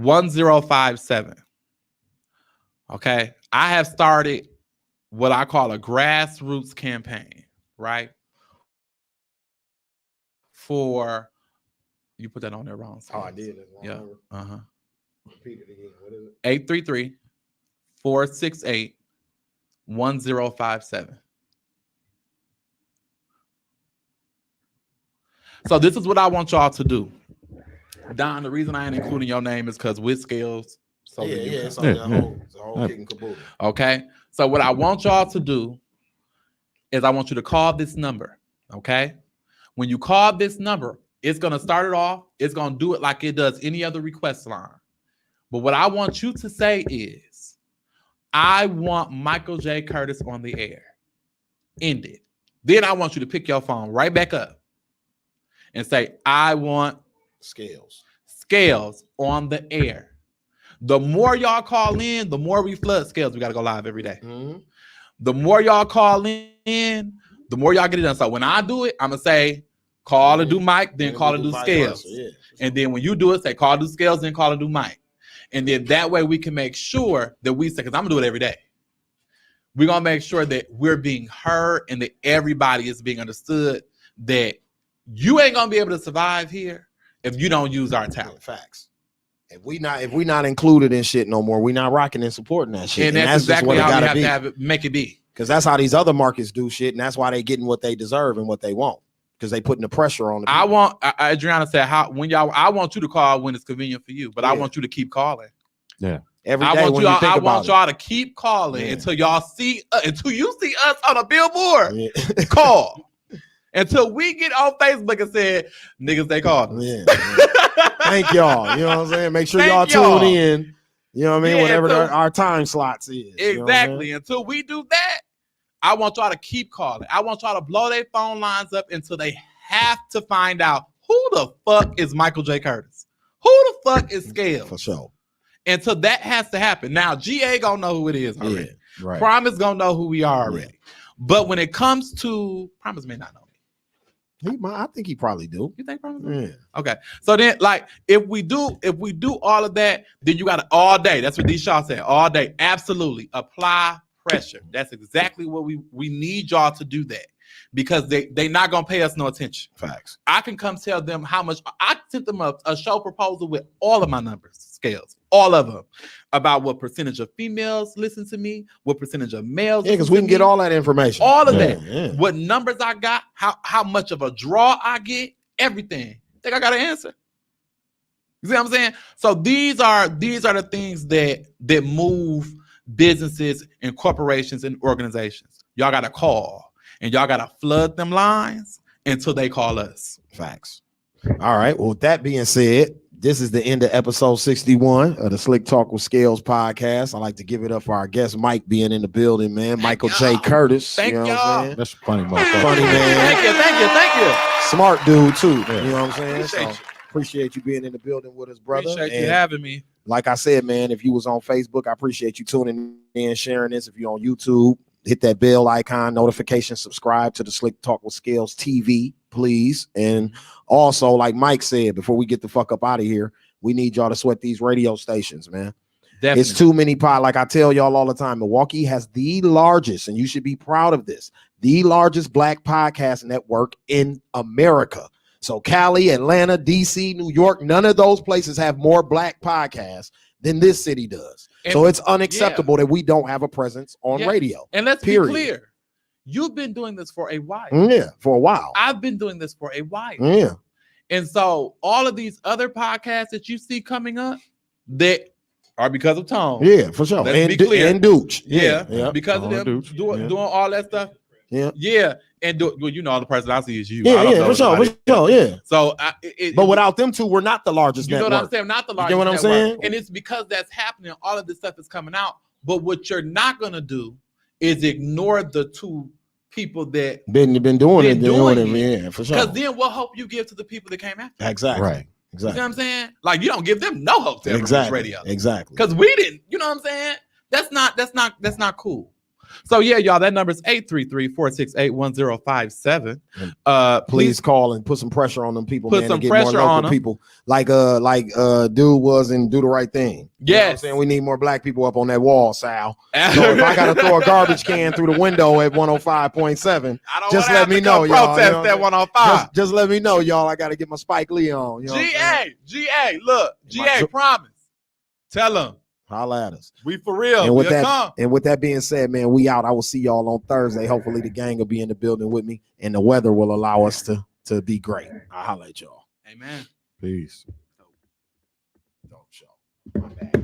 833-468-1057. Okay, I have started what I call a grassroots campaign, right? For you put that on there wrong. Oh, I did. Yeah. Uh-huh. Repeat it again. What is it? 833-468-1057. So this is what I want y'all to do. Don, the reason I ain't including your name is because with Scalez. So It's on the whole kick and caboodle. Okay. So what I want y'all to do is I want you to call this number. Okay. When you call this number, it's going to start it off. It's going to do it like it does any other request line. But what I want you to say is, I want Michael J. Curtis on the air. End it. Then I want you to pick your phone right back up and say, I want Scalez on the air. The more y'all call in, the more we flood Scalez. We got to go live every day. The more y'all call in, the more y'all get it done. So when I do it, I'm going to say, call and do Mike, then call and do Scalez. And then when you do it, say call and do Scalez, then call and do Mike. And then that way we can make sure that we say, because I'm going to do it every day. We're going to make sure that we're being heard and that everybody is being understood, that you ain't going to be able to survive here if you don't use our talent. Facts. If we not included in shit no more, we not rocking and supporting that shit. And that's exactly just what how it we gotta have to make it be. Because that's how these other markets do shit, and that's why they getting what they deserve and what they want. Because they putting the pressure on the people. I want Adriana said I want you to call when it's convenient for you, but I want you to keep calling. Yeah. Every day when you think I about want it. y'all to keep calling until y'all see until you see us on a billboard. Call. Until we get on Facebook and said, niggas, they called us. Thank y'all. You know what I'm saying? Make sure y'all tune in. You know what I mean? Whatever our time slots is. Exactly. Until we do that, I want y'all to keep calling. I want y'all to blow their phone lines up until they have to find out who the fuck is Michael J. Curtis? Who the fuck is Scalez? For sure. Until that has to happen. Now, GA gonna know who it is already. Yeah, right. Promise gonna know who we are already. But when it comes to Promise may not know me. I think he probably do. You think probably? Do? Yeah. Okay. So then, like, if we do all of that, then you got to all day. That's what these Shaw said. All day. Absolutely. Apply pressure. That's exactly what we need y'all to do that. Because they not gonna pay us no attention. Facts. I can come tell them how much. I sent them a show proposal with all of my numbers, scales, all of them, about what percentage of females listen to me, what percentage of males. Yeah, because we can get all that information. All of that. Yeah. What numbers I got, how much of a draw I get, everything. Think I got an answer? You see what I'm saying? So these are the things that move businesses and corporations and organizations. Y'all got to call. And y'all got to flood them lines until they call us. Facts. All right. Well, with that being said, this is the end of episode 61 of the Slick Talk with Scales podcast. I like to give it up for our guest, Mike, being in the building, man. Michael J. Curtis. Thank y'all. That's funny, motherfucker. Funny, man. Thank you. Smart dude, too. Yeah. You know what I'm saying? Appreciate you being in the building with us, brother. Appreciate you having me. Like I said, man, if you was on Facebook, I appreciate you tuning in, sharing this. If you're on YouTube, hit that bell icon, notification, subscribe to the Slick Talk with Scales TV, please. And also, like Mike said, before we get the fuck up out of here, we need y'all to sweat these radio stations, man. Definitely. It's too many like I tell y'all all the time, Milwaukee has the largest, and you should be proud of this, the largest Black podcast network in America. So Cali, Atlanta, DC, New York, none of those places have more Black podcasts than this city does. And so it's unacceptable that we don't have a presence on radio. And let's be clear. You've been doing this for a while. Yeah, for a while. I've been doing this for a while. Yeah. And so all of these other podcasts that you see coming up that are because of Tone. Yeah, for sure. Let's be clear. And Dooch. Yeah. Because of them doing all that stuff. Yeah. Yeah. And you know, the person I see is you. Yeah, for sure. Yeah. So, but without them two, we're not the largest network. You know what I'm saying? Not the largest. You know what I'm saying? And it's because that's happening. All of this stuff is coming out. But what you're not gonna do is ignore the two people that been doing it. Yeah, for sure. Because then what hope you give to the people that came after? Exactly. Right. Exactly. You know what I'm saying? Like you don't give them no hope to ever radio. Exactly. Because we didn't. You know what I'm saying? That's not cool. So yeah, y'all, that number is 833-468-1057. Please call and put some pressure on them people, put man, some to get pressure more on them. people. Like dude was and Do the Right Thing. Yes. You know what I'm saying? We need more Black people up on that wall, Sal. So if I gotta throw a garbage can through the window at 105.7, just let me know, y'all. Protest that 105. Just let me know, y'all. I gotta get my Spike Lee on. You know GA, look, GA, promise. Tell them. Holla at us. We for real. And with that being said, man, we out. I will see y'all on Thursday. Hopefully the gang will be in the building with me and the weather will allow us to be great. I'll holla at y'all. Amen. Peace. Dope show. My bad.